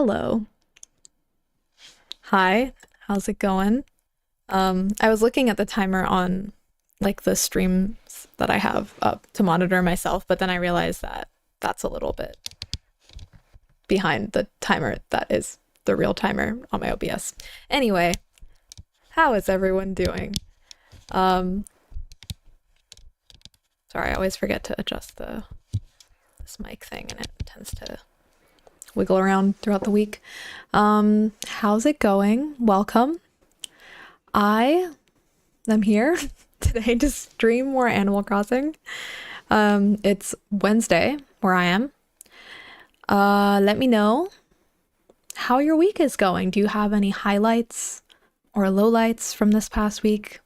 Hello. Hi, how's it going? I was looking at the timer on like the streams that I have up to monitor myself, but then I realized that that's a little bit behind the timer that is the real timer on my OBS. Anyway, how is everyone doing? Um, Sorry, I always forget to adjust this mic thing and it tends to wiggle around throughout the week. How's it going? Welcome. I am here today to stream more Animal Crossing. It's Wednesday where I am. Let me know how your week is going. Do you have any highlights or lowlights from this past week?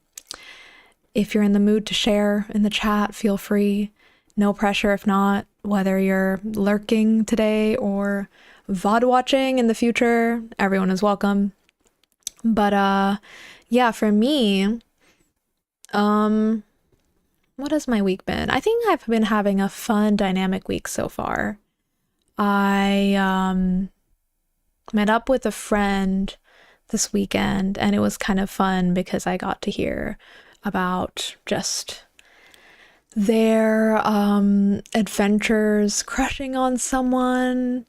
If you're in the mood to share in the chat, feel free. No pressure if not, whether you're lurking today or VOD watching in the future, everyone is welcome. But yeah, for me, what has my week been? I think I've been having a fun, dynamic week so far. I met up with a friend this weekend, and it was kind of fun because I got to hear about just their adventures crushing on someone.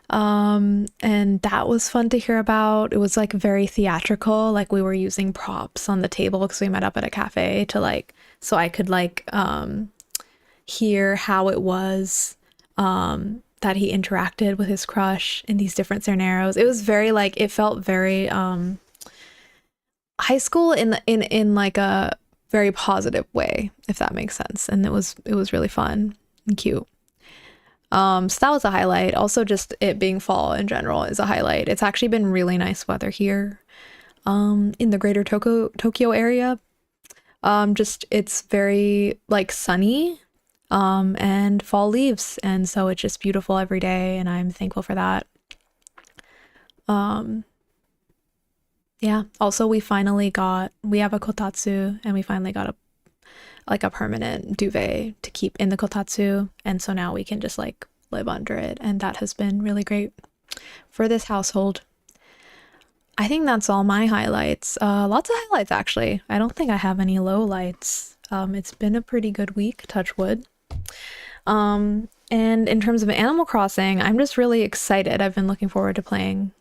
And that was fun to hear about. It was like very theatrical. Like we were using props on the table because we met up at a cafe to like, so I could like hear how it was that he interacted with his crush in these different scenarios. It was very like, it felt very high school in like a very positive way, if that makes sense. And it was really fun and cute. So that was a highlight. Also, just it being fall in general is a highlight. It's actually been really nice weather here in the greater Tokyo area. Just it's very like sunny and fall leaves, and so it's just beautiful every day, and I'm thankful for that. Yeah, also we have a kotatsu, and we finally got a permanent duvet to keep in the kotatsu, and so now we can just like live under it, and that has been really great for this household. I think that's all my highlights. Lots of highlights actually. I don't think I have any lowlights. It's been a pretty good week, touch wood. And in terms of Animal Crossing, I'm just really excited. I've been looking forward to playing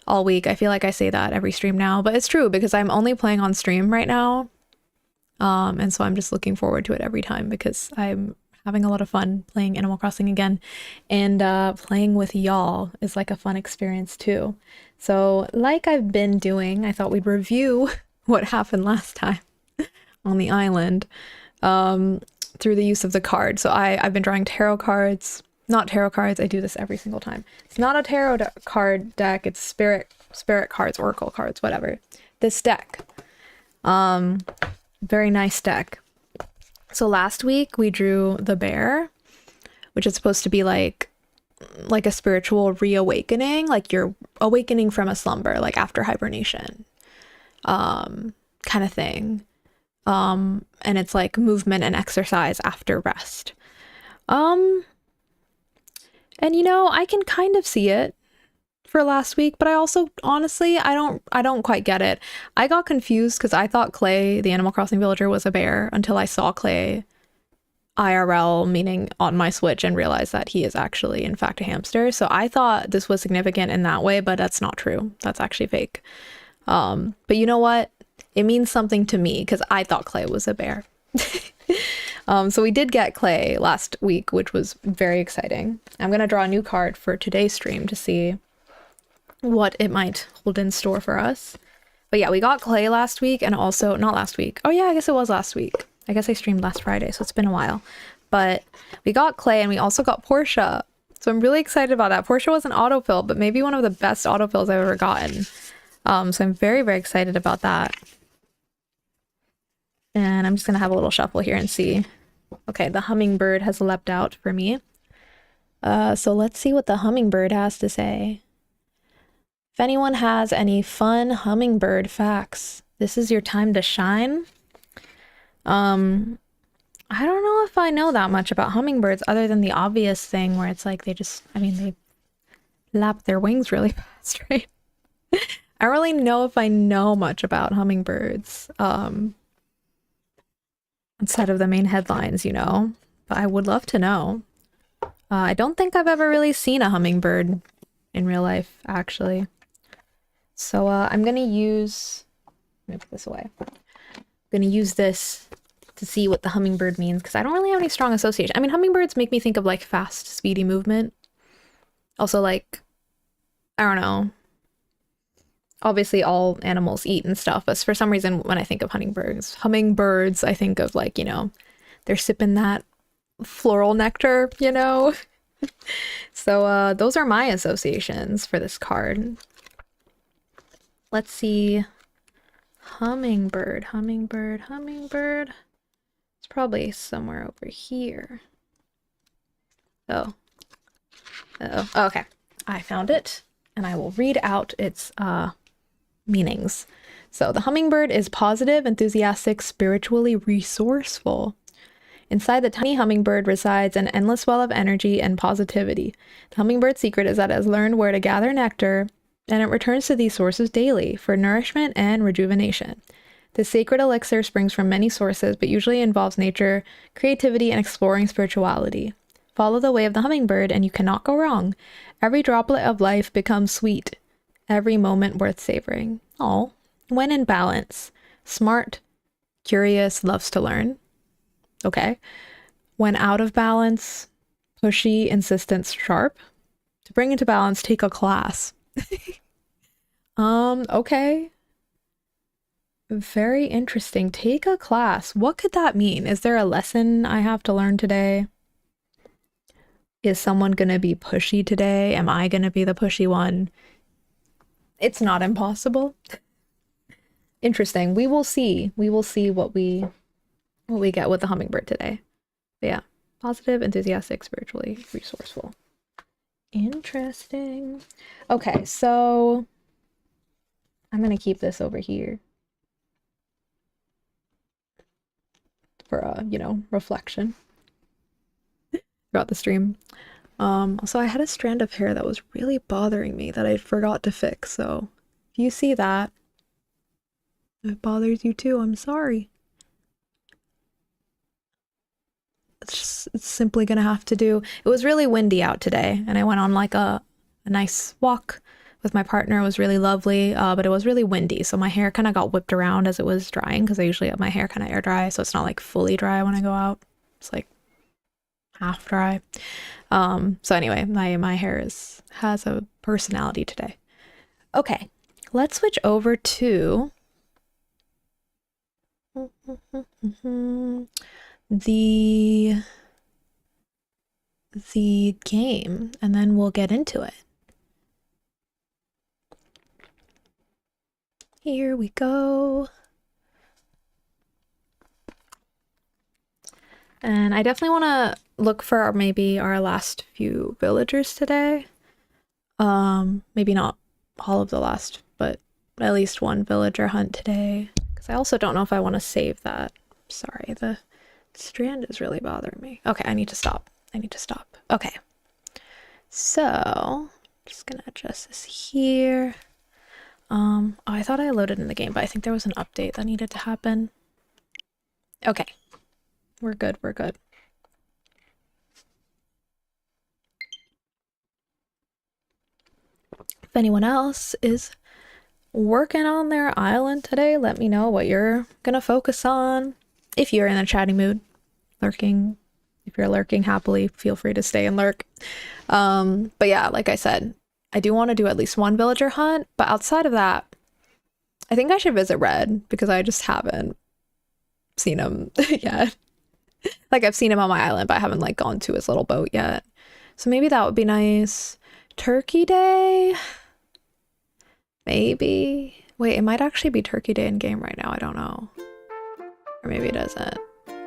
all week. I feel like I say that every stream now, but it's true because I'm only playing on stream right now. And so I'm just looking forward to it every time because I'm having a lot of fun playing Animal Crossing again, and playing with y'all is like a fun experience too. So like I've been doing, I thought we'd review what happened last time on the island through the use of the card. So I've been drawing tarot cards, not tarot cards. I do this every single time. It's not a tarot card deck. It's spirit cards, oracle cards, whatever. This deck. Very nice deck. So last week we drew the bear, which is supposed to be like a spiritual reawakening, like you're awakening from a slumber, like after hibernation, kind of thing. And it's like movement and exercise after rest. And I can kind of see it for last week, but I also honestly I don't quite get it. I got confused because I thought Clay, the Animal Crossing villager, was a bear until I saw Clay IRL, meaning on my Switch, and realized that he is actually in fact a hamster. So I thought this was significant in that way, but that's not true. That's actually fake. But you know what? It means something to me because I thought Clay was a bear. So we did get Clay last week, which was very exciting. I'm gonna draw a new card for today's stream to see what it might hold in store for us. But yeah, we got Clay last week, and also not last week. Oh yeah, I guess it was last week. I guess I streamed last Friday, so it's been a while. But we got Clay, and we also got Portia. So I'm really excited about that. Portia was an autofill, but maybe one of the best autofills I've ever gotten. So I'm very, very excited about that. And I'm just gonna have a little shuffle here and see. Okay, the hummingbird has leapt out for me. So let's see what the hummingbird has to say. If anyone has any fun hummingbird facts, this is your time to shine. I don't know if I know that much about hummingbirds other than the obvious thing where it's like they flap their wings really fast, right? I don't really know if I know much about hummingbirds, outside of the main headlines, you know, but I would love to know. I don't think I've ever really seen a hummingbird in real life, actually. So I'm gonna use, let me put this away. I'm gonna use this to see what the hummingbird means, because I don't really have any strong association. I mean, hummingbirds make me think of like fast, speedy movement. Also, like, I don't know. Obviously, all animals eat and stuff, but for some reason, when I think of hummingbirds, I think of like, you know, they're sipping that floral nectar, you know? So those are my associations for this card. Let's see. Hummingbird, hummingbird, hummingbird. It's probably somewhere over here. Oh. Uh-oh. Oh, okay. I found it, and I will read out its meanings. So the hummingbird is positive, enthusiastic, spiritually resourceful. Inside the tiny hummingbird resides an endless well of energy and positivity. The hummingbird's secret is that it has learned where to gather nectar, and it returns to these sources daily for nourishment and rejuvenation. The sacred elixir springs from many sources, but usually involves nature, creativity, and exploring spirituality. Follow the way of the hummingbird, and you cannot go wrong. Every droplet of life becomes sweet, every moment worth savoring. Oh, when in balance, smart, curious, loves to learn. Okay. When out of balance, pushy, insistent, sharp. To bring into balance, take a class. Okay. Very interesting. Take a class. What could that mean? Is there a lesson I have to learn today? Is someone gonna be pushy today? Am I gonna be the pushy one? It's not impossible. Interesting. We will see. We will see what we get with the hummingbird today. But yeah, positive, enthusiastic, spiritually resourceful. Interesting. Okay, so I'm gonna keep this over here for you know, reflection throughout the stream. Also I had a strand of hair that was really bothering me that I forgot to fix, so if you see that, if it bothers you too, I'm sorry. It's simply gonna have to do. It was really windy out today, and I went on like a nice walk with my partner. It was really lovely, but it was really windy, so my hair kind of got whipped around as it was drying, because I usually have my hair kind of air dry, so it's not like fully dry when I go out. It's like half dry. So anyway, my hair has a personality today. Okay, let's switch over to the game, and then we'll get into it. Here we go. And I definitely want to look for maybe our last few villagers today. Maybe not all of the last, but at least one villager hunt today. Because I also don't know if I want to save that. Sorry, the strand is really bothering me. Okay, I need to stop. I need to stop. Okay. So, just gonna adjust this here. Oh, I thought I loaded in the game, but I think there was an update that needed to happen. Okay. We're good, we're good. If anyone else is working on their island today, let me know what you're gonna focus on. If you're in a chatting mood, lurking, if you're lurking happily, feel free to stay and lurk. But yeah, like I said, I do want to do at least one villager hunt, but outside of that, I think I should visit Red, because I just haven't seen him yet. Like, I've seen him on my island, but I haven't like gone to his little boat yet. So maybe that would be nice. Turkey Day? Maybe. Wait, it might actually be Turkey Day in game right now. I don't know. Or maybe it doesn't.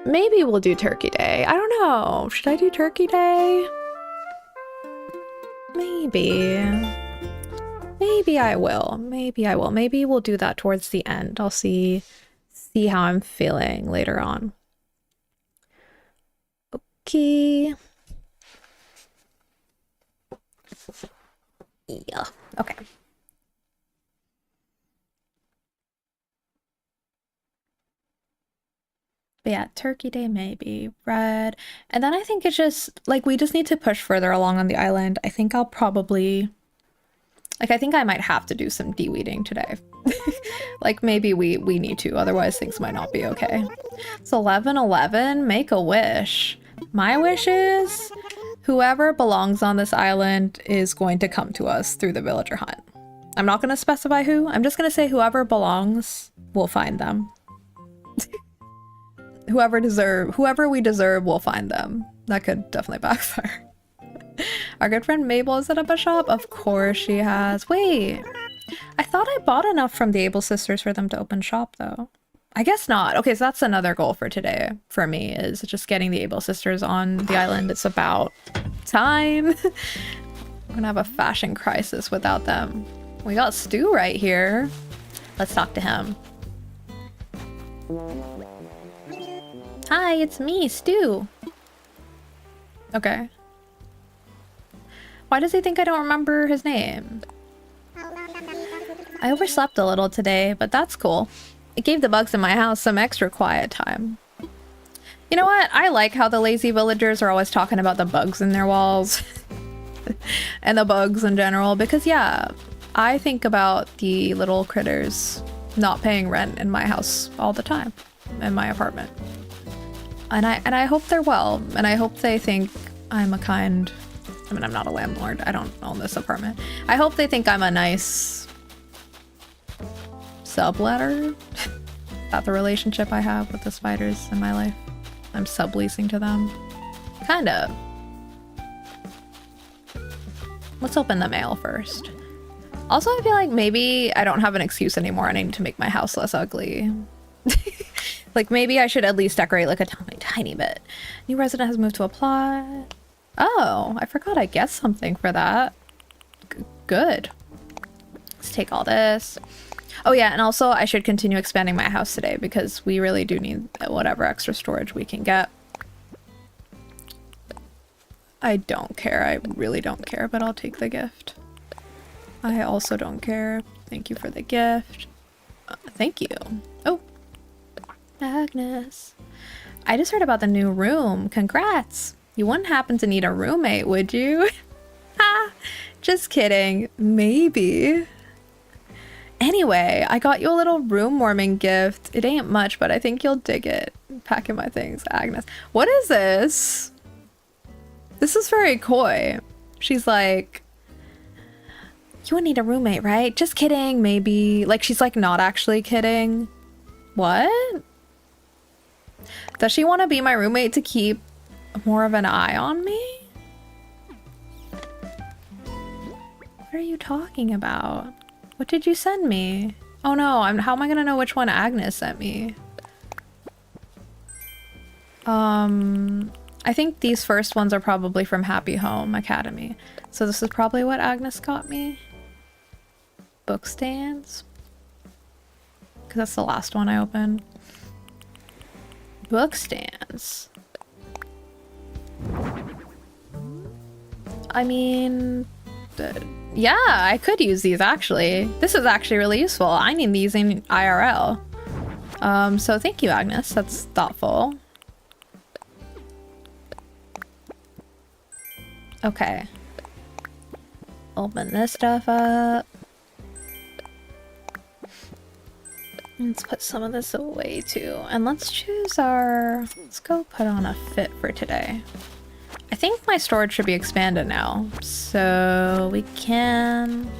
Maybe we'll do Turkey Day. I don't know. Should I do Turkey Day? Maybe. Maybe I will. Maybe I will. Maybe we'll do that towards the end. I'll see how I'm feeling later on. Okay. Yeah. Okay. But yeah, Turkey Day maybe, red. And then I think it's just like we just need to push further along on the island. I think I'll probably like I think I might have to do some de-weeding today. Like maybe we need to, otherwise things might not be okay. It's 11:11, make a wish. My wish is whoever belongs on this island is going to come to us through the villager hunt. I'm not going to specify who. I'm just going to say whoever belongs, we'll find them. Whoever we deserve, we'll find them. That could definitely backfire. Our good friend Mabel has set up a shop. Of course she has. Wait, I thought I bought enough from the Able Sisters for them to open shop though. I guess not. Okay, so that's another goal for today for me is just getting the Able Sisters on the island. It's about time. We're gonna have a fashion crisis without them. We got Stu right here. Let's talk to him. Hi, it's me, Stu. Okay. Why does he think I don't remember his name? I overslept a little today, but that's cool. It gave the bugs in my house some extra quiet time. You know what? I like how the lazy villagers are always talking about the bugs in their walls. And the bugs in general, because yeah, I think about the little critters not paying rent in my house all the time, in my apartment. And I hope they're well, and I hope they think I'm a kind... I mean, I'm not a landlord. I don't own this apartment. I hope they think I'm a nice subletter. That's the relationship I have with the spiders in my life. I'm subleasing to them. Kind of. Let's open the mail first. Also, I feel like maybe I don't have an excuse anymore and I need to make my house less ugly. Like maybe I should at least decorate like a tiny bit. New resident has moved to apply. Oh, I forgot I guessed something for that. Good. Let's take all this. Oh yeah, and also I should continue expanding my house today because we really do need whatever extra storage we can get. I don't care. I really don't care, but I'll take the gift. I also don't care. Thank you for the gift. Thank you. Oh. Agnes. I just heard about the new room. Congrats. You wouldn't happen to need a roommate, would you? Ha! Just kidding. Maybe. Anyway, I got you a little room warming gift. It ain't much, but I think you'll dig it. Packing my things, Agnes. What is this? This is very coy. She's like, you wouldn't need a roommate, right? Just kidding, maybe. Like, she's like not actually kidding. What? Does she want to be my roommate to keep more of an eye on me? What are you talking about? What did you send me? Oh no, how am I gonna know which one Agnes sent me? I think these first ones are probably from Happy Home Academy. So this is probably what Agnes got me. Book stands. Because that's the last one I opened. Book stands. I mean, yeah, I could use these actually. This is actually really useful. I need these in IRL. So thank you, Agnes. That's thoughtful. Okay. Open this stuff up. Let's put some of this away too. And let's choose our... Let's go put on a fit for today. I think my storage should be expanded now. So we can...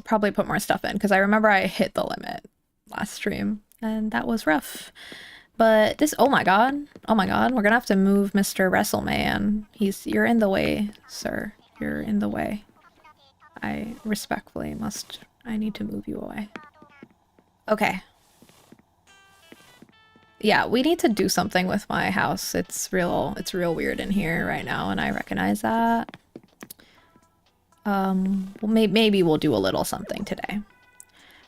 probably put more stuff in because I remember I hit the limit last stream and that was rough. But this... Oh my god. Oh my god. We're gonna have to move Mr. WrestleMan. You're in the way, sir. You're in the way. I respectfully must... I need to move you away. Okay. Yeah, we need to do something with my house. It's real weird in here right now, and I recognize that. Well, maybe we'll do a little something today.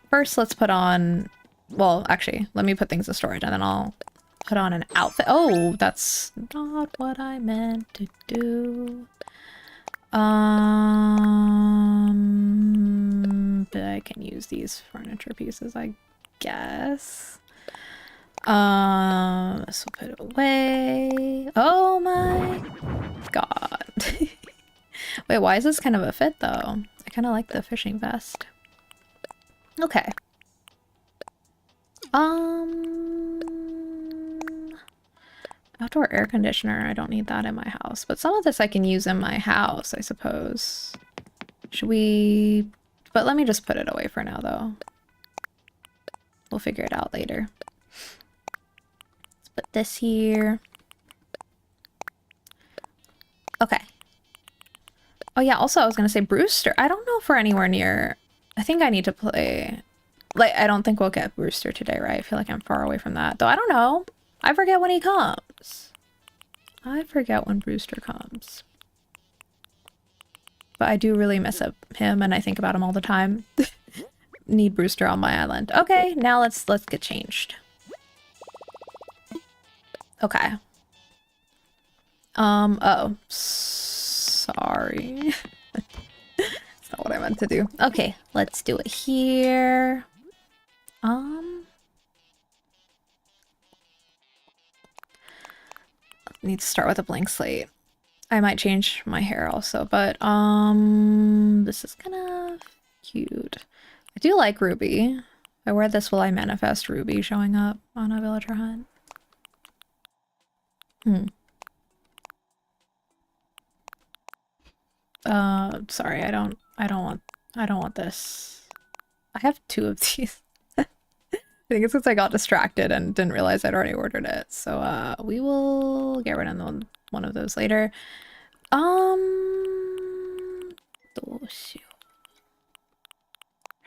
First, let's put on... Well, actually, let me put things in storage, and then I'll put on an outfit. Oh, that's not what I meant to do. But I can use these furniture pieces, I guess. This will put it away. Oh my god. Wait, why is this kind of a fit though? I kind of like the fishing vest. Okay. Outdoor air conditioner. I don't need that in my house, but some of this I can use in my house, I suppose. Should we... But let me just put it away for now, though. We'll figure it out later. Let's put this here. Okay. Oh yeah, also I was gonna say Brewster. I don't know if we're anywhere near... I think I need to play... Like, I don't think we'll get Brewster today, right? I feel like I'm far away from that. Though I don't know. I forget when he comes. I forget when Brewster comes. But I do really miss him, and I think about him all the time. Need Brewster on my island. Okay, now let's get changed. Okay. Oh. Sorry. That's not what I meant to do. Okay, let's do it here. Need to start with a blank slate. I might change my hair also, but this is kind of cute. I do like Ruby. If I wear this, will I manifest Ruby showing up on a villager hunt? Sorry, I don't want this. I have 2 of these. I think it's because I got distracted and didn't realize I'd already ordered it. So we will get rid of one of those later.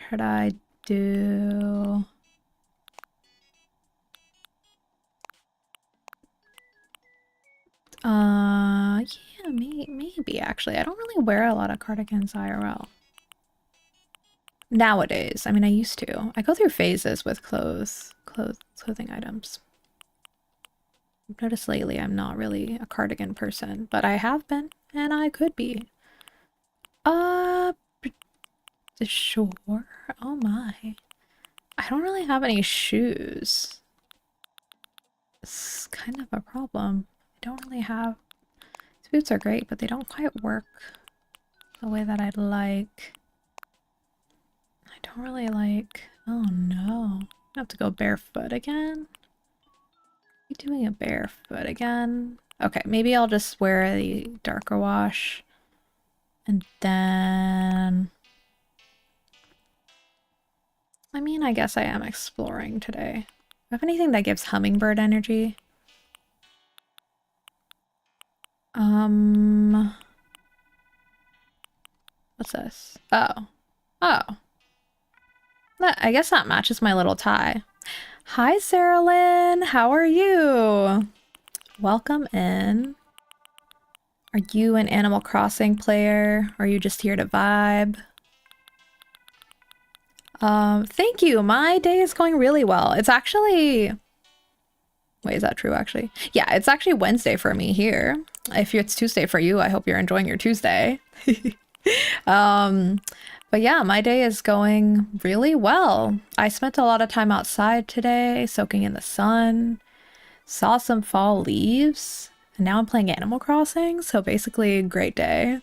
Should I do... Yeah, maybe actually. I don't really wear a lot of cardigans IRL. Nowadays. I mean, I used to. I go through phases with clothing items. I've noticed lately I'm not really a cardigan person, but I have been, and I could be. Sure. Oh my. I don't really have any shoes. It's kind of a problem. I don't really have... These boots are great, but they don't quite work the way that I'd like. I don't really like... Oh no. I have to go barefoot again? Are we doing a barefoot again? Okay, maybe I'll just wear the darker wash. And then... I mean, I guess I am exploring today. Do I have anything that gives hummingbird energy? What's this? Oh. Oh. I guess that matches my little tie. Hi, Sarah Lynn. How are you? Welcome in. Are you an Animal Crossing player? Or are you just here to vibe? Thank you. My day is going really well. It's actually... Wait, is that true, actually? Yeah, it's actually Wednesday for me here. If it's Tuesday for you, I hope you're enjoying your Tuesday. But yeah, my day is going really well. I spent a lot of time outside today, soaking in the sun, saw some fall leaves, and now I'm playing Animal Crossing, so basically a great day.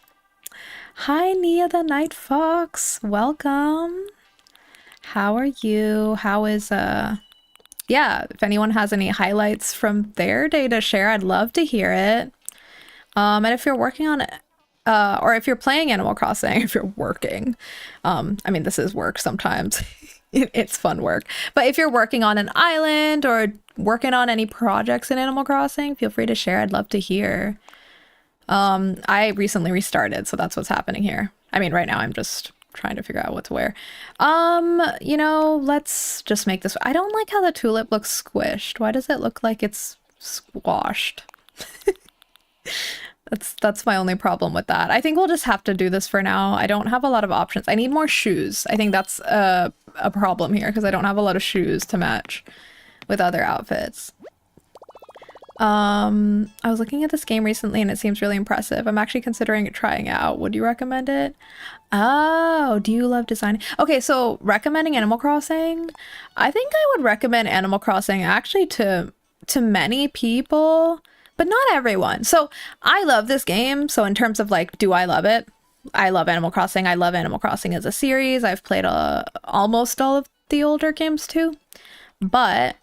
Hi, Nia the Night Fox. Welcome. How are you? How is, yeah, if anyone has any highlights from their day to share, I'd love to hear it. And if you're working on it, or if you're playing Animal Crossing, if you're working, I mean, this is work sometimes. It's fun work. But if you're working on an island or working on any projects in Animal Crossing, feel free to share. I'd love to hear. I recently restarted, so that's what's happening here. I mean, right now I'm just trying to figure out what to wear. You know, let's just make this. I don't like how the tulip looks squished. Why does it look like it's squashed? That's my only problem with that. I think we'll just have to do this for now. I don't have a lot of options. I need more shoes. I think that's a problem here because I don't have a lot of shoes to match with other outfits. I was looking at this game recently and it seems really impressive. I'm actually considering trying it out. Would you recommend it? Oh, do you love designing? Okay, so recommending Animal Crossing. I think I would recommend Animal Crossing actually to many people, but not everyone. So I love this game. So in terms of like, do I love it? I love Animal Crossing. I love Animal Crossing as a series. I've played almost all of the older games too. But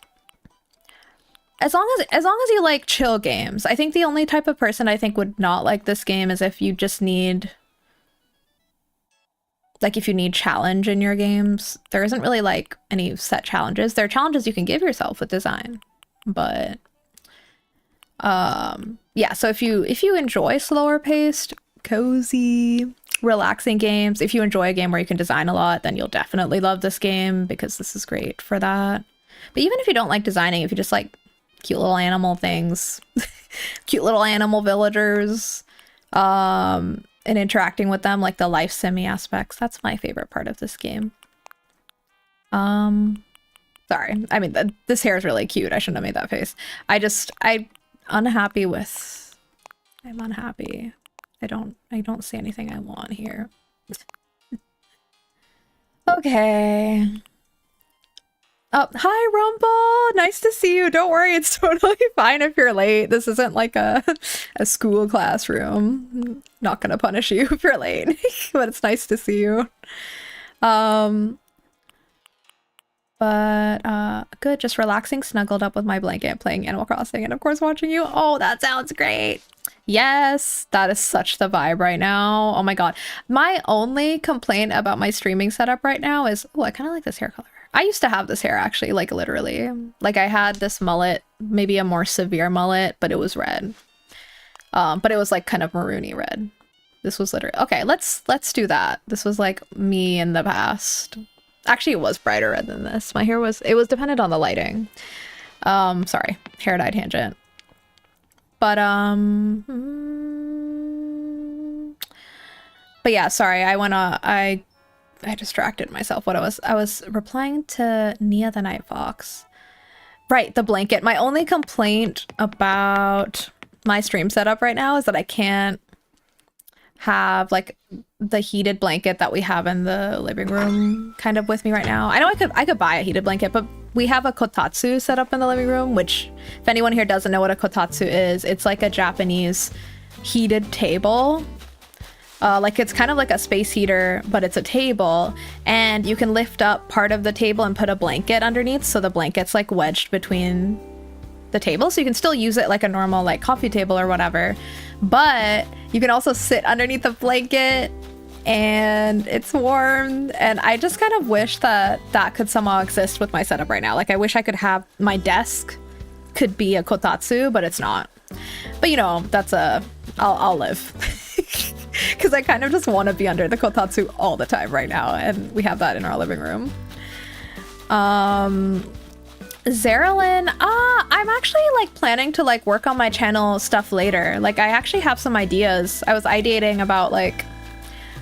as long as you like chill games, I think the only type of person I think would not like this game is if you just need, like, if you need challenge in your games. There isn't really like any set challenges. There are challenges you can give yourself with design, but yeah. So if you enjoy slower paced, cozy, relaxing games, if you enjoy a game where you can design a lot, then you'll definitely love this game because this is great for that. But even if you don't like designing, if you just like cute little animal things, cute little animal villagers, and interacting with them, like the life simmy aspects, that's my favorite part of this game. Sorry, I mean, this hair is really cute. I shouldn't have made that face. I'm unhappy with, I'm unhappy. I don't see anything I want here. Okay. Oh, hi, Rumble. Nice to see you. Don't worry, it's totally fine if you're late. This isn't like a school classroom. Not gonna punish you if you're late, but it's nice to see you. Good, just relaxing, snuggled up with my blanket, playing Animal Crossing, and of course watching you. Oh, that sounds great. Yes, that is such the vibe right now. Oh my god. My only complaint about my streaming setup right now is, oh, I kind of like this hair color. I used to have this hair actually, like literally. Like I had this mullet, maybe a more severe mullet, but it was red. But it was like kind of maroony red. This was literally, okay, let's do that. This was like me in the past. Actually, it was brighter red than this. My hair was, it was dependent on the lighting. Sorry, hair dye tangent. But yeah, sorry, I distracted myself. I was replying to Nia the Night Fox. Right, the blanket. My only complaint about my stream setup right now is that I can't have like the heated blanket that we have in the living room kind of with me right now. I know I could buy a heated blanket, but we have a kotatsu set up in the living room, which if anyone here doesn't know what a kotatsu is, it's like a Japanese heated table. Like it's kind of like a space heater, but it's a table, and you can lift up part of the table and put a blanket underneath, so the blanket's like wedged between the table, so you can still use it like a normal like coffee table or whatever, but you can also sit underneath the blanket and it's warm. And I just kind of wish that that could somehow exist with my setup right now. Like I wish I could have my desk could be a kotatsu, but it's not. But you know, that's I'll live. Because I kind of just want to be under the kotatsu all the time right now, and we have that in our living room. Zerilyn, I'm actually like planning to like work on my channel stuff later. Like I actually have some ideas. I was ideating about like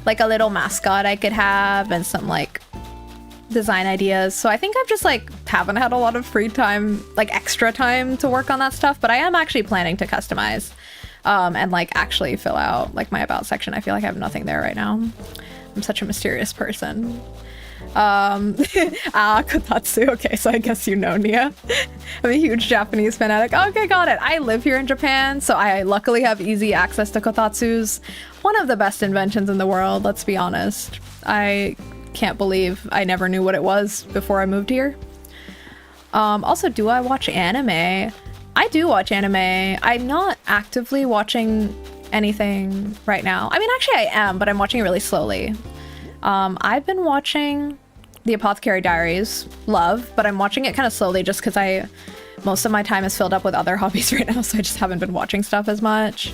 a little mascot I could have and some like design ideas. So I think I've just like haven't had a lot of free time, like extra time to work on that stuff, but I am actually planning to customize and like actually fill out like my about section. I feel like I have nothing there right now. I'm such a mysterious person. Kotatsu. Okay, so I guess you know Nia. I'm a huge Japanese fanatic. Okay, got it. I live here in Japan, so I luckily have easy access to kotatsus. One of the best inventions in the world, let's be honest. I can't believe I never knew what it was before I moved here. Also, do I watch anime? I do watch anime. I'm not actively watching anything right now. I mean, actually I am, but I'm watching it really slowly. I've been watching The Apothecary Diaries, love, but I'm watching it kind of slowly just because most of my time is filled up with other hobbies right now, so I just haven't been watching stuff as much.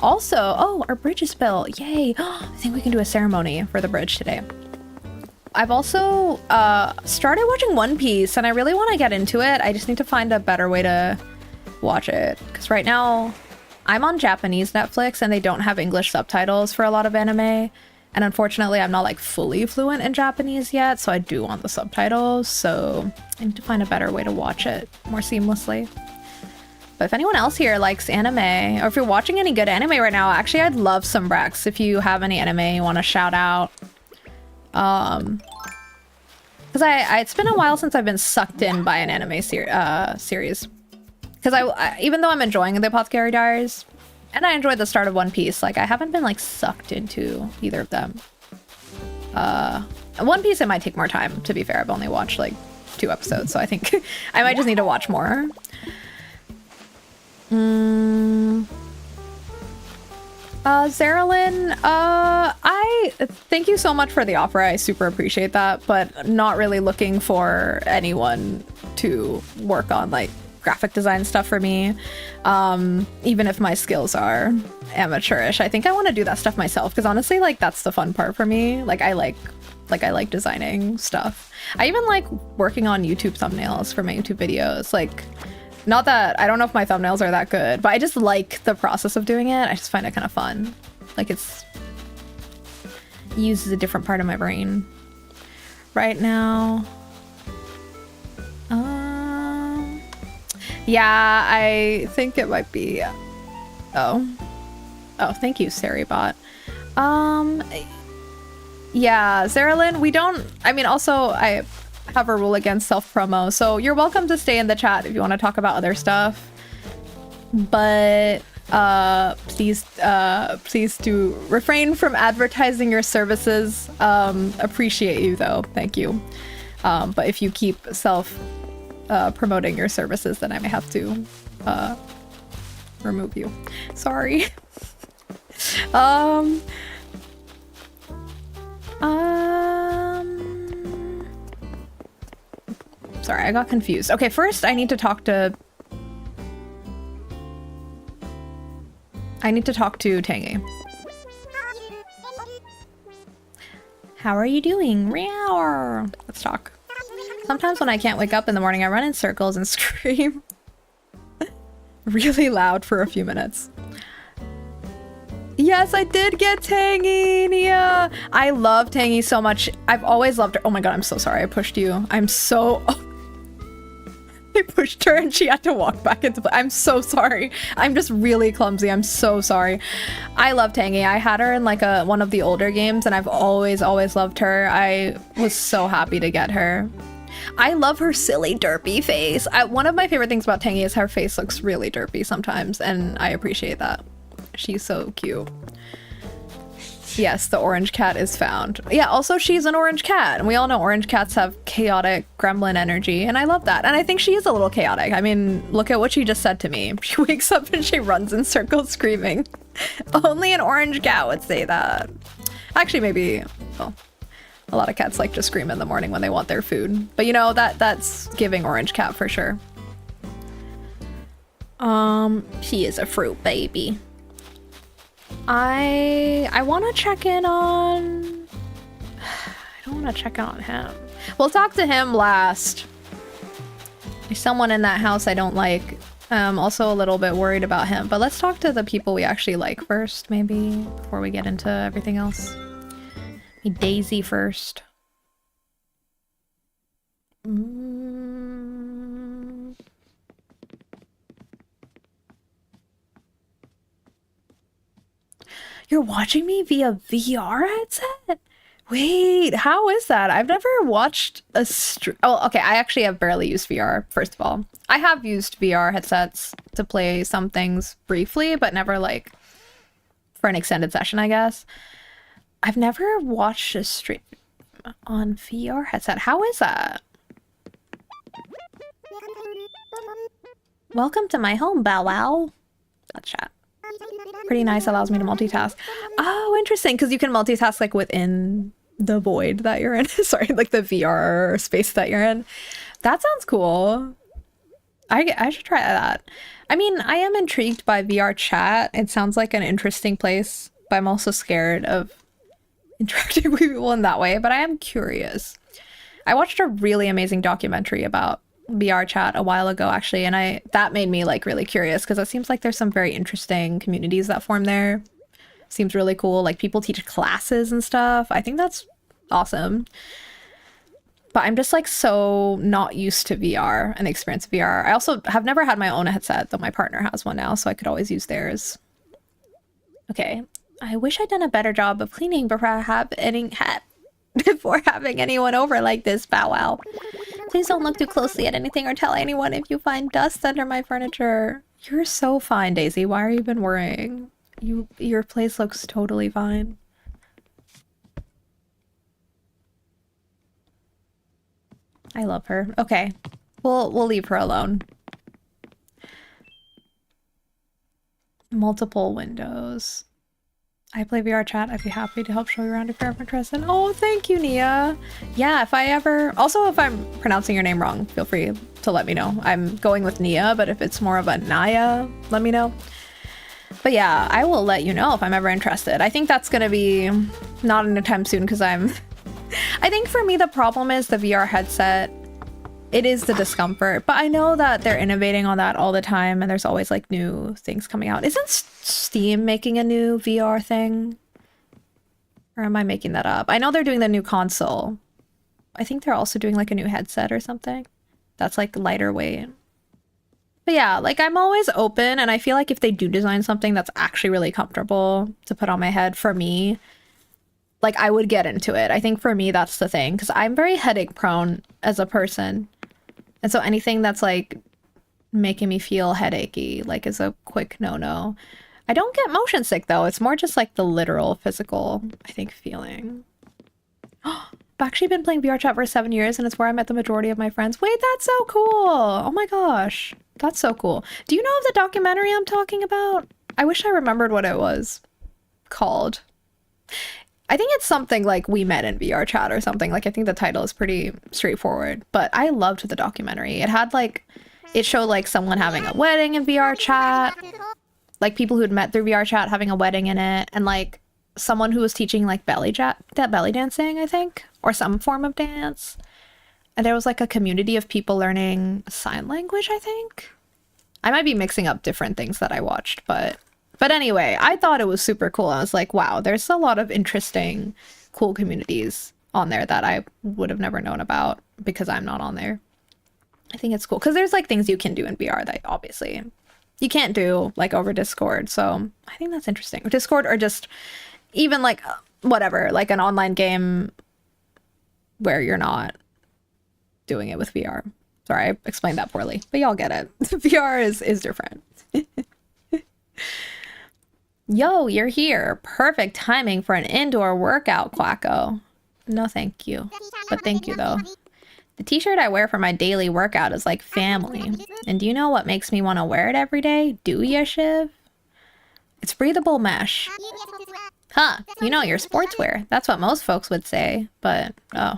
Also, oh, our bridge is built, yay! I think we can do a ceremony for the bridge today. I've also started watching One Piece, and I really want to get into it. I just need to find a better way to watch it, because right now I'm on Japanese Netflix, and they don't have English subtitles for a lot of anime. And unfortunately, I'm not like fully fluent in Japanese yet, so I do want the subtitles. So I need to find a better way to watch it more seamlessly. But if anyone else here likes anime, or if you're watching any good anime right now, actually I'd love some Brex if you have any anime you want to shout out. Because it's been a while since I've been sucked in by an anime series. Because I even though I'm enjoying the Apothecary Diaries, and I enjoyed the start of One Piece, like I haven't been like sucked into either of them. One Piece, it might take more time, to be fair. I've only watched like 2 episodes, so I think I might just need to watch more. Zaralyn, I thank you so much for the offer. I super appreciate that, but not really looking for anyone to work on like graphic design stuff for me. Even if my skills are amateurish, I think I want to do that stuff myself, because honestly, like that's the fun part for me. Like I like designing stuff. I even like working on YouTube thumbnails for my YouTube videos. Like, not that, I don't know if my thumbnails are that good, but I just like the process of doing it. I just find it kind of fun. Like it uses a different part of my brain. Right now, yeah, I think it might be, oh, thank you, Saribot. Yeah, Zaralyn, we don't, I mean, also, I have a rule against self-promo, so you're welcome to stay in the chat if you want to talk about other stuff. But, please do refrain from advertising your services. Appreciate you, though. Thank you. But if you keep promoting your services, then I may have to, remove you. Sorry. Sorry, I got confused. Okay, first I need to talk to Tangy. How are you doing? Meow. Let's talk. Sometimes when I can't wake up in the morning, I run in circles and scream really loud for a few minutes. Yes, I did get Tangy, Nia. I love Tangy so much. I've always loved her. Oh my god, I'm so sorry I pushed you. I'm so... I pushed her and she had to walk back into play. I'm so sorry. I'm just really clumsy. I'm so sorry. I love Tangy. I had her in like one of the older games and I've always loved her. I was so happy to get her. I love her silly derpy face. One of my favorite things about Tangy is her face looks really derpy sometimes, and I appreciate that. She's so cute. Yes, the orange cat is found. Yeah, also she's an orange cat, and we all know orange cats have chaotic gremlin energy, and I love that. And I think she is a little chaotic. I mean, look at what she just said to me. She wakes up and she runs in circles screaming. Only an orange cat would say that. Actually, maybe, well, a lot of cats like to scream in the morning when they want their food. But you know, that's giving orange cat for sure. She is a fruit baby. I want to check in on... I don't want to check in on him. We'll talk to him last. There's someone in that house I don't like. I'm also a little bit worried about him. But let's talk to the people we actually like first, maybe, before we get into everything else. Maybe Daisy first. You're watching me via VR headset? Wait, how is that? I've never watched a stream. Oh, okay, I actually have barely used VR, first of all. I have used VR headsets to play some things briefly, but never like for an extended session, I guess. I've never watched a stream on VR headset. How is that? Welcome to my home, Bow Wow. Let's chat. Pretty nice, allows me to multitask. Oh, interesting, because you can multitask like within the void that you're in. Sorry, like the VR space that you're in. That sounds cool. I should try that. I mean, I am intrigued by VR chat. It sounds like an interesting place, but I'm also scared of interacting with people in that way, but I am curious. I watched a really amazing documentary about VR chat a while ago, actually, and that made me like really curious, because it seems like there's some very interesting communities that form there. Seems really cool. Like people teach classes and stuff. I think that's awesome. But I'm just like so not used to VR and the experience of VR. I also have never had my own headset, though my partner has one now, so I could always use theirs. Okay. I wish I'd done a better job of cleaning before before having anyone over like this. Bow wow. Please don't look too closely at anything or tell anyone if you find dust under my furniture. You're so fine, Daisy. Why are you even worrying? Your place looks totally fine. I love her. Okay. We'll leave her alone. Multiple windows. I play VR chat. I'd be happy to help show you around if you're ever interested. Oh, thank you, Nia. Yeah, if I ever... Also, if I'm pronouncing your name wrong, feel free to let me know. I'm going with Nia, but if it's more of a Naya, let me know. But yeah, I will let you know if I'm ever interested. I think that's gonna be not anytime soon because I'm... I think for me, the problem is the VR headset. It is the discomfort, but I know that they're innovating on that all the time and there's always like new things coming out. Isn't Steam making a new VR thing? Or am I making that up? I know they're doing the new console. I think they're also doing like a new headset or something that's like lighter weight. But yeah, like I'm always open, and I feel like if they do design something that's actually really comfortable to put on my head for me, like I would get into it. I think for me, that's the thing, because I'm very headache prone as a person. And so anything that's like making me feel headachy, like is a quick no-no. I don't get motion sick though. It's more just like the literal physical, I think, feeling. I've actually been playing VR chat for 7 years and it's where I met the majority of my friends. Wait, that's so cool. Oh my gosh. That's so cool. Do you know of the documentary I'm talking about? I wish I remembered what it was called. I think it's something like We Met in VR Chat or something. Like, I think the title is pretty straightforward, but I loved the documentary. It had like, it showed like someone having a wedding in VR Chat, like people who had met through VR Chat having a wedding in it, and like someone who was teaching like belly dancing, I think, or some form of dance. And there was like a community of people learning sign language, I think. I might be mixing up different things that I watched, but anyway, I thought it was super cool. I was like, wow, there's a lot of interesting, cool communities on there that I would have never known about because I'm not on there. I think it's cool because there's like things you can do in VR that obviously you can't do like over Discord. So I think that's interesting. Or Discord, or just even like whatever, like an online game where you're not doing it with VR. Sorry, I explained that poorly, but y'all get it. VR is different. Yo, you're here. Perfect timing for an indoor workout, Quacko. No, thank you. But thank you, though. The t-shirt I wear for my daily workout is like family. And do you know what makes me want to wear it every day? Do ya, Shiv? It's breathable mesh. Huh, you know your sportswear. That's what most folks would say, but oh.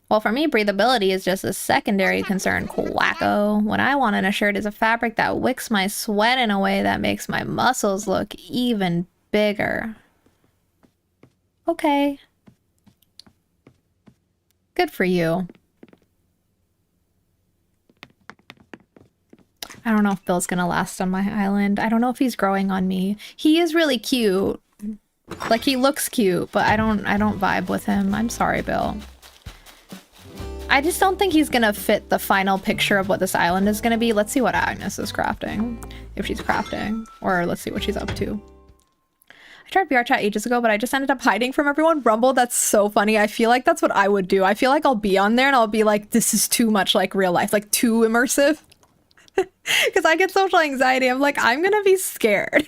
Well, for me, breathability is just a secondary concern, Quacko. What I want in a shirt is a fabric that wicks my sweat in a way that makes my muscles look even bigger. Okay. Good for you. I don't know if Bill's gonna last on my island. I don't know if he's growing on me. He is really cute. Like, he looks cute, but I don't vibe with him. I'm sorry, Bill. I just don't think he's gonna fit the final picture of what this island is gonna be. Let's see what Agnes is crafting, if she's crafting, or let's see what she's up to. I tried VR chat ages ago, but I just ended up hiding from everyone. Rumble, that's so funny. I feel like that's what I would do. I feel like I'll be on there and I'll be like, this is too much like real life, like too immersive. Because I get social anxiety. I'm like, I'm gonna be scared.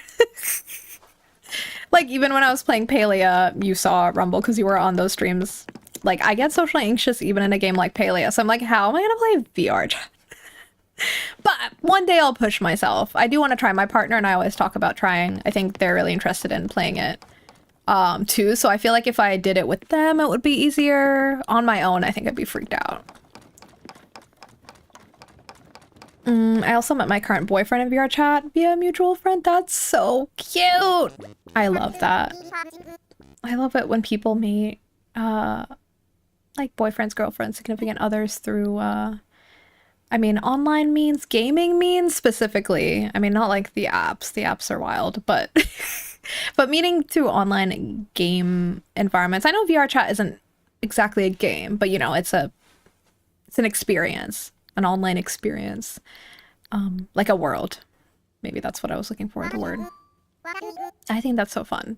Like, even when I was playing Palia, you saw Rumble because you were on those streams. Like, I get socially anxious even in a game like Palia. So I'm like, how am I gonna play VR chat? But one day I'll push myself. I do want to try. My partner and I always talk about trying. I think they're really interested in playing it too. So I feel like if I did it with them, it would be easier. On my own, I think I'd be freaked out. I also met my current boyfriend in VR chat via a mutual friend. That's so cute. I love that. I love it when people meet like boyfriends, girlfriends, significant others through I mean, online means, gaming means specifically. I mean, not like the apps. The apps are wild, but but meeting through online game environments. I know VR chat isn't exactly a game, but you know, it's an experience, an online experience, like a world. Maybe that's what I was looking for, the word. I think that's so fun.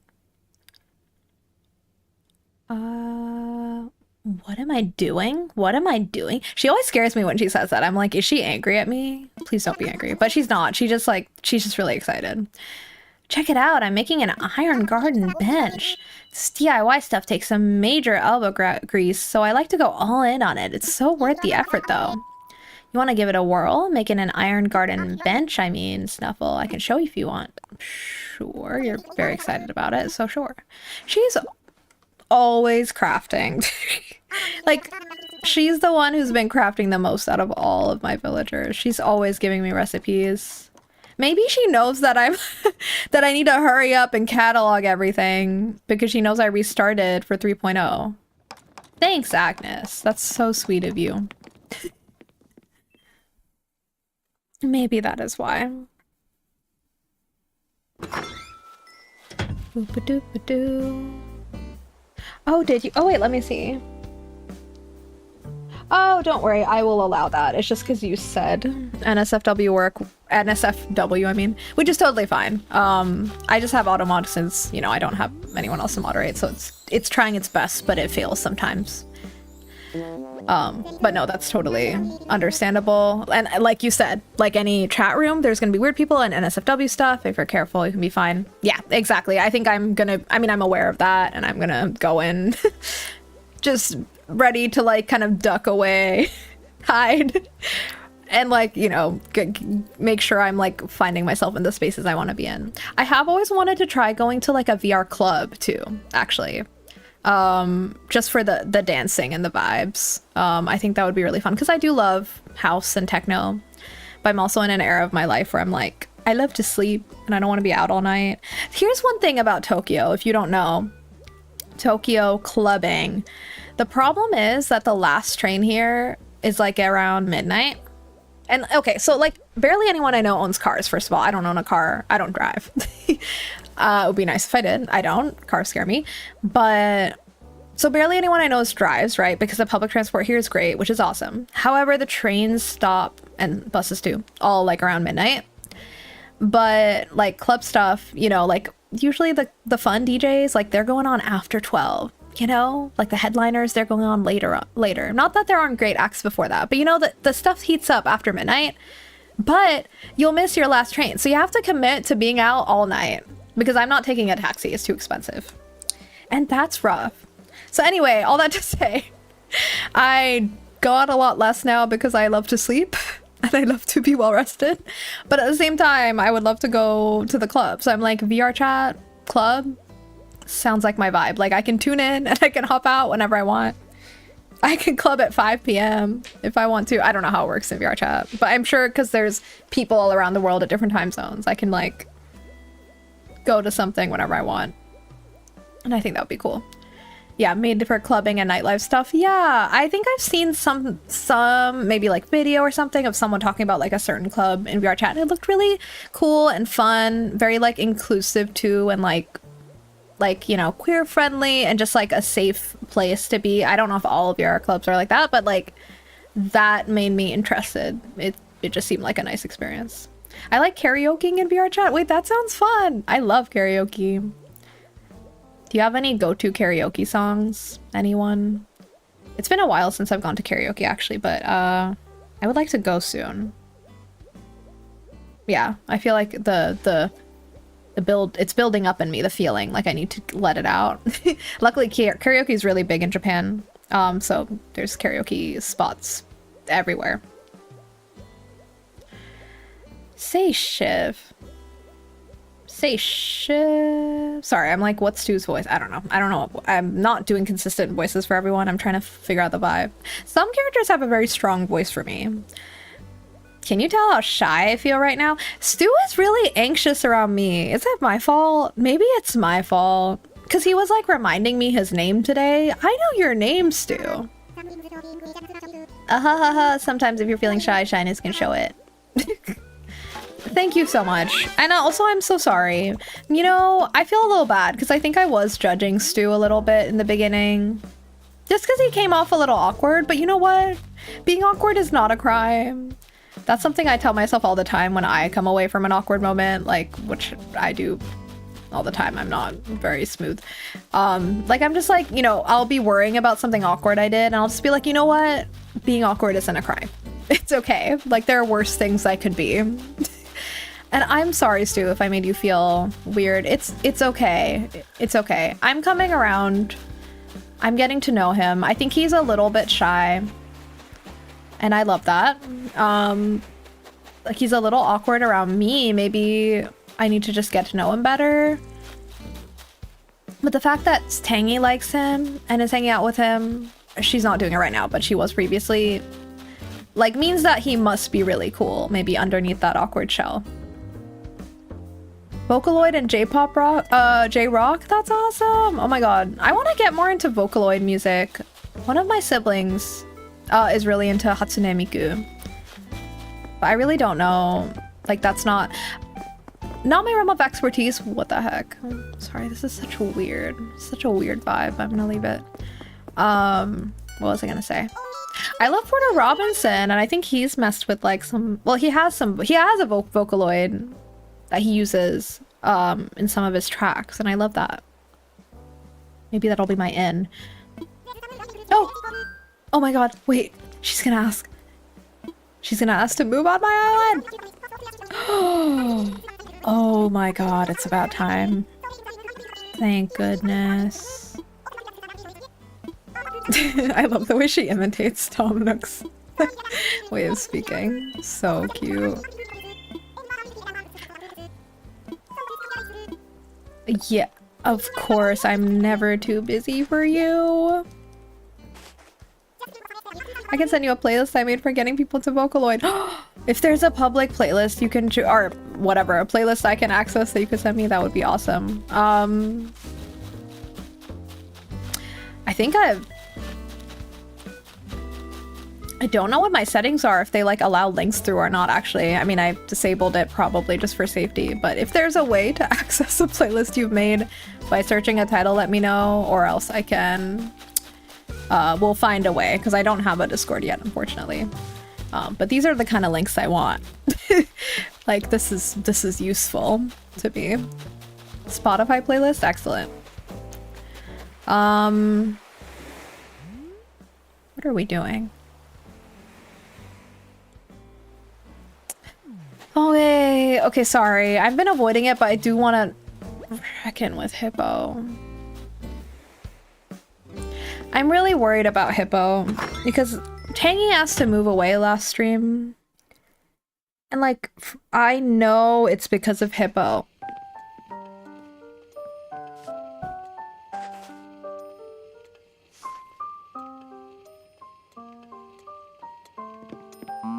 What am I doing? What am I doing? She always scares me when she says that. I'm like, is she angry at me? Please don't be angry. But she's not. She's just really excited. Check it out. I'm making an iron garden bench. This DIY stuff takes some major elbow grease, so I like to go all in on it. It's so worth the effort, though. You want to give it a whirl? Making an iron garden bench, I mean, Snuffle. I can show you if you want. Sure, you're very excited about it, so sure. She's always crafting. Like, she's the one who's been crafting the most out of all of my villagers. She's always giving me recipes. Maybe she knows that I'm that I need to hurry up and catalog everything because she knows I restarted for 3.0. Thanks, Agnes. That's so sweet of you. Maybe that is why. Boop-a-doop-a-doo. Oh, did you? Oh, wait, let me see. Oh, don't worry. I will allow that. It's just because you said NSFW work. NSFW, I mean. Which is totally fine. I just have auto mod since, you know, I don't have anyone else to moderate. So it's trying its best, but it fails sometimes. But no, that's totally understandable. And like you said, like any chat room, there's gonna be weird people and NSFW stuff. If you're careful, you can be fine. Yeah, exactly. I think I'm aware of that, and I'm gonna go in just ready to like kind of duck away, hide, and like, you know, make sure I'm like finding myself in the spaces I want to be in. I have always wanted to try going to like a VR club too, actually. Just for the dancing and the vibes. I think that would be really fun because I do love house and techno, but I'm also in an era of my life where I'm like, I love to sleep and I don't want to be out all night. Here's one thing about Tokyo, if you don't know, Tokyo clubbing. The problem is that the last train here is like around midnight. And okay, so like barely anyone I know owns cars. First of all, I don't own a car. I don't drive. It would be nice if I did. I don't. Cars scare me. But so barely anyone I know drives, right? Because the public transport here is great, which is awesome. However, the trains stop, and buses too, all like around midnight. But like club stuff, you know, like usually the fun DJs, like they're going on after 12. You know, like the headliners, they're going on later. Not that there aren't great acts before that, but you know that the stuff heats up after midnight. But you'll miss your last train, so you have to commit to being out all night. Because I'm not taking a taxi, it's too expensive. And that's rough. So anyway, all that to say, I go out a lot less now because I love to sleep and I love to be well rested. But at the same time, I would love to go to the club. So I'm like, VR chat, club, sounds like my vibe. Like I can tune in and I can hop out whenever I want. I can club at 5 p.m. if I want to. I don't know how it works in VR chat, but I'm sure because there's people all around the world at different time zones, I can like go to something whenever I want. And I think that would be cool. Yeah, made for clubbing and nightlife stuff. Yeah, I think I've seen some maybe like video or something of someone talking about like a certain club in VR chat. And it looked really cool and fun, very like inclusive too, and like, you know, queer friendly and just like a safe place to be. I don't know if all VR clubs are like that, but like that made me interested. It just seemed like a nice experience. I like karaokeing in VR chat. Wait, that sounds fun. I love karaoke. Do you have any go-to karaoke songs? Anyone? It's been a while since I've gone to karaoke actually, but I would like to go soon. Yeah, I feel like it's building up in me, the feeling like I need to let it out. Luckily karaoke is really big in Japan. So there's karaoke spots everywhere. Say Shiv. Say Shiv. Sorry, I'm like, what's Stu's voice? I don't know. I'm not doing consistent voices for everyone. I'm trying to figure out the vibe. Some characters have a very strong voice for me. Can you tell how shy I feel right now? Stu is really anxious around me. Is it my fault? Maybe it's my fault. Because he was like reminding me his name today. I know your name, Stu. Sometimes if you're feeling shy, shyness can show it. Thank you so much. And also, I'm so sorry. You know, I feel a little bad because I think I was judging Stu a little bit in the beginning. Just because he came off a little awkward, but you know what? Being awkward is not a crime. That's something I tell myself all the time when I come away from an awkward moment, like, which I do all the time. I'm not very smooth. Like, I'm just like, you know, I'll be worrying about something awkward I did, and I'll just be like, you know what? Being awkward isn't a crime. It's okay. Like, there are worse things I could be. And I'm sorry, Stu, if I made you feel weird. It's okay. It's okay. I'm coming around. I'm getting to know him. I think he's a little bit shy. And I love that. Like, he's a little awkward around me. Maybe I need to just get to know him better. But the fact that Tangy likes him and is hanging out with him, she's not doing it right now, but she was previously, like, means that he must be really cool, maybe underneath that awkward shell. Vocaloid and J-pop rock, J-rock, that's awesome. Oh my god, I want to get more into Vocaloid music. One of my siblings is really into Hatsune Miku. But I really don't know. Like, that's not my realm of expertise. What the heck? Sorry, this is such a weird vibe. I'm gonna leave it. What was I gonna say? I love Porter Robinson, and I think he's messed with like some, well, he has a Vocaloid that he uses in some of his tracks, and I love that. Maybe that'll be my in. Oh my god, wait, she's gonna ask. She's gonna ask to move on my island! Oh my god, it's about time. Thank goodness. I love the way she imitates Tom Nook's way of speaking. So cute. Yeah, of course, I'm never too busy for you. I can send you a playlist I made for getting people to Vocaloid. If there's a public playlist you can or whatever, a playlist I can access that you could send me, that would be awesome. I think I don't know what my settings are, if they like allow links through or not, actually. I mean, I've disabled it probably just for safety, but if there's a way to access a playlist you've made by searching a title, let me know, or else I can we'll find a way, because I don't have a Discord yet, unfortunately. But these are the kind of links I want. Like, this is useful to me. Spotify playlist, excellent. What are we doing? Okay, sorry. I've been avoiding it, but I do want to reckon with Hippo. I'm really worried about Hippo because Tangy asked to move away last stream. And like, I know it's because of Hippo.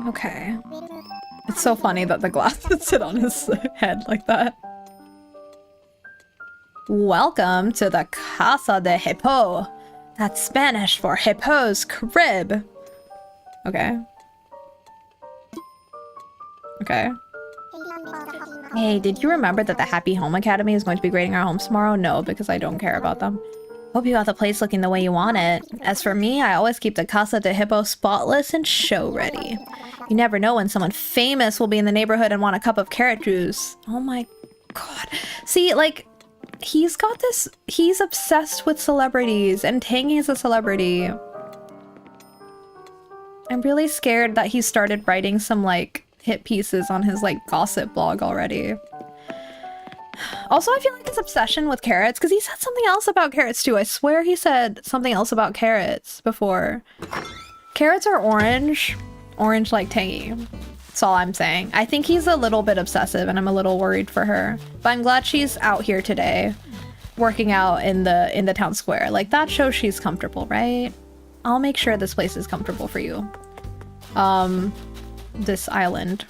Okay. It's so funny that the glass would sit on his head like that. Welcome to the Casa de Hippo. That's Spanish for Hippo's crib. Okay. Okay. Hey, did you remember that the Happy Home Academy is going to be grading our homes tomorrow? No, because I don't care about them. Hope you got the place looking the way you want it. As for me, I always keep the Casa de Hippo spotless and show ready. You never know when someone famous will be in the neighborhood and want a cup of carrot juice. Oh my god. See, like, he's got this, he's obsessed with celebrities, and Tangy is a celebrity. I'm really scared that he started writing some, like, hit pieces on his, like, gossip blog already. Also, I feel like his obsession with carrots, because he said something else about carrots too. I swear he said something else about carrots before. Carrots are orange. Orange like Tangy. That's all I'm saying. I think he's a little bit obsessive, and I'm a little worried for her. But I'm glad she's out here today, working out in the town square. Like, that shows she's comfortable, right? I'll make sure this place is comfortable for you. This island.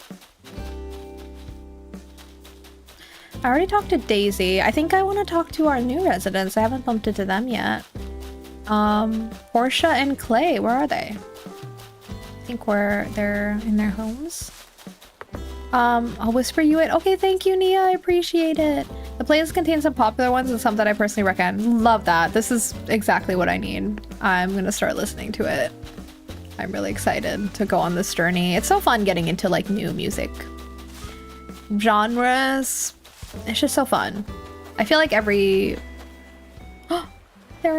I already talked to Daisy. I think I want to talk to our new residents. I haven't bumped into them yet. Portia and Clay, where are they? I think they're in their homes. I'll whisper you it. Okay, thank you, Nia. I appreciate it. The playlist contains some popular ones and some that I personally recommend. Love that. This is exactly what I need. I'm gonna start listening to it. I'm really excited to go on this journey. It's so fun getting into like new music genres. It's just so fun. I feel like they're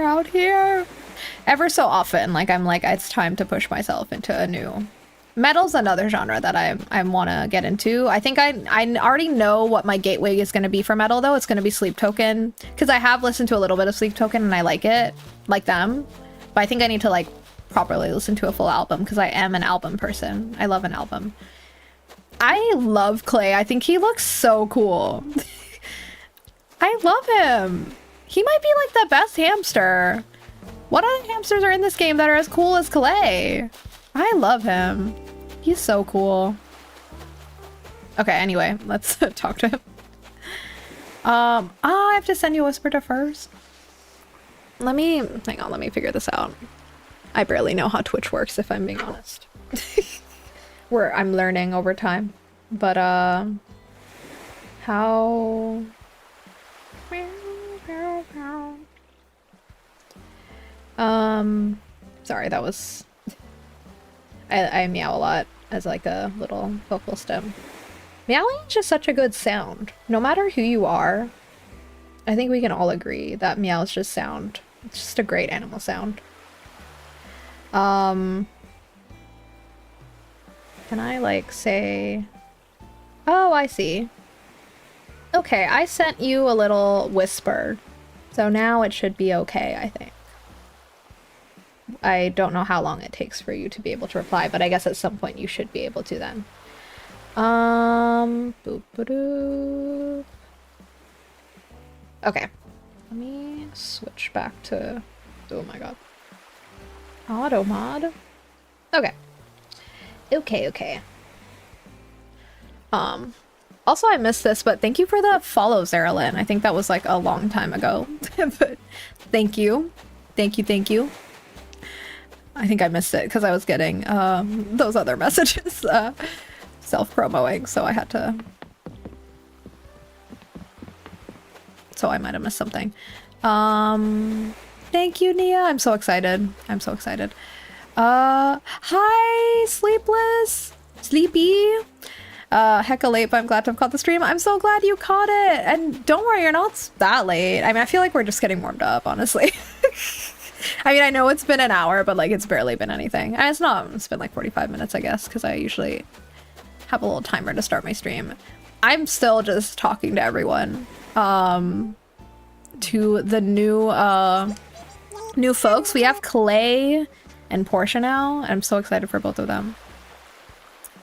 out here. Ever so often, like I'm like, it's time to push myself into a new. Metal's another genre that I want to get into. I think I already know what my gateway is going to be for metal, though. It's going to be Sleep Token, because I have listened to a little bit of Sleep Token and I like it, like them. But I think I need to like properly listen to a full album, because I am an album person. I love an album. I love Clay. I think he looks so cool. I love him. He might be like the best hamster. What other hamsters are in this game that are as cool as Clay? I love him. He's so cool. Okay, anyway, let's talk to him. I have to send you a whisper first. Hang on, let me figure this out. I barely know how Twitch works, if I'm being honest. I'm learning over time. But, how... Sorry, that was... I meow a lot as like a little vocal stem. Meowing is just such a good sound. No matter who you are, I think we can all agree that meows just sound. It's just a great animal sound. Can I like say... Oh, I see. Okay, I sent you a little whisper. So now it should be okay, I think. I don't know how long it takes for you to be able to reply, but I guess at some point you should be able to then. Boop-a-doo. Okay. Let me switch back to... Oh my god. Auto mod? Okay. Okay. Also, I missed this, but thank you for the follow, Zaralyn. I think that was like a long time ago. But thank you. Thank you. I think I missed it because I was getting those other messages self-promoing, so I had to... So I might have missed something. Thank you, Nia. I'm so excited. Hi, Sleepless. Sleepy. Hecka late, but I'm glad to have caught the stream. I'm so glad you caught it. And don't worry, you're not that late. I mean, I feel like we're just getting warmed up, honestly. I mean, I know it's been an hour, but like it's barely been anything. And it's been like 45 minutes, I guess, because I usually have a little timer to start my stream. I'm still just talking to everyone. To the new folks. We have Clay and Portia now. I'm so excited for both of them.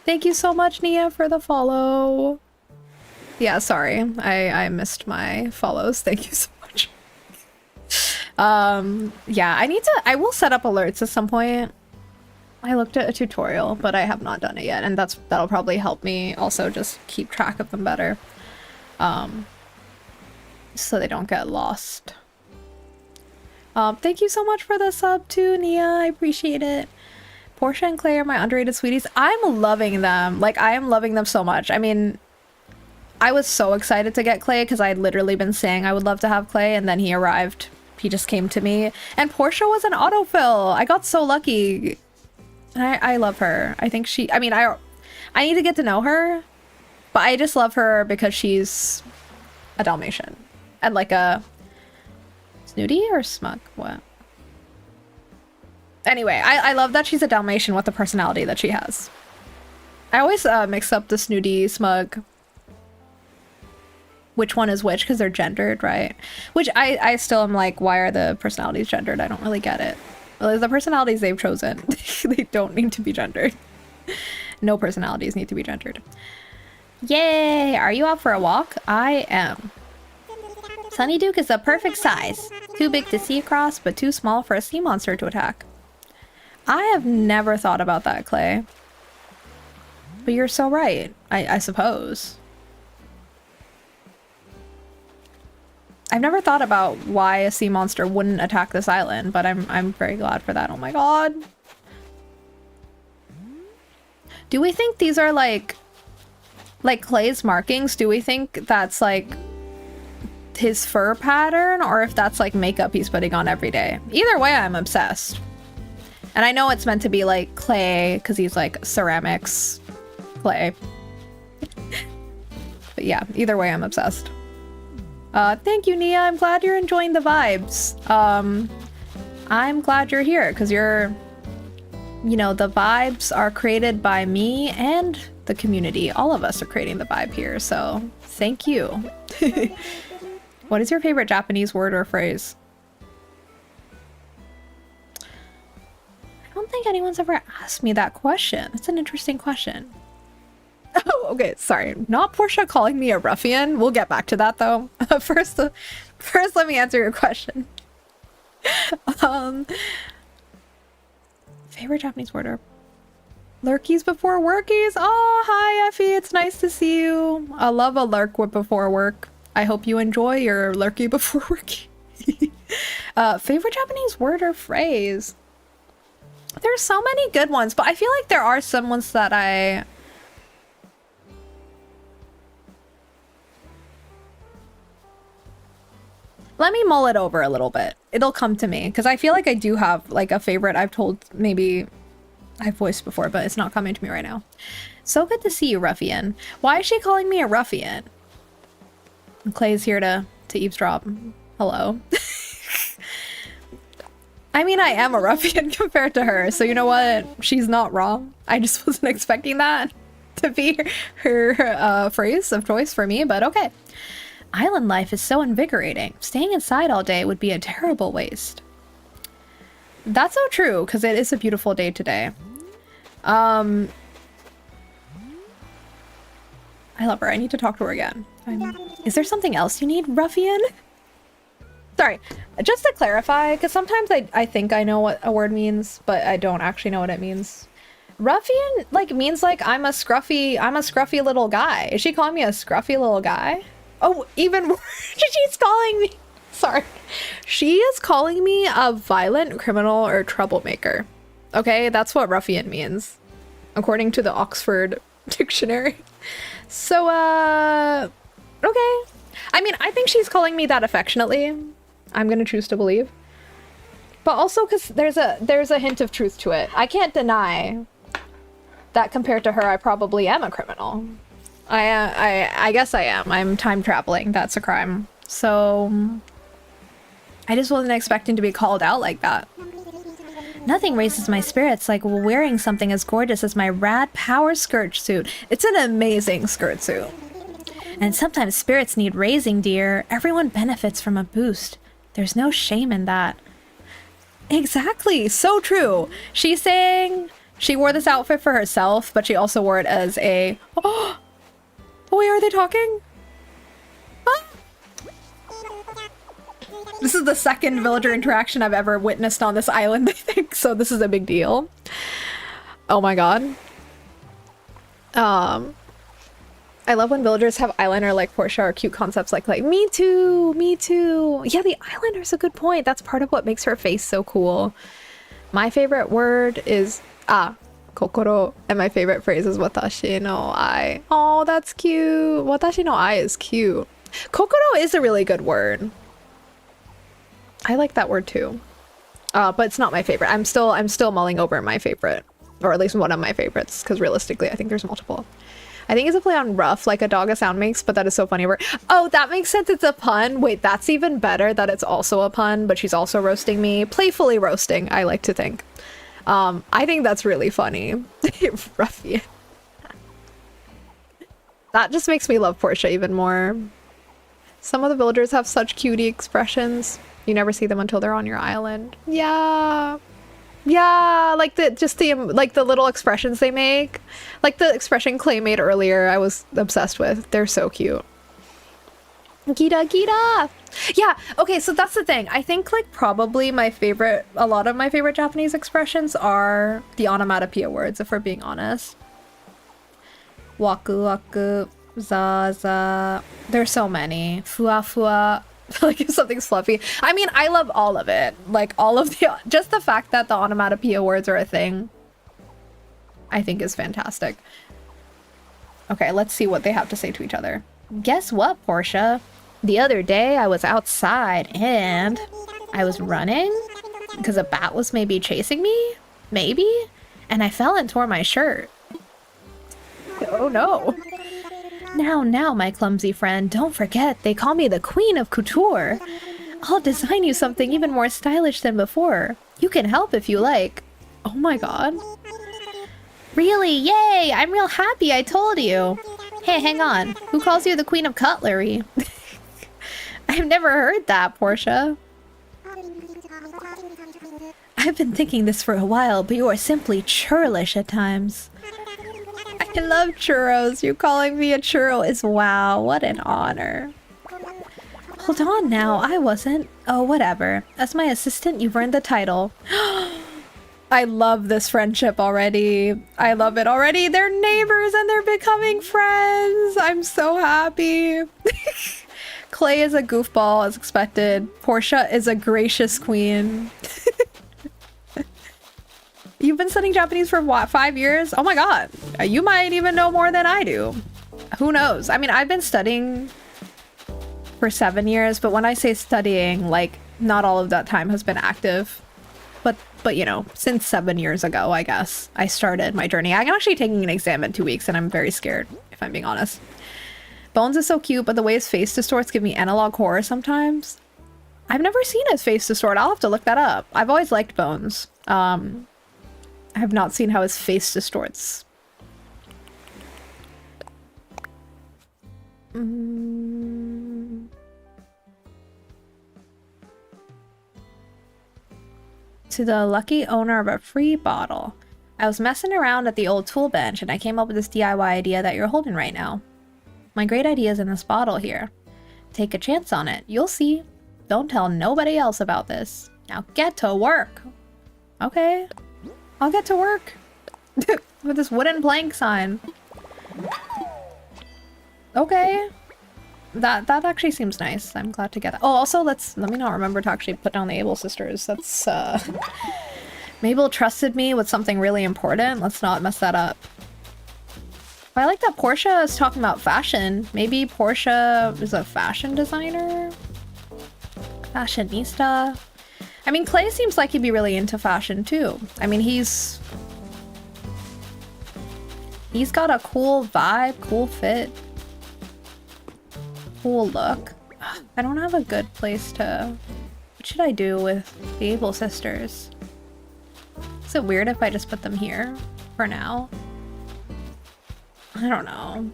Thank you so much, Nia, for the follow. Yeah, sorry. I missed my follows. Thank you so much. Yeah, I will set up alerts at some point. I looked at a tutorial, but I have not done it yet, and that'll probably help me also just keep track of them better. So they don't get lost. Thank you so much for the sub too, Nia. I appreciate it. Portia and Clay are my underrated sweeties. I'm loving them. Like, I am loving them so much. I mean, I was so excited to get Clay because I had literally been saying I would love to have Clay, and then he arrived. He just came to me. And Portia was an autofill. I got so lucky. I love her. I think I need to get to know her, but I just love her because she's a Dalmatian. And like a snooty or smug? What? Anyway, I love that she's a Dalmatian with the personality that she has. I always mix up the snooty, smug. Which one is which, because they're gendered, right? Which I still am like, why are the personalities gendered? I don't really get it. Well, the personalities they've chosen, they don't need to be gendered. No personalities need to be gendered. Yay! Are you out for a walk? I am. Sunny Duke is the perfect size. Too big to see across, but too small for a sea monster to attack. I have never thought about that, Clay. But you're so right, I suppose. I've never thought about why a sea monster wouldn't attack this island, but I'm very glad for that. Oh my god. Do we think these are like Clay's markings? Do we think that's like his fur pattern or if that's like makeup he's putting on every day. Either way, I'm obsessed. And I know it's meant to be like clay because he's like ceramics clay. But yeah, either way, I'm obsessed. Thank you, Nia. I'm glad you're enjoying the vibes. I'm glad you're here because you're, you know, the vibes are created by me and the community. All of us are creating the vibe here, so thank you. What is your favorite Japanese word or phrase? I don't think anyone's ever asked me that question. It's an interesting question. Oh, okay, sorry. Not Portia calling me a ruffian. We'll get back to that though. First, let me answer your question. Favorite Japanese word or lurkies before workies? Oh, hi Effie, it's nice to see you. I love a lurk before work. I hope you enjoy your lurky before worky. Favorite Japanese word or phrase? There's so many good ones, but I feel like there are some ones that let me mull it over a little bit. It'll come to me because I feel like I do have like a favorite I've told, maybe I've voiced before, but it's not coming to me right now. So good to see you, ruffian. Why is she calling me a ruffian? Clay's here to eavesdrop. Hello. I mean, I am a ruffian compared to her, so you know what? She's not wrong. I just wasn't expecting that to be her phrase of choice for me, but okay. Island life is so invigorating. Staying inside all day would be a terrible waste. That's so true, because it is a beautiful day today. I love her. I need to talk to her again. Is there something else you need, ruffian? Sorry, just to clarify, because sometimes I think I know what a word means, but I don't actually know what it means. Ruffian, like, means like I'm a scruffy little guy. Is she calling me a scruffy little guy? Oh, even more. She's calling me. Sorry. She is calling me a violent criminal or troublemaker. Okay, that's what ruffian means, according to the Oxford Dictionary. So, okay. I mean, I think she's calling me that affectionately. I'm gonna choose to believe. But also because there's a hint of truth to it. I can't deny that compared to her, I probably am a criminal. I guess I am. I'm time traveling. That's a crime. So I just wasn't expecting to be called out like that. Nothing raises my spirits like wearing something as gorgeous as my rad power skirt suit. It's an amazing skirt suit. And sometimes spirits need raising, dear. Everyone benefits from a boost. There's no shame in that. Exactly. So true. She's saying she wore this outfit for herself, but she also wore it as a... Oh, wait, are they talking? Huh? This is the second villager interaction I've ever witnessed on this island, I think, so this is a big deal. Oh my god. I love when villagers have eyeliner like Portia or cute concepts like me too, me too. Yeah, the eyeliner's a good point. That's part of what makes her face so cool. My favorite word is kokoro, and my favorite phrase is watashi no ai. Oh, that's cute. Watashi no ai is cute. Kokoro is a really good word. I like that word too. But it's not my favorite. I'm still mulling over my favorite, or at least one of my favorites, because realistically I think there's multiple. I think it's a play on rough, like a dog a sound makes, but that is so funny. Oh, that makes sense. It's a pun. Wait, that's even better that it's also a pun, but she's also roasting me. Playfully roasting, I like to think. I think that's really funny. Ruffian. That just makes me love Portia even more. Some of the villagers have such cutie expressions. You never see them until they're on your island. Yeah. Yeah, like the little expressions they make. Like the expression Clay made earlier, I was obsessed with. They're so cute. Gita, Gita! Yeah, okay, so that's the thing. I think like probably a lot of my favorite Japanese expressions are the onomatopoeia words, if we're being honest. Waku waku, za za. There's so many. Fua fua. Like if something's fluffy. I mean, I love all of it. Like all of just the fact that the onomatopoeia words are a thing, I think is fantastic. Okay, let's see what they have to say to each other. Guess what, Portia? The other day I was outside and I was running because a bat was maybe chasing me, maybe, and I fell and tore my shirt. Oh no. Now, my clumsy friend, don't forget, they call me the Queen of Couture. I'll design you something even more stylish than before. You can help if you like. Oh my god. Really? Yay! I'm real happy I told you. Hey, hang on. Who calls you the Queen of Cutlery? I've never heard that, Portia. I've been thinking this for a while, but you are simply churlish at times. I love churros. You calling me a churro is wow, what an honor. Hold on now, I wasn't. Oh, whatever. As my assistant, you've earned the title. I love this friendship already. I love it already. They're neighbors and they're becoming friends. I'm so happy. Clay is a goofball as expected. Portia is a gracious queen. You've been studying Japanese for what, 5 years? Oh my god. You might even know more than I do. Who knows? I mean, I've been studying for 7 years, but when I say studying, like, not all of that time has been active. But you know, since 7 years ago, I guess, I started my journey. I'm actually taking an exam in 2 weeks, and I'm very scared, if I'm being honest. Bones is so cute, but the way his face distorts give me analog horror sometimes. I've never seen his face distort. I'll have to look that up. I've always liked Bones. I have not seen how his face distorts. To the lucky owner of a free bottle. I was messing around at the old tool bench and I came up with this DIY idea that you're holding right now. My great idea is in this bottle here. Take a chance on it. You'll see. Don't tell nobody else about this. Now get to work. Okay. I'll get to work. With this wooden plank sign. Okay. That actually seems nice. I'm glad to get that. Oh, also let me not remember to actually put down the Able sisters. That's Mabel trusted me with something really important. Let's not mess that up. I like that Portia is talking about fashion. Maybe Portia is a fashion designer? Fashionista? I mean, Clay seems like he'd be really into fashion too. I mean, he's got a cool vibe, cool fit, cool look. I don't have a good place to... What should I do with the Able sisters? Is it weird if I just put them here for now? I don't know.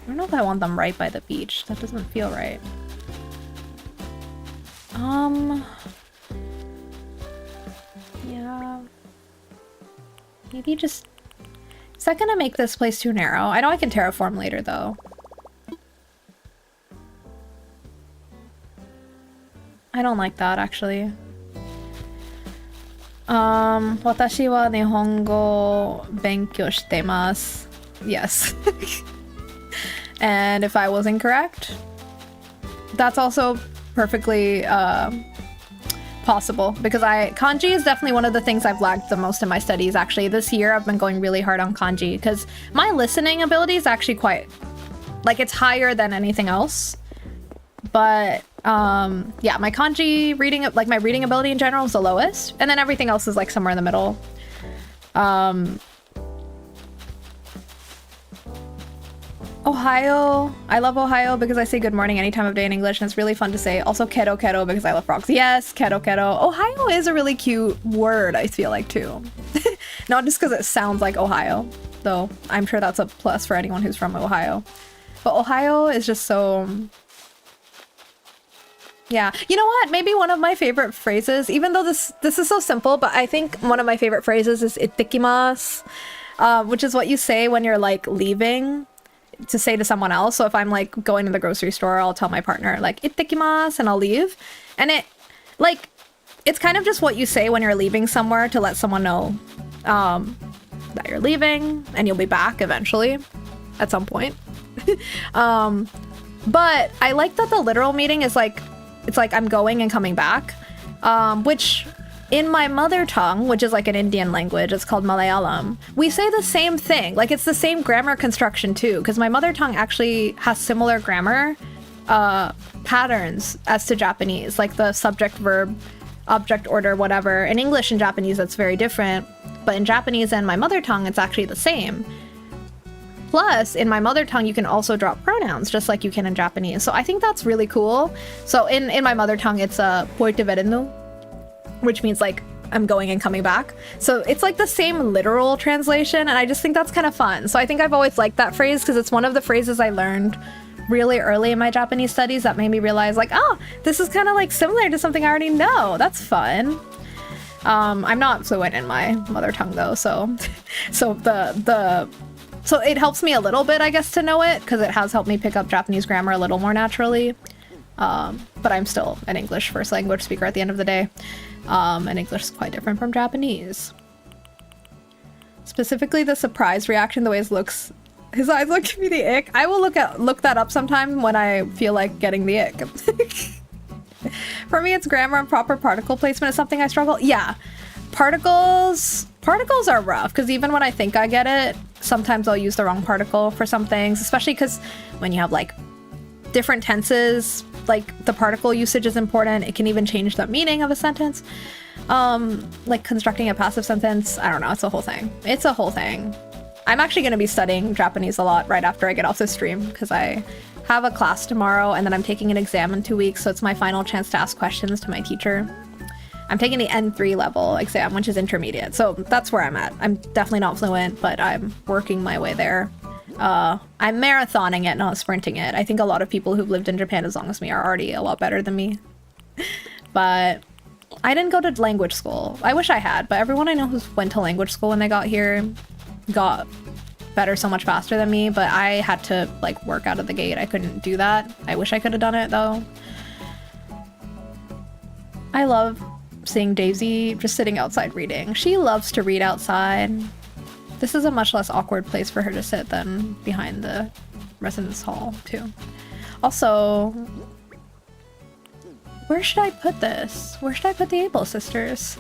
I don't know if I want them right by the beach. That doesn't feel right. Yeah. Maybe just... Is that gonna make this place too narrow? I know I can terraform later, though. I don't like that, actually. Watashi wa nihongo benkyou shitemasu. Yes. And if I was incorrect, that's also perfectly possible, because kanji is definitely one of the things I've lagged the most in my studies. Actually, this year I've been going really hard on kanji because my listening ability is actually quite, like, it's higher than anything else. But yeah, my kanji reading, like my reading ability in general is the lowest, and then everything else is like somewhere in the middle. Ohio. I love Ohio because I say good morning any time of day in English, and it's really fun to say. Also keto keto because I love frogs. Yes, keto keto. Ohio is a really cute word, I feel like, too. Not just because it sounds like Ohio, though I'm sure that's a plus for anyone who's from Ohio. But Ohio is just so... Yeah. You know what? Maybe one of my favorite phrases, even though this is so simple, but I think one of my favorite phrases is ittekimasu, which is what you say when you're like leaving to say to someone else. So if I'm like going to the grocery store, I'll tell my partner like ittekimasu and I'll leave. And it's kind of just what you say when you're leaving somewhere to let someone know that you're leaving and you'll be back eventually at some point. But I like that the literal meaning is like, it's like I'm going and coming back, which in my mother tongue, which is like an Indian language, it's called Malayalam, we say the same thing. Like it's the same grammar construction too, because my mother tongue actually has similar grammar patterns as to Japanese, like the subject, verb, object, order, whatever. In English and Japanese, that's very different. But in Japanese and my mother tongue, it's actually the same. Plus, in my mother tongue, you can also drop pronouns, just like you can in Japanese. So I think that's really cool. So in my mother tongue, it's a poite verenu, which means like I'm going and coming back. So it's like the same literal translation, and I just think that's kind of fun. So I think I've always liked that phrase because it's one of the phrases I learned really early in my Japanese studies that made me realize like, oh, this is kind of like similar to something I already know. That's fun. I'm not fluent in my mother tongue though, so so it helps me a little bit, I guess, to know it because it has helped me pick up Japanese grammar a little more naturally. But I'm still an English first language speaker at the end of the day. And English is quite different from Japanese. Specifically the surprise reaction, the way his eyes look give me the ick. I will look that up sometime when I feel like getting the ick. For me, it's grammar and proper particle placement is something I struggle. Yeah, particles are rough because even when I think I get it, sometimes I'll use the wrong particle for some things, especially because when you have like different tenses, like the particle usage is important. It can even change the meaning of a sentence. Like constructing a passive sentence, I don't know, it's a whole thing. It's a whole thing. I'm actually going to be studying Japanese a lot right after I get off this stream because I have a class tomorrow and then I'm taking an exam in 2 weeks, so it's my final chance to ask questions to my teacher. I'm taking the N3 level exam, which is intermediate, so that's where I'm at. I'm definitely not fluent, but I'm working my way there. I'm marathoning it, not sprinting it. I think a lot of people who've lived in Japan as long as me are already a lot better than me. But I didn't go to language school. I wish I had, but everyone I know who went to language school when they got here got better so much faster than me, but I had to like work out of the gate. I couldn't do that. I wish I could have done it though. I love seeing Daisy just sitting outside reading. She loves to read outside. This is a much less awkward place for her to sit than behind the residence hall too. Also, where should I put this? Where should I put the Able sisters?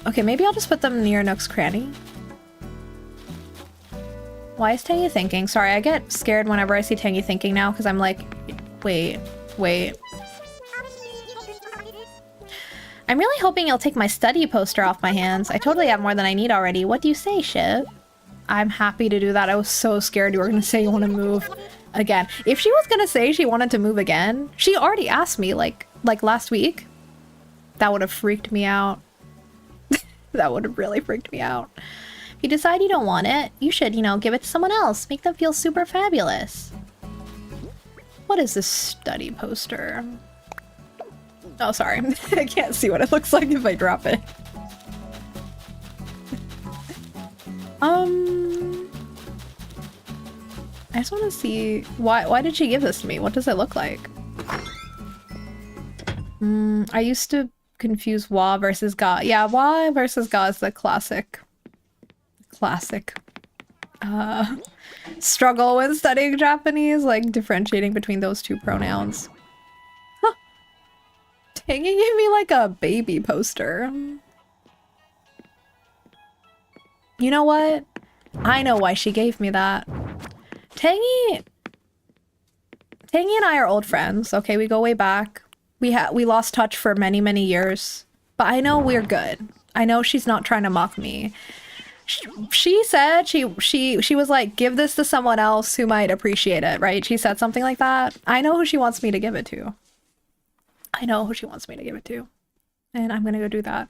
Okay, maybe I'll just put them near Nook's cranny. Why is Tangy thinking? Sorry, I get scared whenever I see Tangy thinking now because I'm like, wait. I'm really hoping you'll take my study poster off my hands. I totally have more than I need already. What do you say, Shiv? I'm happy to do that. I was so scared you were gonna say you want to move again. If she was gonna say she wanted to move again, she already asked me like last week. That would have freaked me out. That would have really freaked me out. If you decide you don't want it, you should, give it to someone else. Make them feel super fabulous. What is this study poster? Oh, sorry. I can't see what it looks like if I drop it. I just want to see why did she give this to me? What does it look like? I used to confuse wa versus ga. Yeah, wa versus ga is the classic struggle when studying Japanese, like differentiating between those two pronouns. Huh. Tangy gave me like a baby poster. You know what? I know why she gave me that. Tangy and I are old friends. Okay, we go way back. We lost touch for many, many years. But I know we're good. I know she's not trying to mock me. She said she was like, give this to someone else who might appreciate it, right? She said something like that. I know who she wants me to give it to. I know who she wants me to give it to. And I'm gonna go do that.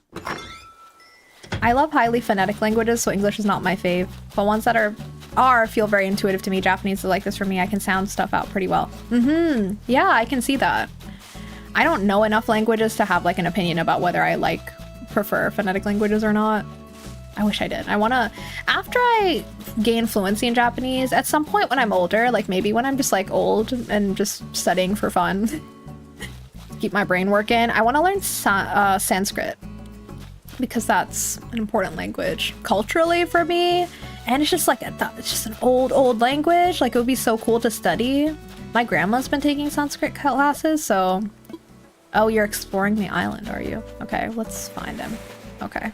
I love highly phonetic languages, so English is not my fave. But ones that are feel very intuitive to me. Japanese is like this for me. I can sound stuff out pretty well. Yeah, I can see that. I don't know enough languages to have like an opinion about whether I prefer phonetic languages or not. I wish I did. I wanna, after I gain fluency in Japanese, at some point when I'm older, like maybe when I'm just like old and just studying for fun, keep my brain working, I wanna learn Sanskrit. Because that's an important language culturally for me. And it's just like, it's just an old language. Like it would be so cool to study. My grandma's been taking Sanskrit classes, so. Oh, you're exploring the island, are you? Okay, let's find him. Okay.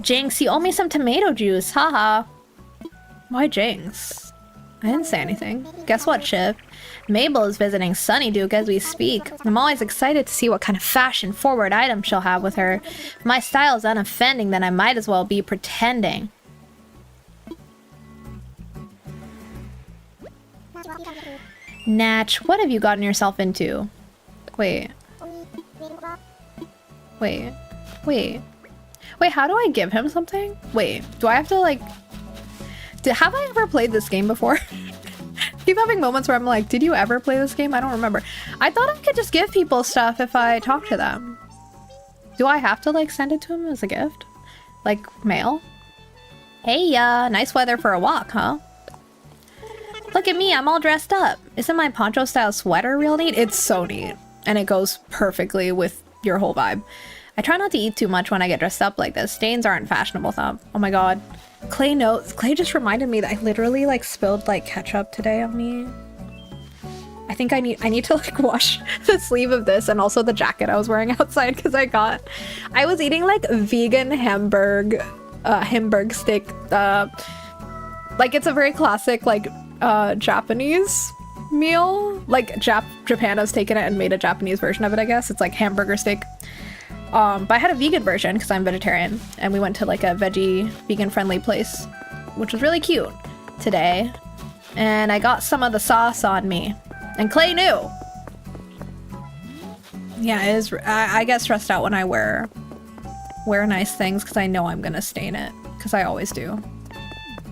Jinx, you owe me some tomato juice, haha. Why Jinx? I didn't say anything. Guess what, Shiv? Mabel is visiting Sunnyduke as we speak. I'm always excited to see what kind of fashion-forward items she'll have with her. If my style is unoffending, then I might as well be pretending. Natch, what have you gotten yourself into? Wait. Wait, how do I give him something? Wait, do I have to like... Have I ever played this game before? Keep having moments where I'm like, did you ever play this game? I don't remember. I thought I could just give people stuff if I talk to them. Do I have to like send it to him as a gift? Like mail? Hey, nice weather for a walk, huh? Look at me, I'm all dressed up. Isn't my poncho style sweater real neat? It's so neat. And it goes perfectly with your whole vibe. I try not to eat too much when I get dressed up like this. Stains aren't fashionable, Thumb. Oh my god. Clay notes. Clay just reminded me that I literally like spilled like ketchup today on me. I think I need to like wash the sleeve of this and also the jacket I was wearing outside because I was eating like vegan Hamburg steak. Like it's a very classic like Japanese meal. Like Japan has taken it and made a Japanese version of it, I guess. It's like hamburger steak. But I had a vegan version because I'm vegetarian, and we went to like a veggie, vegan-friendly place, which was really cute today. And I got some of the sauce on me, and Clay knew. Yeah, it is. I get stressed out when I wear nice things because I know I'm gonna stain it, because I always do.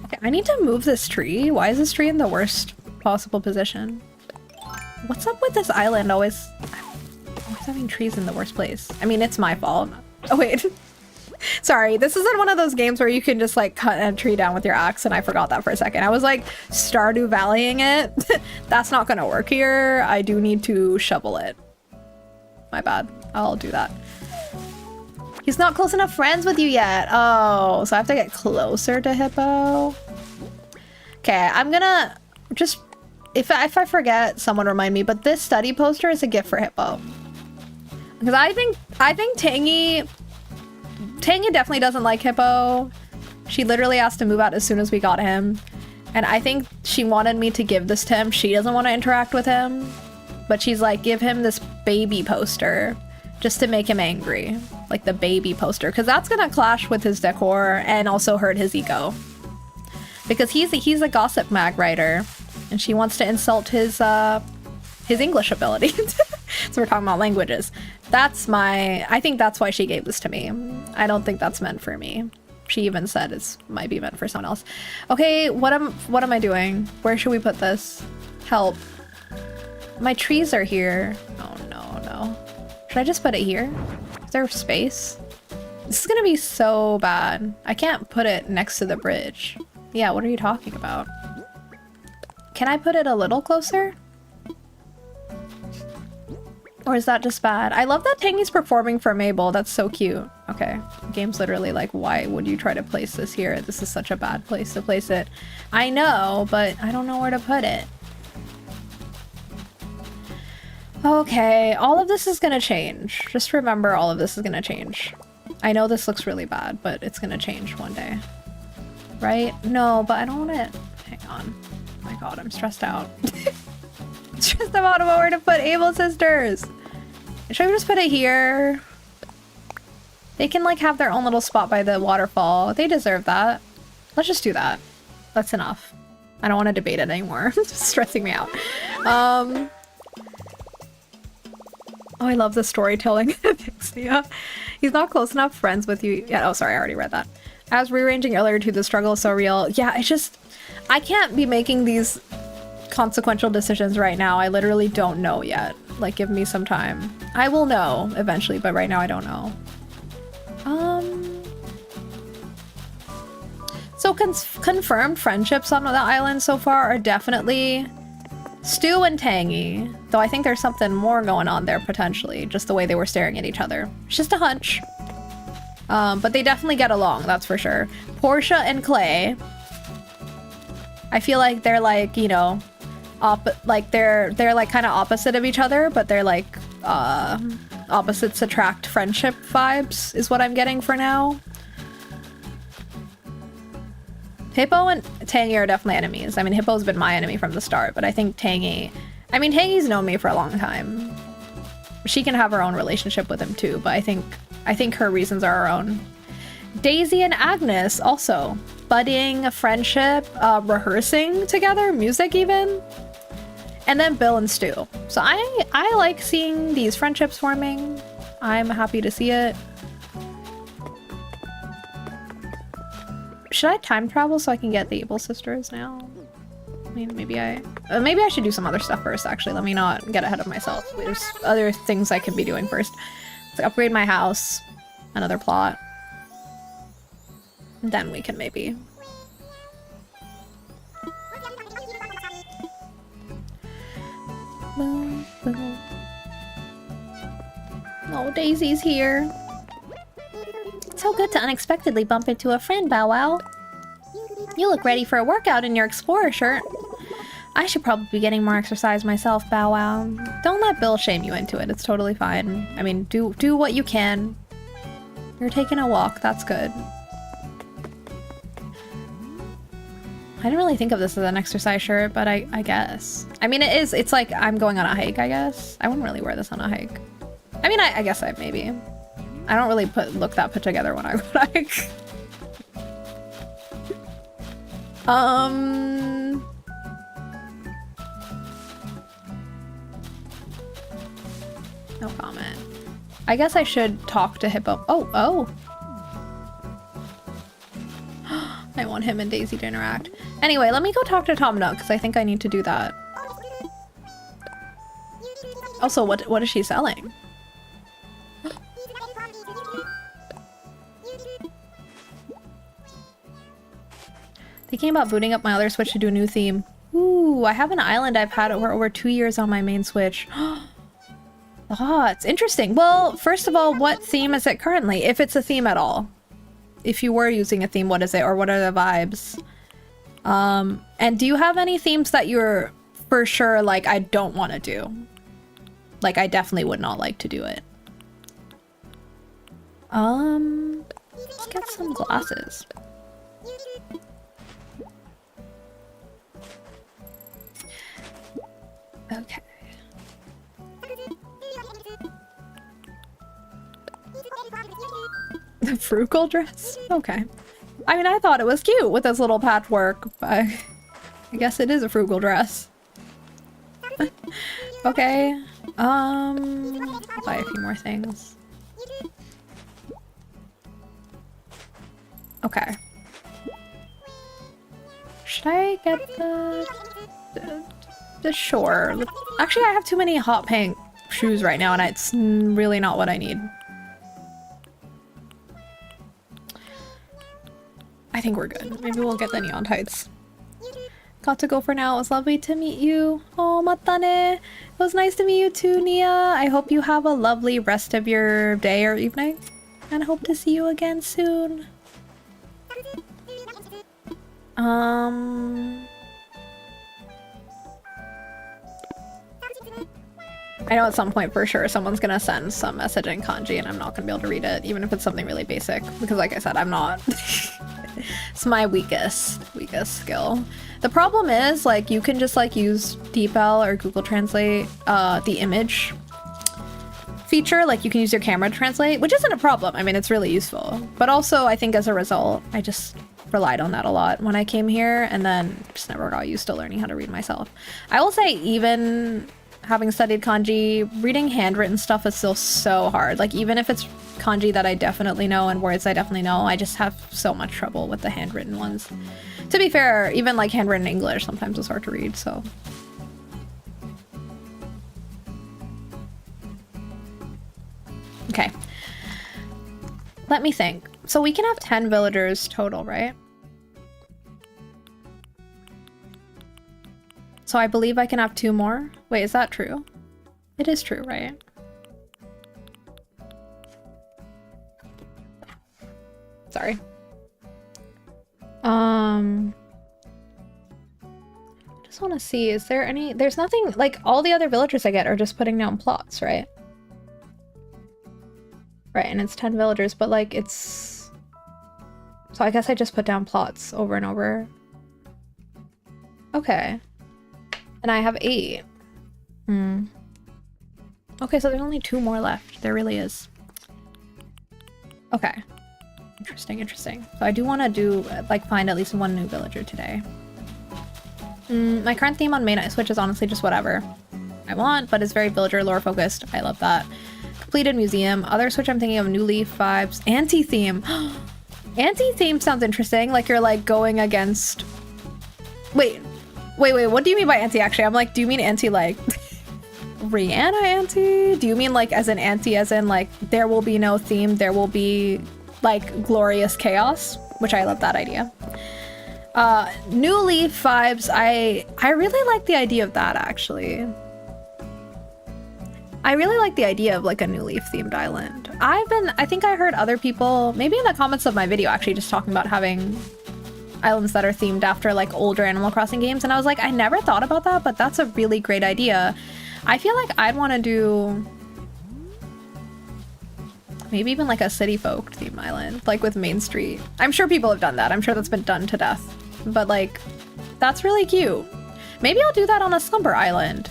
Okay, I need to move this tree. Why is this tree in the worst possible position? What's up with this island always having trees in the worst place? I mean, it's my fault. Oh wait. Sorry, this isn't one of those games where you can just like cut a tree down with your axe, and I forgot that for a second. I was like Stardew Valleying it. That's not gonna work here. I do need to shovel it. My bad. I'll do that. He's not close enough friends with you yet. Oh, so I have to get closer to Hippo. Okay, I'm gonna just... If I forget, someone remind me, but this study poster is a gift for Hippo. Because I think Tangy definitely doesn't like Hippo. She literally asked to move out as soon as we got him. And I think she wanted me to give this to him. She doesn't want to interact with him. But she's like, give him this baby poster just to make him angry. Like the baby poster. Because that's going to clash with his decor and also hurt his ego. Because he's a gossip mag writer. And she wants to insult his English ability. So we're talking about languages. I think that's why she gave this to me. I don't think that's meant for me. She even said it might be meant for someone else. Okay, what am I doing? Where should we put this? Help. My trees are here. Oh no. Should I just put it here? Is there space? This is gonna be so bad. I can't put it next to the bridge. Yeah, what are you talking about? Can I put it a little closer? Or is that just bad? I love that Tangy's performing for Mabel. That's so cute. Okay. The game's literally like, why would you try to place this here? This is such a bad place to place it. I know, but I don't know where to put it. Okay. All of this is gonna change. Just remember, all of this is gonna change. I know this looks really bad, but it's gonna change one day. Right? No, but I don't want it. Hang on. Oh my god, I'm stressed out. Stressed about where to put Able Sisters. Should we just put it here? They can like have their own little spot by the waterfall. They deserve that. Let's just do that. That's enough. I don't want to debate it anymore. It's stressing me out. Oh, I love the storytelling. Pixia. He's not close enough friends with you yet. Oh, sorry, I already read that. I was rearranging earlier too. The struggle is so real. Yeah, I can't be making these consequential decisions right now. I literally don't know yet. Like, give me some time. I will know eventually, but right now I don't know. So confirmed friendships on the island so far are definitely Stu and Tangy, though I think there's something more going on there potentially, just the way they were staring at each other. It's just a hunch. But they definitely get along, that's for sure. Portia and Clay, I feel like they're like, you know, they're like kind of opposite of each other, but they're like opposites attract friendship vibes is what I'm getting for now. Hippo and Tangy are definitely enemies. I mean, Hippo's been my enemy from the start, but I think Tangy... I mean, Tangy's known me for a long time. She can have her own relationship with him too, but I think her reasons are her own. Daisy and Agnes also. Budding, friendship, rehearsing together, music even. And then Bill and Stu. So I like seeing these friendships forming. I'm happy to see it. Should I time travel so I can get the Able Sisters now? I mean, maybe I should do some other stuff first, actually. Let me not get ahead of myself. There's other things I could be doing first. Let's upgrade my house. Another plot. Then we can maybe... Boom, boom. Oh, Daisy's here. It's so good to unexpectedly bump into a friend, Bow Wow. You look ready for a workout in your Explorer shirt. I should probably be getting more exercise myself, Bow Wow. Don't let Bill shame you into it. It's totally fine. I mean, do what you can. You're taking a walk. That's good. I didn't really think of this as an exercise shirt, but I guess. I mean, it's like I'm going on a hike, I guess. I wouldn't really wear this on a hike. I mean, I guess I maybe. I don't really look that put together when I go on a hike. No comment. I guess I should talk to Hippo. Oh. I want him and Daisy to interact. Anyway, let me go talk to Tom Nook, because I think I need to do that. Also, what is she selling? Thinking about booting up my other Switch to do a new theme. Ooh, I have an island I've had for over 2 years on my main Switch. Thoughts. Interesting. Well, first of all, what theme is it currently? If it's a theme at all. If you were using a theme, what is it? Or what are the vibes? And do you have any themes that you're for sure like, I don't want to do? Like, I definitely would not like to do it. Let's get some glasses. Okay. The frugal dress? Okay. I mean, I thought it was cute with this little patchwork, but I guess it is a frugal dress. Okay. I'll buy a few more things. Okay. Should I get the shore? Actually, I have too many hot pink shoes right now, and it's really not what I need. I think we're good. Maybe we'll get the neon tights. Got to go for now. It was lovely to meet you. Oh, matane. It was nice to meet you too, Nia. I hope you have a lovely rest of your day or evening. And hope to see you again soon. I know at some point for sure someone's gonna send some message in kanji and I'm not gonna be able to read it, even if it's something really basic. Because like I said, I'm not... It's my weakest skill. The problem is, like, you can just like use DeepL or Google Translate the image feature. Like, you can use your camera to translate, which isn't a problem. I mean, it's really useful. But also, I think as a result, I just relied on that a lot when I came here and then just never got used to learning how to read myself. I will say, even having studied kanji, reading handwritten stuff is still so hard. Like, even if it's kanji that I definitely know and words I definitely know, I just have so much trouble with the handwritten ones. To be fair, even like handwritten English sometimes is hard to read, so. Okay. Let me think. So we can have 10 villagers total, right? So I believe I can have 2 more. Wait, is that true? It is true, right? Sorry. Just want to see, is there any... There's nothing... Like, all the other villagers I get are just putting down plots, right? Right, and it's 10 villagers, but like, it's... So I guess I just put down plots over and over. Okay. And I have 8. Okay, so there's only 2 more left. There really is. Okay. Interesting, interesting. So I do want to do, like, find at least 1 new villager today. My current theme on main Switch is honestly just whatever I want, but it's very villager lore focused. I love that. Completed museum. Other Switch I'm thinking of New Leaf vibes. Anti-theme. Anti-theme sounds interesting. Like you're like going against... Wait. What do you mean by anti actually? I'm like, do you mean anti like... Rihanna anti? Do you mean like as an anti as in like there will be no theme, there will be like glorious chaos? Which I love that idea. New Leaf vibes. I really like the idea of that actually. I really like the idea of like a New Leaf themed island. I think I heard other people, maybe in the comments of my video actually, just talking about having islands that are themed after like older Animal Crossing games, and I was like, I never thought about that, but that's a really great idea. I feel like I'd want to do maybe even like a city folk theme island, like with Main Street. I'm sure people have done that. I'm sure that's been done to death, but like that's really cute. Maybe I'll do that on a slumber island.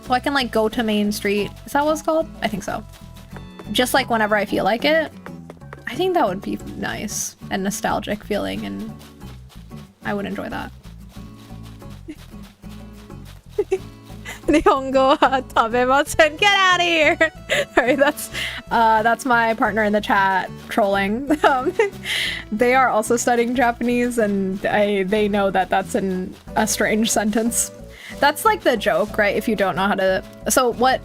So I can like go to Main Street. Is that what it's called? I think so. Just like whenever I feel like it. I think that would be nice and nostalgic feeling, and I would enjoy that. Nihongo wa tabemasen. Get out of here! Sorry, that's my partner in the chat trolling. They are also studying Japanese, and they know that that's a strange sentence. That's like the joke, right? If you don't know how to... So what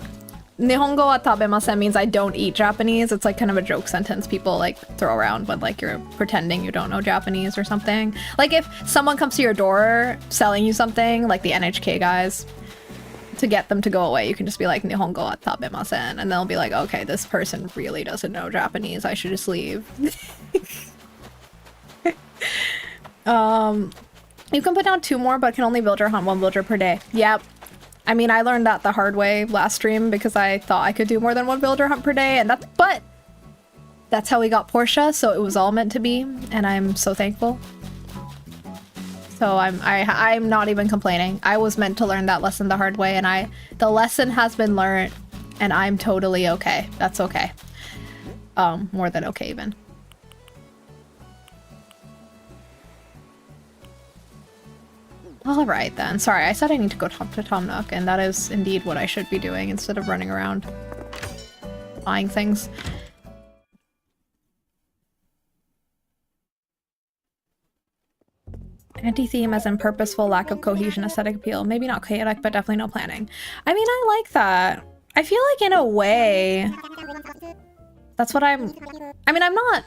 Nihongo wa tabemasen means I don't eat Japanese. It's like kind of a joke sentence people like throw around when like you're pretending you don't know Japanese or something. Like if someone comes to your door selling you something, like the NHK guys, to get them to go away, you can just be like Nihongo wa tabemasen, and they'll be like, okay, this person really doesn't know Japanese. I should just leave. You can put down 2 more, but can only villager hunt 1 villager per day. Yep. I mean, I learned that the hard way last stream because I thought I could do more than 1 villager hunt per day, and but that's how we got Portia, so it was all meant to be, and I'm so thankful. So I'm not even complaining. I was meant to learn that lesson the hard way, and the lesson has been learned, and I'm totally okay. That's okay. More than okay even. All right then. Sorry, I said I need to go talk to Tom Nook, and that is indeed what I should be doing instead of running around buying things. Anti-theme as in purposeful, lack of cohesion, aesthetic appeal. Maybe not chaotic, but definitely no planning. I mean, I like that. I feel like in a way, that's what I mean, I'm not...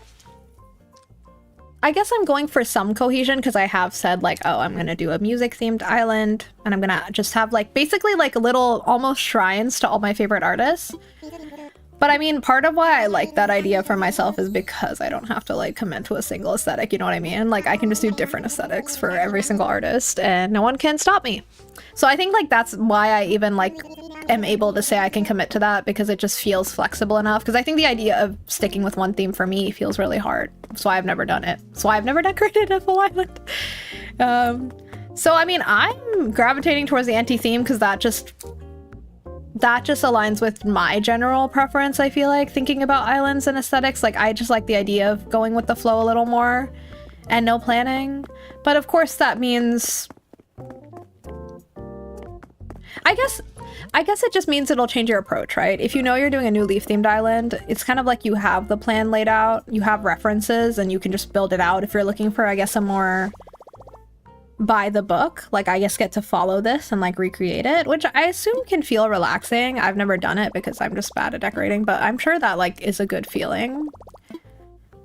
I guess I'm going for some cohesion because I have said like, oh, I'm gonna do a music-themed island, and I'm gonna just have like basically like little almost shrines to all my favorite artists. But I mean, part of why I like that idea for myself is because I don't have to like commit to a single aesthetic, you know what I mean? Like I can just do different aesthetics for every single artist and no one can stop me. So I think like that's why I even like am able to say I can commit to that, because it just feels flexible enough. Because I think the idea of sticking with one theme for me feels really hard. So I've never done it. So I've never decorated a full island. So I mean, I'm gravitating towards the anti-theme because that just aligns with my general preference, I feel like, thinking about islands and aesthetics. Like, I just like the idea of going with the flow a little more and no planning. But of course that means... I guess it just means it'll change your approach, right? If you know you're doing a New Leaf themed island, it's kind of like you have the plan laid out, you have references, and you can just build it out. If you're looking for, I guess, a more by the book, like I just get to follow this and like recreate it, which I assume can feel relaxing. I've never done it because I'm just bad at decorating, but I'm sure that like is a good feeling.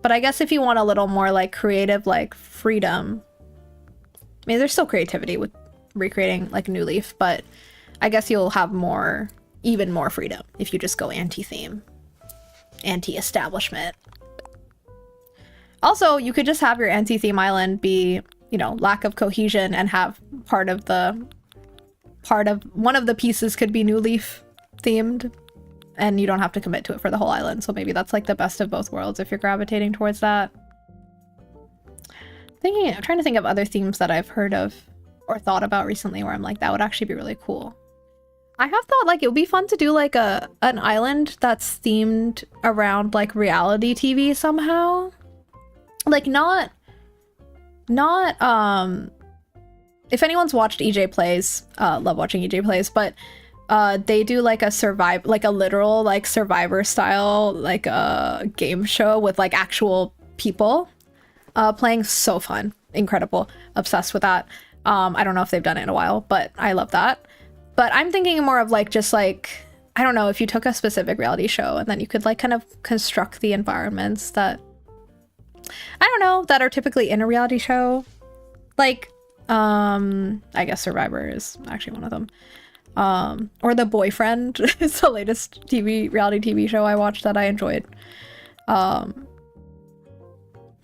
But I guess if you want a little more like creative, like freedom, I mean, there's still creativity with recreating like New Leaf, but I guess you'll have even more freedom if you just go anti-theme, anti-establishment. Also, you could just have your anti-theme island be, you know, lack of cohesion, and have one of the pieces could be New Leaf themed, and you don't have to commit to it for the whole island. So maybe that's like the best of both worlds if you're gravitating towards that. I'm trying to think of other themes that I've heard of or thought about recently where I'm like, that would actually be really cool. I have thought like it would be fun to do like an island that's themed around like reality TV somehow. Like not if anyone's watched EJ Plays, love watching EJ Plays, but they do like a literal like Survivor style like a game show with like actual people playing. So fun, incredible, obsessed with that. I don't know if they've done it in a while, but I love that. But I'm thinking more of like just like, I don't know, if you took a specific reality show and then you could like kind of construct the environments that, I don't know, that are typically in a reality show. Like, I guess Survivor is actually one of them. Or The Boyfriend is the latest reality TV show I watched that I enjoyed.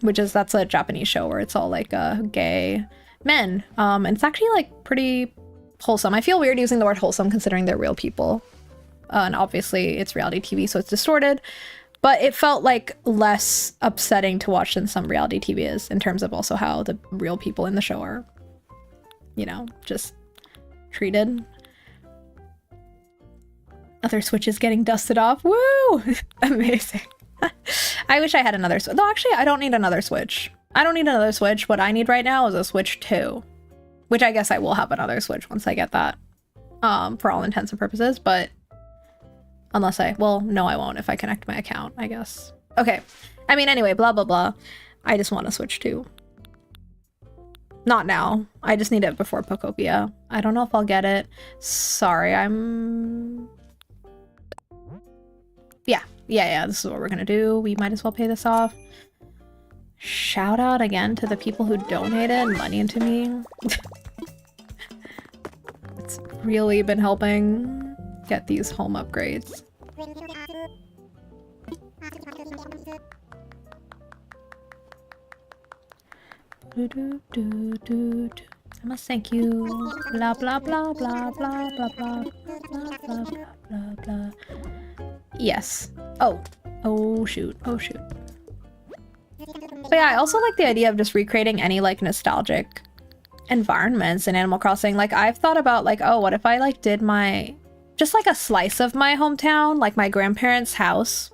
That's a Japanese show where it's all like gay men. And it's actually like pretty wholesome. I feel weird using the word wholesome considering they're real people. And obviously it's reality TV, so it's distorted. But it felt like less upsetting to watch than some reality TV is, in terms of also how the real people in the show are, you know, just treated. Other switches getting dusted off. Woo! Amazing. I wish I had another switch. Though actually, I don't need another switch. I don't need another switch. What I need right now is a Switch 2. Which I guess I will have another Switch once I get that. For all intents and purposes, but... Unless well, no I won't if I connect my account, I guess. Okay. I mean, anyway, blah, blah, blah. I just want a Switch 2. Not now. I just need it before Pokopia. I don't know if I'll get it. Sorry, Yeah, this is what we're gonna do. We might as well pay this off. Shout out again to the people who donated money into me. It's really been helping get these home upgrades. I must thank you. Blah blah blah blah blah blah blah blah blah blah blah. Yes. Oh shoot. But yeah, I also like the idea of just recreating any like nostalgic environments in Animal Crossing. Like I've thought about like, oh, what if I like did just like a slice of my hometown, like my grandparents' house,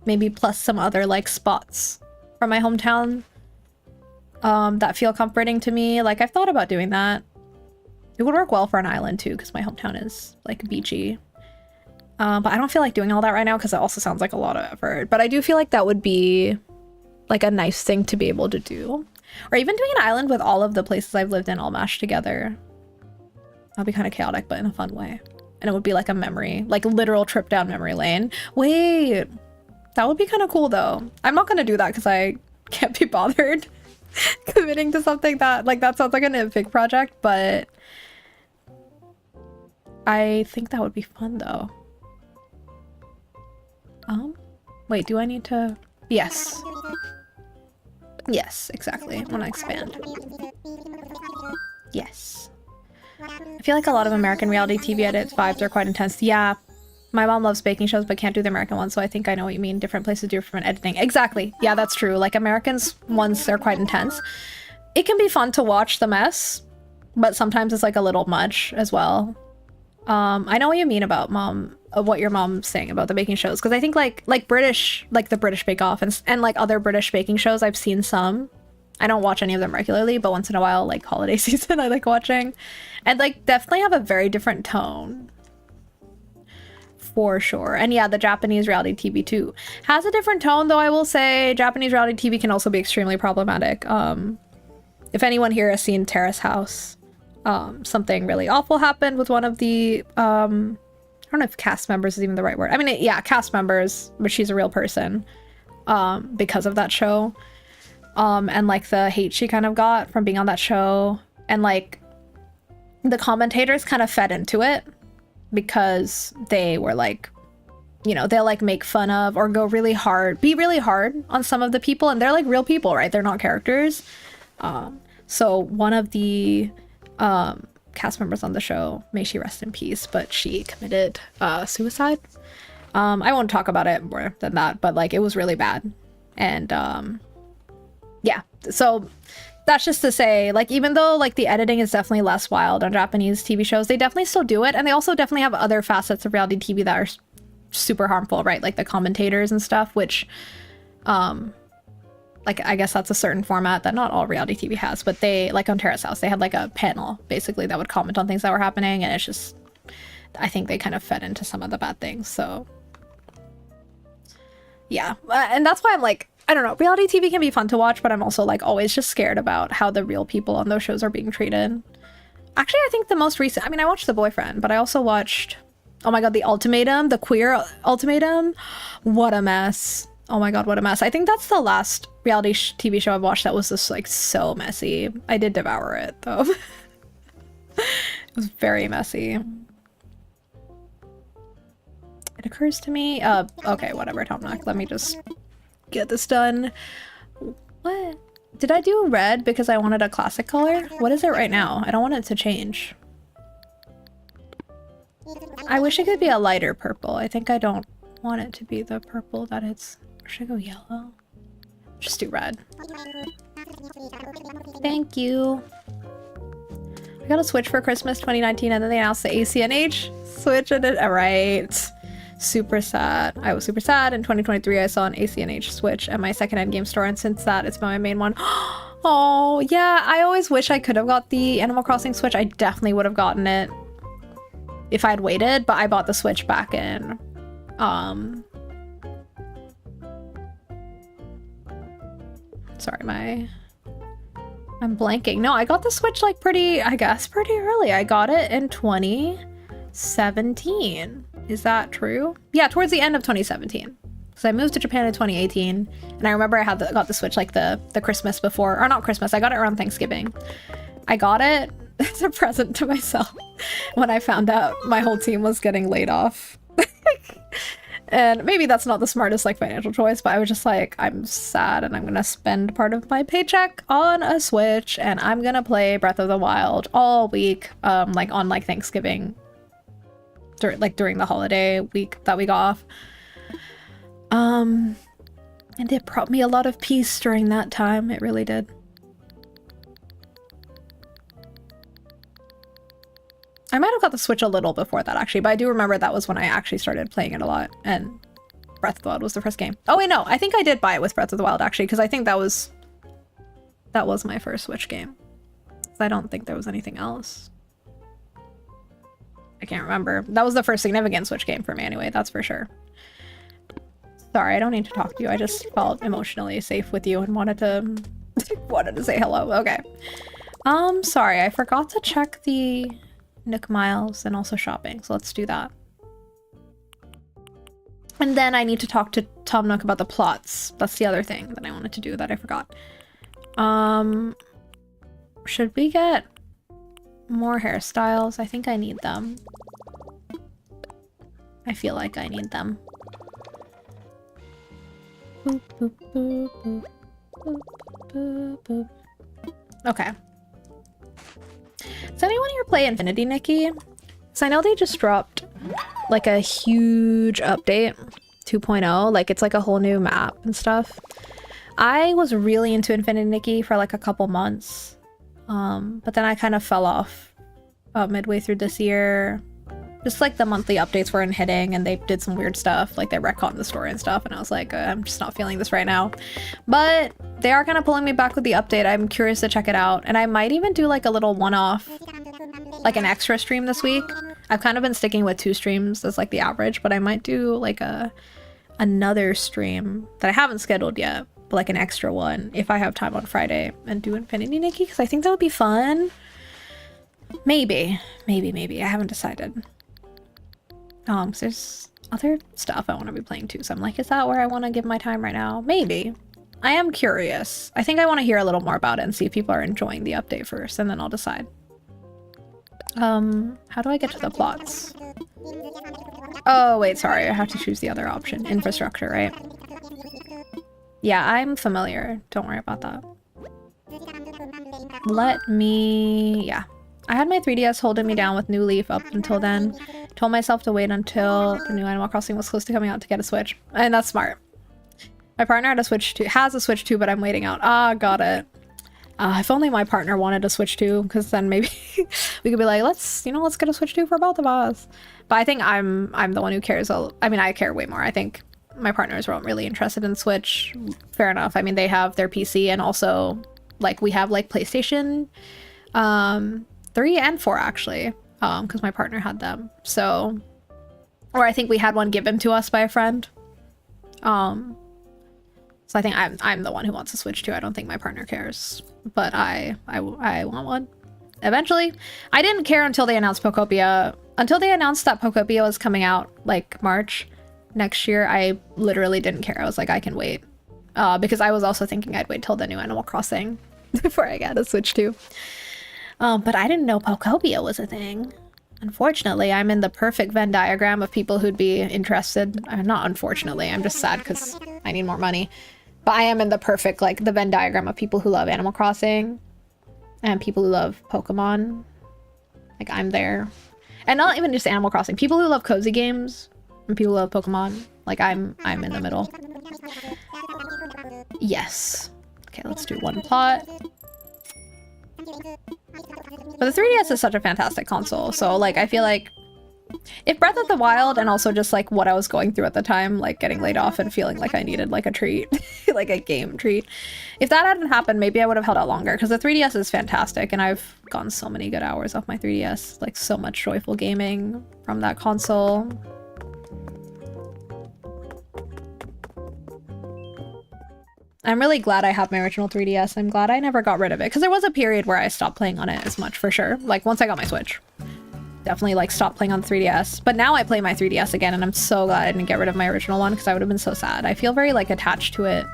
maybe plus some other like spots from my hometown that feel comforting to me. Like I've thought about doing that. It would work well for an island too, because my hometown is like beachy. But I don't feel like doing all that right now because it also sounds like a lot of effort. But I do feel like that would be like a nice thing to be able to do. Or even doing an island with all of the places I've lived in all mashed together. That'd be kind of chaotic, but in a fun way. And it would be like a memory, like literal trip down memory lane. Wait, that would be kind of cool though. I'm not going to do that because I can't be bothered committing to something that sounds like an big project, but I think that would be fun though. Wait, do I need to? Yes. Yes, exactly. I want to expand. Yes. I feel like a lot of American reality TV edits vibes are quite intense. Yeah. My mom loves baking shows but can't do the American ones, so I think I know what you mean. Different places do different editing. Exactly. Yeah, that's true. Like Americans ones, they're quite intense. It can be fun to watch the mess, but sometimes it's like a little much as well. I know what you mean about what your mom's saying about the baking shows, because I think like British, like the British Bake Off and like other British baking shows, I've seen some. I don't watch any of them regularly, but once in a while, like holiday season, I like watching, and like definitely have a very different tone for sure. And yeah, the Japanese reality TV too has a different tone, though I will say Japanese reality TV can also be extremely problematic. If anyone here has seen Terrace House, something really awful happened with one of the I don't know if cast members is even the right word. I mean, yeah, cast members, but she's a real person because of that show. And like the hate she kind of got from being on that show, and like the commentators kind of fed into it because they were like, you know, they'll like make fun of or be really hard on some of the people, and they're like real people, right? They're not characters. So one of the cast members on the show, may she rest in peace, but she committed suicide. I won't talk about it more than that, but like it was really bad. And yeah, so that's just to say, like, even though like the editing is definitely less wild on Japanese TV shows, they definitely still do it, and they also definitely have other facets of reality TV that are super harmful, right? Like the commentators and stuff, which like I guess that's a certain format that not all reality TV has, but they, like on Terrace House, they had like a panel basically that would comment on things that were happening, and it's just, I think they kind of fed into some of the bad things. So yeah, and that's why I'm like, I don't know, reality TV can be fun to watch, but I'm also like always just scared about how the real people on those shows are being treated. Actually, I think the most recent, I mean, I watched The Boyfriend, but I also watched, oh my god, The Ultimatum, the Queer Ultimatum. What a mess. Oh my god, what a mess. I think that's the last reality TV show I've watched that was just like so messy. I did devour it though. It was very messy. It occurs to me, okay, whatever, Tom Nook. Let me just get this done. What? Did I do red because I wanted a classic color? What is it right now? I don't want it to change. I wish it could be a lighter purple. I think I don't want it to be the purple that it's... Or should I go yellow? Just do red. Thank you. I got a Switch for Christmas 2019 and then they announced the ACNH Switch and it... Alright. Super sad. I was super sad. In 2023 I saw an ACNH Switch at my secondhand game store, and since that it's been my main one. Oh yeah, I always wish I could have got the Animal Crossing Switch. I definitely would have gotten it if I'd waited, but I bought the Switch back in sorry, I'm blanking. No, I got the Switch like pretty early. I got it in 2017. Is that true? Yeah, towards the end of 2017. Because I moved to Japan in 2018, and I remember I got the Switch like the Christmas before, or not Christmas, I got it around Thanksgiving. I got it as a present to myself when I found out my whole team was getting laid off. And maybe that's not the smartest like financial choice, but I was just like, I'm sad and I'm gonna spend part of my paycheck on a Switch and I'm gonna play Breath of the Wild all week, like on like Thanksgiving, during the holiday week that we got off. And it brought me a lot of peace during that time. It really did. I might have got the Switch a little before that actually, but I do remember that was when I actually started playing it a lot, and Breath of the Wild was the first game. Oh wait, no, I think I did buy it with Breath of the Wild actually, because I think that was my first Switch game. I don't think there was anything else. I can't remember. That was the first significant Switch game for me anyway, that's for sure. Sorry, I don't need to talk to you. I just felt emotionally safe with you and wanted to say hello. Okay. Sorry, I forgot to check the Nook Miles and also shopping, so let's do that. And then I need to talk to Tom Nook about the plots. That's the other thing that I wanted to do that I forgot. Should we get more hairstyles? I think I need them. I feel like I need them. Boop, boop, boop, boop, boop, boop, boop. Okay. Does anyone here play Infinity Nikki? Because I know they just dropped like a huge update, 2.0. Like it's like a whole new map and stuff. I was really into Infinity Nikki for like a couple months. But then I kind of fell off midway through this year. Just like the monthly updates weren't hitting and they did some weird stuff. Like they retconned the story and stuff. And I was like, I'm just not feeling this right now. But they are kind of pulling me back with the update. I'm curious to check it out. And I might even do like a little one-off, like an extra stream this week. I've kind of been sticking with 2 streams as like the average, but I might do like another stream that I haven't scheduled yet, but like an extra one if I have time on Friday and do Infinity Nikki, because I think that would be fun. Maybe. I haven't decided. Because there's other stuff I want to be playing too, so I'm like, is that where I want to give my time right now? Maybe. I am curious. I think I want to hear a little more about it and see if people are enjoying the update first, and then I'll decide. How do I get to the plots? Oh, wait, sorry. I have to choose the other option. Infrastructure, right? Yeah, I'm familiar. Don't worry about that. Let me... yeah. I had my 3DS holding me down with New Leaf up until then. Told myself to wait until the new Animal Crossing was close to coming out to get a Switch. And that's smart. My partner has a Switch too, but I'm waiting out. Ah, got it. If only my partner wanted to Switch 2, because then maybe we could be like, let's get a Switch 2 for both of us. But I think I'm the one who cares. I mean, I care way more. I think my partners weren't really interested in Switch. Fair enough. I mean, they have their PC, and also like we have like PlayStation 3 and 4 actually, because my partner had them. So, or I think we had one given to us by a friend. So I think I'm the one who wants to Switch 2. I don't think my partner cares, but I want one eventually. I didn't care until they announced Pokopia. Until they announced that Pokopia was coming out like March next year, I literally didn't care. I was like, I can wait, because I was also thinking I'd wait till the new Animal Crossing before I got a Switch 2. But I didn't know Pokopia was a thing. Unfortunately, I'm in the perfect Venn diagram of people who'd be interested. Not unfortunately, I'm just sad because I need more money. But I am in the perfect, like, the Venn diagram of people who love Animal Crossing and people who love Pokemon. Like, I'm there. And not even just Animal Crossing. People who love cozy games and people who love Pokemon. Like, I'm in the middle. Yes. Okay, let's do one plot. But the 3DS is such a fantastic console. So, like, I feel like if Breath of the Wild and also just, like, what I was going through at the time, like, getting laid off and feeling like I needed, like, a treat, like, a game treat. If that hadn't happened, maybe I would have held out longer, because the 3DS is fantastic, and I've gotten so many good hours off my 3DS. Like, so much joyful gaming from that console. I'm really glad I have my original 3DS. I'm glad I never got rid of it, because there was a period where I stopped playing on it as much, for sure. Like, once I got my Switch. Definitely, like, stopped playing on the 3DS. But now I play my 3DS again, and I'm so glad I didn't get rid of my original one, because I would have been so sad. I feel very, like, attached to it.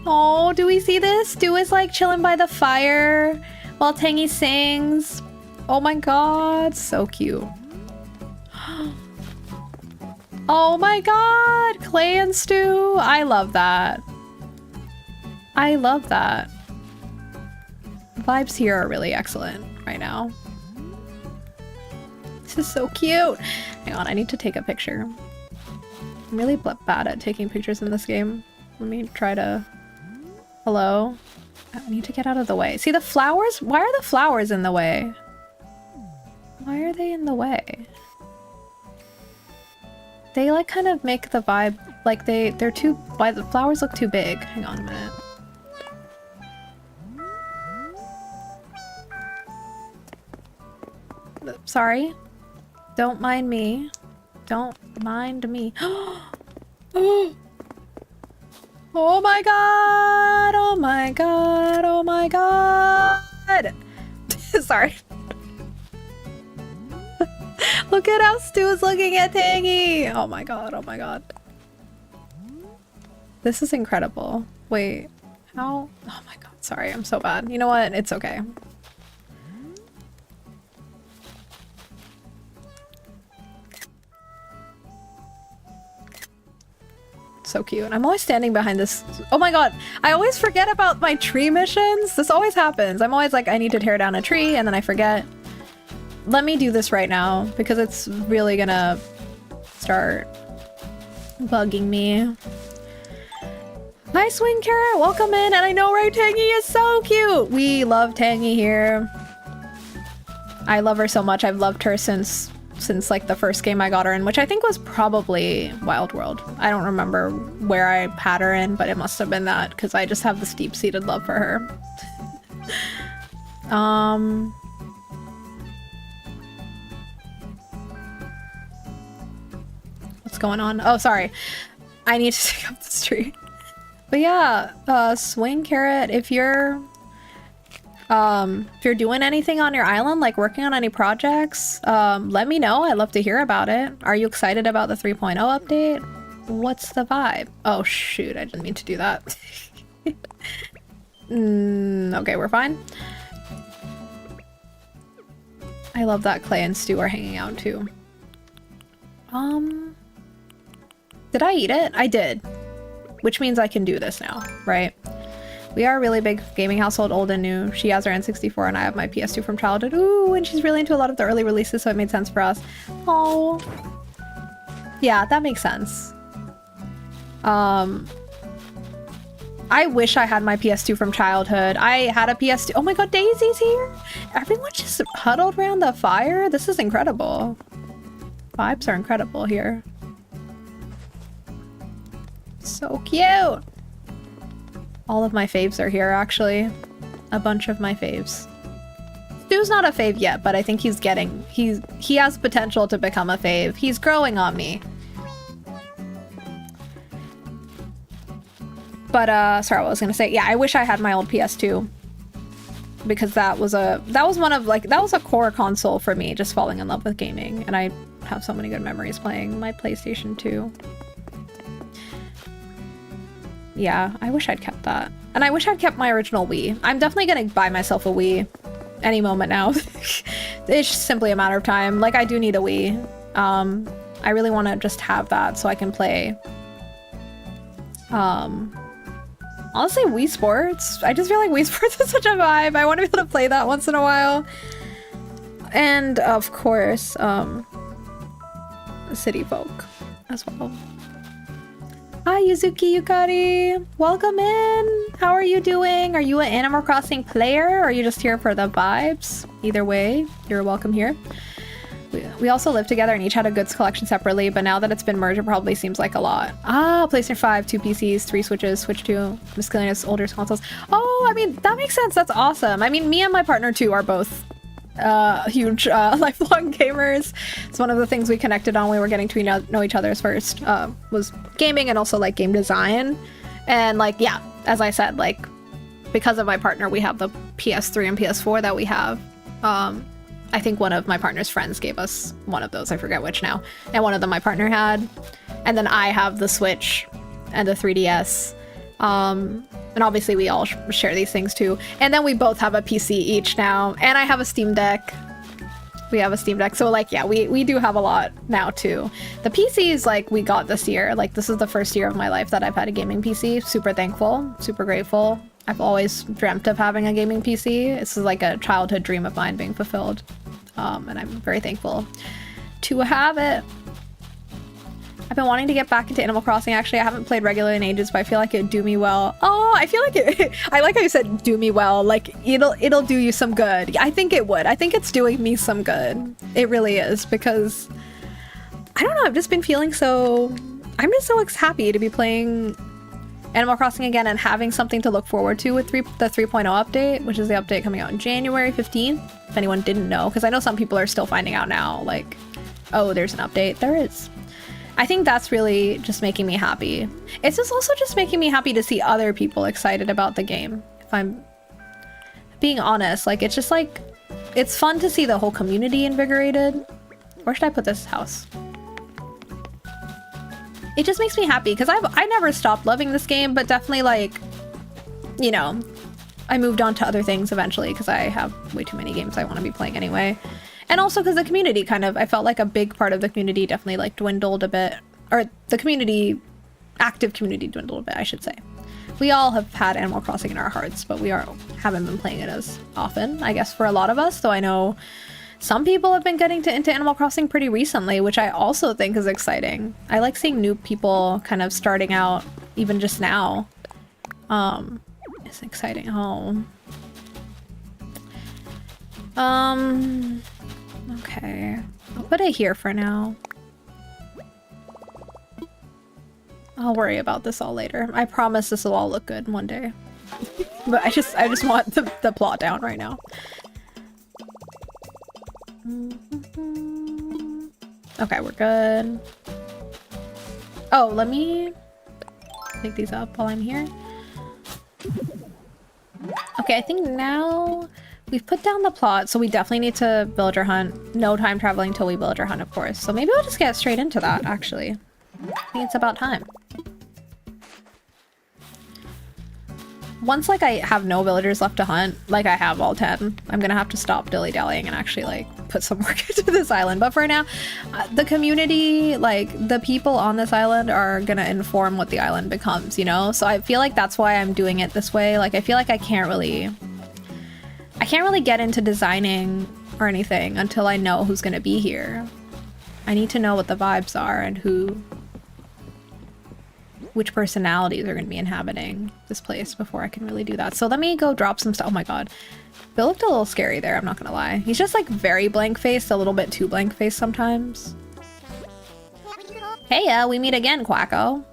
Oh, do we see this? Stu is, like, chilling by the fire while Tangy sings. Oh my god, so cute. Oh my god, Clay and Stu. I love that. I love that. Vibes here are really excellent right now. This is so cute. Hang on, I need to take a picture. I'm really bad at taking pictures in this game. Let me try to... Hello? I need to get out of the way. See the flowers? Why are the flowers in the way? Why are they in the way? They like kind of make the vibe like they're too... Why the flowers look too big. Hang on a minute. Sorry. Don't mind me. Don't mind me. Oh my god! Oh my god! Oh my god! Sorry. Look at how Stu is looking at Tangy! Oh my god, oh my god. This is incredible. Wait, how? Oh my god, sorry, I'm so bad. You know what? It's okay. So cute. I'm always standing behind this. Oh my god, I always forget about my tree missions. This always happens. I'm always like, I need to tear down a tree, and then I forget. Let me do this right now, because it's really gonna start bugging me. Hi, Swing Carrot, welcome in. And I know, right, Tangy is so cute. We love Tangy here. I love her so much. I've loved her since like the first game I got her in, which I think was probably Wild World. I don't remember where I had her in, but it must have been that, because I just have this deep-seated love for her. What's going on? Oh, sorry. I need to take up this tree. But yeah, Swing Carrot, if you're doing anything on your island, like working on any projects, let me know. I'd love to hear about it. Are you excited about the 3.0 update? What's the vibe? Oh shoot, I didn't mean to do that. Okay, we're fine. I love that Clay and Stu are hanging out too. Did I eat it? I did. Which means I can do this now, right? We are a really big gaming household, old and new. She has her N64 and I have my PS2 from childhood. Ooh, and she's really into a lot of the early releases, so it made sense for us. Oh, yeah, that makes sense. I I wish I had my PS2 from childhood. I had a PS2. Oh my god, Daisy's here! Everyone just huddled around the fire? This is incredible. Vibes are incredible here. So cute! All of my faves are here, actually. A bunch of my faves. Stu's not a fave yet, but I think he's getting... He has potential to become a fave. He's growing on me. But, sorry, what I was gonna say. Yeah, I wish I had my old PS2. Because that was one of, like, that was a core console for me, just falling in love with gaming. And I have so many good memories playing my PlayStation 2. Yeah, I wish I'd kept that. And I wish I'd kept my original Wii. I'm definitely gonna buy myself a Wii any moment now. It's just simply a matter of time. Like, I do need a Wii. I really want to just have that so I can play. Honestly, Wii Sports. I just feel like Wii Sports is such a vibe. I want to be able to play that once in a while. And, of course, City Folk as well. Hi, Yuzuki Yukari! Welcome in! How are you doing? Are you an Animal Crossing player, or are you just here for the vibes? Either way, you're welcome here. We also lived together and each had a goods collection separately, but now that it's been merged, it probably seems like a lot. Ah, PlayStation 5, 2 PCs, 3 Switches, Switch 2, miscellaneous older consoles. Oh, I mean, that makes sense. That's awesome. I mean, me and my partner, too, are both huge lifelong gamers. It's one of the things we connected on when we were getting to know each other's first, was gaming and also like game design. And like, yeah, as I said, like because of my partner, we have the PS3 and PS4 that we have. I think one of my partner's friends gave us one of those, I forget which now, and one of them my partner had. And then I have the Switch and the 3DS. And obviously we all share these things too. And then we both have a PC each now. And I have a Steam Deck. We have a Steam Deck. So like, yeah, we do have a lot now too. The PCs like we got this year. Like this is the first year of my life that I've had a gaming PC. Super thankful, super grateful. I've always dreamt of having a gaming PC. This is like a childhood dream of mine being fulfilled. And I'm very thankful to have it. I've been wanting to get back into Animal Crossing. Actually, I haven't played regularly in ages, but I feel like it'd do me well. Oh, I feel like it, I like how you said do me well. Like it'll do you some good. I think it would. I think it's doing me some good. It really is, because I don't know, I've just been feeling so, I'm just so happy to be playing Animal Crossing again and having something to look forward to with the 3.0 update, which is the update coming out on January 15th. If anyone didn't know, because I know some people are still finding out now, like, oh, there's an update. There is. I think that's really just making me happy. It's just also just making me happy to see other people excited about the game. If I'm being honest, like, it's just like, it's fun to see the whole community invigorated. Where should I put this house? It just makes me happy because I never stopped loving this game, but definitely like, you know, I moved on to other things eventually because I have way too many games I want to be playing anyway. And also because the community kind of, I felt like a big part of the community definitely like dwindled a bit, or the community, active community dwindled a bit, I should say. We all have had Animal Crossing in our hearts, but we haven't been playing it as often, I guess, for a lot of us, though I know some people have been getting into Animal Crossing pretty recently, which I also think is exciting. I like seeing new people kind of starting out, even just now. It's exciting. Oh. Okay. I'll put it here for now. I'll worry about this all later. I promise this will all look good one day. But I just want the plot down right now. Okay, we're good. Oh, let me pick these up while I'm here. Okay, I think now we've put down the plot, so we definitely need to villager hunt. No time traveling until we villager hunt, of course. So maybe we'll just get straight into that, actually. I think it's about time. Once, like, I have no villagers left to hunt, like I have all 10, I'm gonna have to stop dilly-dallying and actually, like, put some work into this island. But for now, the community, like, the people on this island are gonna inform what the island becomes, you know? So I feel like that's why I'm doing it this way. Like, I feel like I can't really get into designing or anything until I know who's gonna be here. I need to know what the vibes are and who which personalities are going to be inhabiting this place before I can really do that. So let me go drop some stuff. Oh my god. Bill looked a little scary there, I'm not gonna lie. He's just like very blank-faced, a little bit too blank-faced sometimes. Hey, we meet again, Quacko.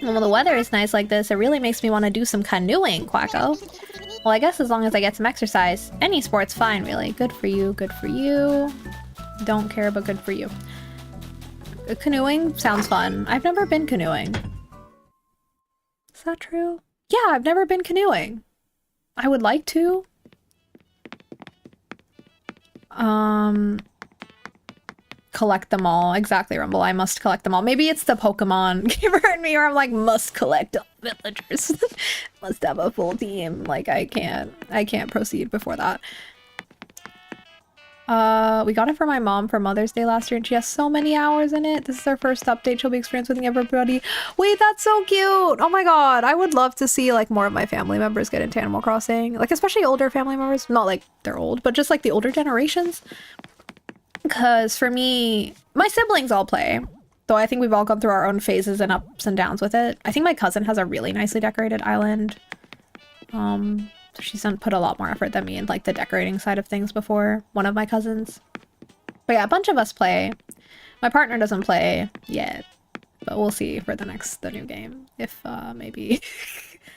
When the weather is nice like this, it really makes me want to do some canoeing, Quacko. Well, I guess as long as I get some exercise. Any sport's fine, really. Good for you, good for you. Don't care, but good for you. Canoeing sounds fun. I've never been canoeing. Is that true? Yeah, I've never been canoeing. I would like to. Collect them all. Exactly, Rumble. I must collect them all. Maybe it's the Pokemon gamer in me where I'm like, must collect all villagers. Must have a full team. Like, I can't proceed before that. We got it for my mom for Mother's Day last year and she has so many hours in it. This is her first update she'll be experiencing with everybody. Wait, that's so cute! Oh my god, I would love to see like more of my family members get into Animal Crossing. Like, especially older family members. Not like they're old, but just like the older generations. Because for me, my siblings all play. Though I think we've all gone through our own phases and ups and downs with it. I think my cousin has a really nicely decorated island. She's put a lot more effort than me in like the decorating side of things before. One of my cousins. But yeah, a bunch of us play. My partner doesn't play yet. But we'll see for the new game. If maybe...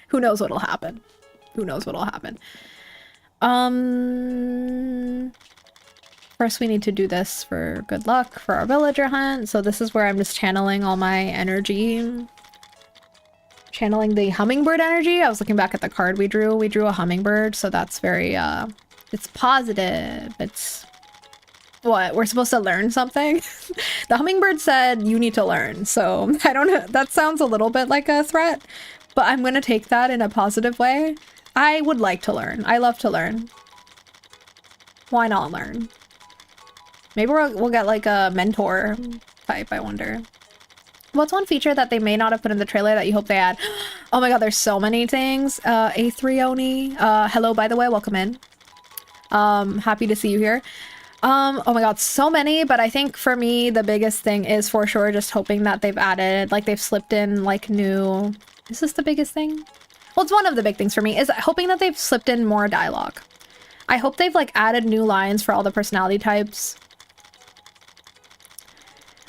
Who knows what'll happen. Who knows what'll happen. First we need to do this for good luck for our villager hunt. So this is where I'm just channeling all my energy. Channeling the hummingbird energy. I was looking back at the card we drew. We drew a hummingbird, so that's very, it's positive. It's... What? We're supposed to learn something? The hummingbird said, you need to learn. So, I don't know. That sounds a little bit like a threat, but I'm gonna take that in a positive way. I would like to learn. I love to learn. Why not learn? Maybe we'll get like a mentor type, I wonder. What's one feature that they may not have put in the trailer that you hope they add? Oh my god, there's so many things. A3 Oni. Hello, by the way, welcome in. Happy to see you here. Oh my god, so many, but I think for me, the biggest thing is for sure just hoping that they've added, like they've slipped in like new... Is this the biggest thing? Well, it's one of the big things for me, is hoping that they've slipped in more dialogue. I hope they've like added new lines for all the personality types.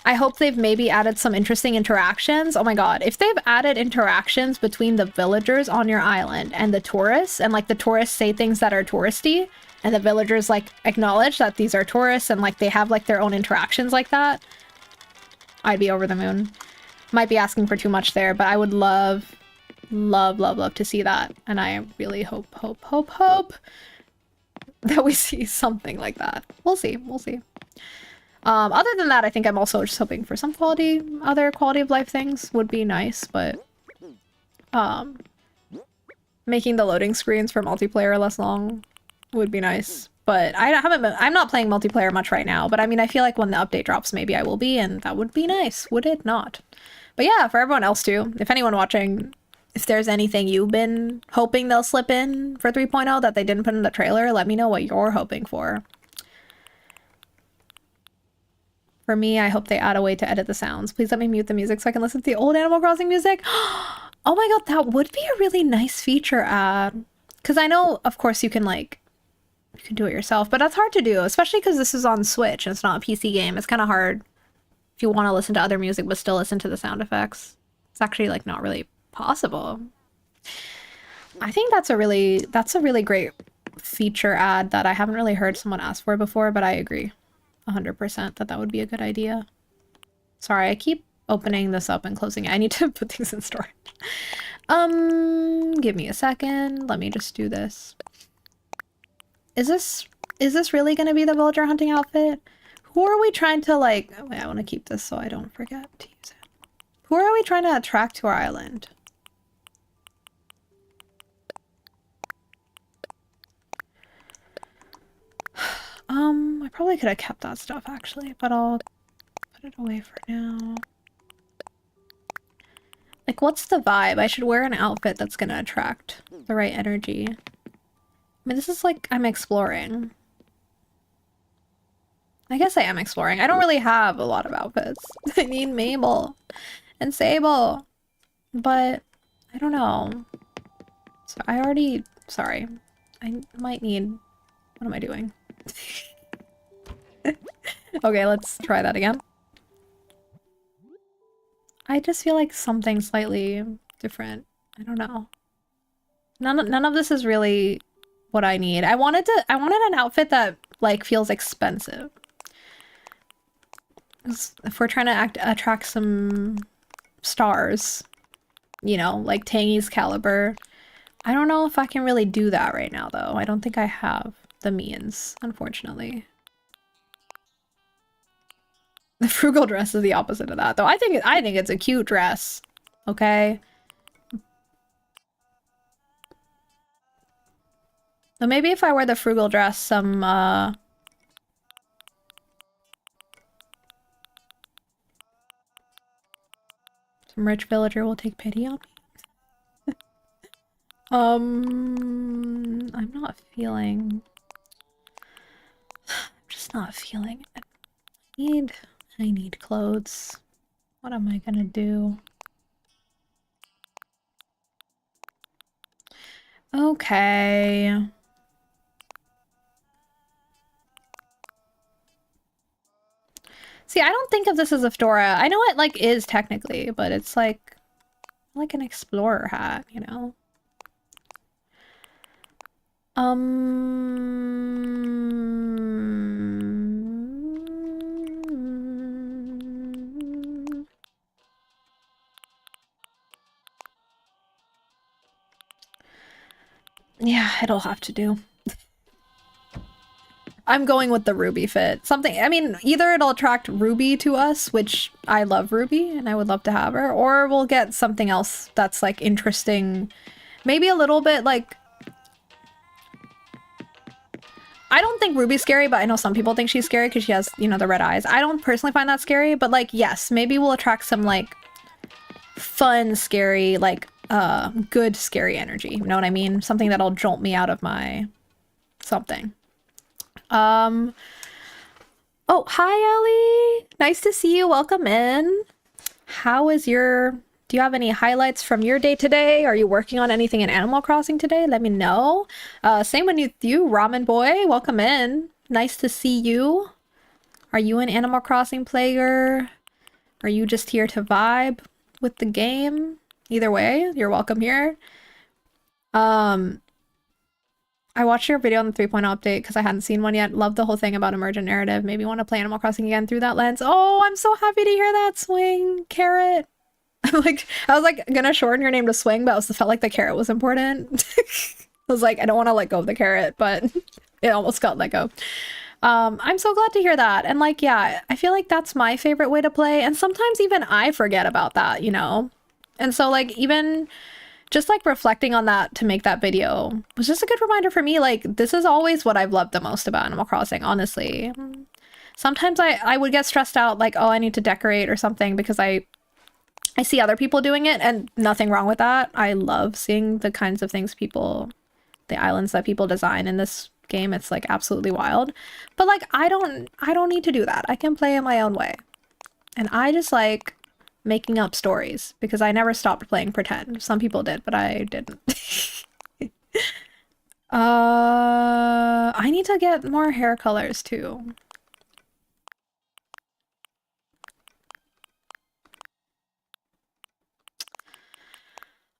I hope they've maybe added some interesting interactions. Oh my god, if they've added interactions between the villagers on your island and the tourists, and like the tourists say things that are touristy, and the villagers like acknowledge that these are tourists and like they have like their own interactions like that, I'd be over the moon. Might be asking for too much there, but I would love to see that. And I really hope that we see something like that. We'll see. Other than that, I think I'm also just hoping for some other quality of life things would be nice, but making the loading screens for multiplayer less long would be nice. But I'm not playing multiplayer much right now, but I mean, I feel like when the update drops, maybe I will be, and that would be nice, would it not? But yeah, for everyone else too, if anyone watching, if there's anything you've been hoping they'll slip in for 3.0 that they didn't put in the trailer, let me know what you're hoping for. For me, I hope they add a way to edit the sounds. Please let me mute the music so I can listen to the old Animal Crossing music. Oh my god, that would be a really nice feature add. Because I know, of course, you can do it yourself, but that's hard to do, especially because this is on Switch and it's not a PC game. It's kind of hard if you want to listen to other music but still listen to the sound effects. It's actually like not really possible. I think that's a really great feature add that I haven't really heard someone ask for before, but I agree 100% that would be a good idea. Sorry, I keep opening this up and closing it. I need to put things in storage. Give me a second. Let me just do this. Is this really going to be the villager hunting outfit? Who are we trying to like... Wait, I want to keep this so I don't forget to use it. Who are we trying to attract to our island? I probably could have kept that stuff actually, but I'll put it away for now. Like, what's the vibe? I should wear an outfit that's gonna attract the right energy. I mean, this is like, I'm exploring. I guess I am exploring. I don't really have a lot of outfits. I need Mabel and Sable. but I don't know. So sorry. I might need, what am I doing? Okay, let's try that again. I just feel like something slightly different. I don't know. None of this is really what I need. I wanted an outfit that like feels expensive. If we're trying to attract some stars, you know, like Tangy's caliber. I don't know if I can really do that right now though. I don't think I have the means, unfortunately. The frugal dress is the opposite of that though. I think it's a cute dress. Okay? So maybe if I wear the frugal dress, some rich villager will take pity on me. I'm not feeling... I'm just not feeling it. I need clothes. What am I gonna do? Okay. See, I don't think of this as a fedora. I know it like is technically, but it's like an explorer hat, you know? Yeah, it'll have to do. I'm going with the Ruby fit. Something, I mean, either it'll attract Ruby to us, which I love Ruby and I would love to have her, or we'll get something else that's like interesting. Maybe a little bit like... I don't think Ruby's scary, but I know some people think she's scary because she has, you know, the red eyes. I don't personally find that scary, but like, yes, maybe we'll attract some like fun, scary, like good scary energy. You know what I mean? Something that'll jolt me out of my something. Oh, hi, Ellie. Nice to see you. Welcome in. How is your... Do you have any highlights from your day today? Are you working on anything in Animal Crossing today? Let me know. Same with you, Ramen Boy. Welcome in. Nice to see you. Are you an Animal Crossing player? Are you just here to vibe with the game? Either way, you're welcome here. I watched your video on the 3.0 update because I hadn't seen one yet. Love the whole thing about emergent narrative. Maybe want to play Animal Crossing again through that lens. Oh, I'm so happy to hear that, Swing Carrot. I was like gonna shorten your name to Swing, but I also felt like the carrot was important. I was like, I don't want to let go of the carrot, but it almost got let go. I'm so glad to hear that. And like, yeah, I feel like that's my favorite way to play. And sometimes even I forget about that, you know? And so like even just like reflecting on that to make that video was just a good reminder for me. Like, this is always what I've loved the most about Animal Crossing, honestly. Sometimes I would get stressed out like, oh, I need to decorate or something because I see other people doing it, and nothing wrong with that. I love seeing the kinds of things the islands that people design in this game. It's like absolutely wild. But like, I don't need to do that. I can play in my own way. And I just like making up stories because I never stopped playing pretend. Some people did, but I didn't. I need to get more hair colors too.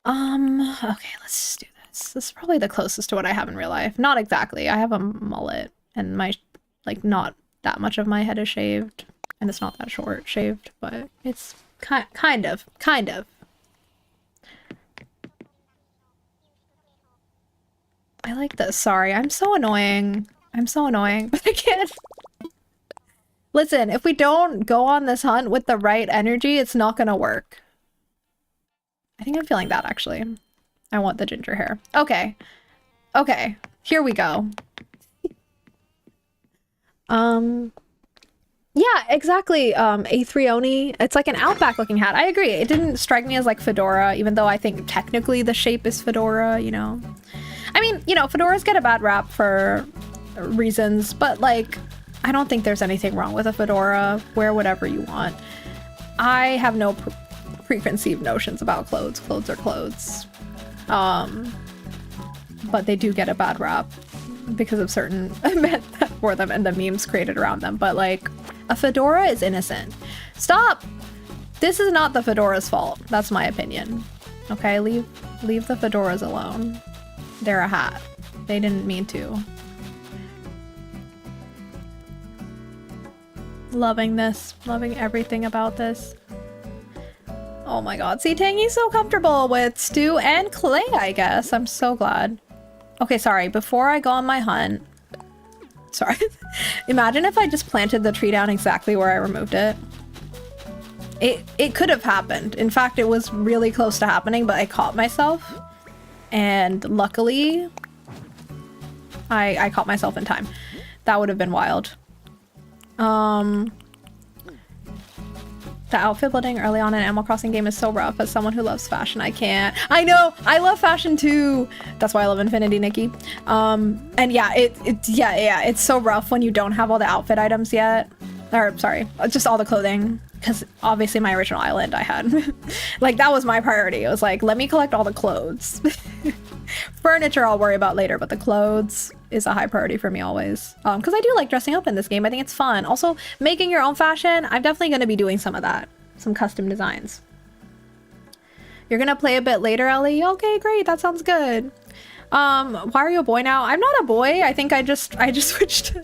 Okay, let's just do this. This is probably the closest to what I have in real life. Not exactly. I have a mullet and my, like, not that much of my head is shaved and it's not that short shaved, but it's kind of. I like this. Sorry, I'm so annoying, but I can't. Listen, if we don't go on this hunt with the right energy, it's not gonna work. I think I'm feeling that, actually. I want the ginger hair. Okay. Okay. Here we go. Yeah, exactly. A3Oni. It's like an Outback looking hat. I agree. It didn't strike me as like fedora, even though I think technically the shape is fedora, you know? I mean, you know, fedoras get a bad rap for reasons, but like, I don't think there's anything wrong with a fedora. Wear whatever you want. I have no preconceived notions about clothes. Clothes are clothes. But they do get a bad rap because of certain men that wore them and the memes created around them. But like, a fedora is innocent. Stop! This is not the fedora's fault. That's my opinion. Okay, leave the fedoras alone. They're a hat. They didn't mean to. Loving this. Loving everything about this. Oh my god. See, Tangy's so comfortable with Stu and Clay, I guess. I'm so glad. Okay, sorry. Before I go on my hunt... Sorry. Imagine if I just planted the tree down exactly where I removed it. It could have happened. In fact, it was really close to happening, but I caught myself. And luckily, I caught myself in time. That would have been wild. The outfit building early on in Animal Crossing game is so rough. As someone who loves fashion, I can't. I know! I love fashion too! That's why I love Infinity Nikki. And yeah, it's so rough when you don't have all the outfit items yet. Or, sorry, just all the clothing. Because obviously my original island I had. Like, that was my priority. It was like, let me collect all the clothes. Furniture I'll worry about later, but the clothes is a high priority for me always. Because I do like dressing up in this game. I think it's fun. Also, making your own fashion, I'm definitely going to be doing some of that. Some custom designs. You're going to play a bit later, Ellie? Okay, great. That sounds good. Why are you a boy now? I'm not a boy. I think I just switched.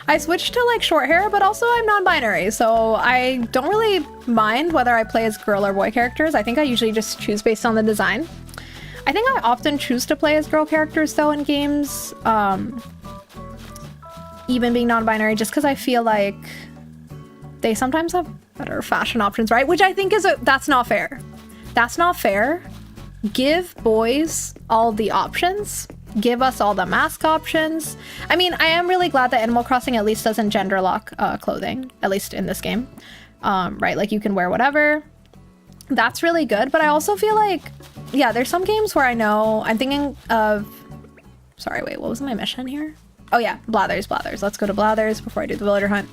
I switched to like short hair, but also I'm non-binary, so I don't really mind whether I play as girl or boy characters. I think I usually just choose based on the design. I think I often choose to play as girl characters though in games, even being non-binary, just because I feel like they sometimes have better fashion options, right? Which I think is that's not fair. That's not fair. Give boys all the options. Give us all the mask options. I mean, I am really glad that Animal Crossing at least doesn't gender lock clothing, at least in this game. Right, like you can wear whatever. That's really good, but I also feel like, yeah, there's some games where I know, I'm thinking of, sorry, wait, what was my mission here? Oh yeah, Blathers. Let's go to Blathers before I do the villager hunt.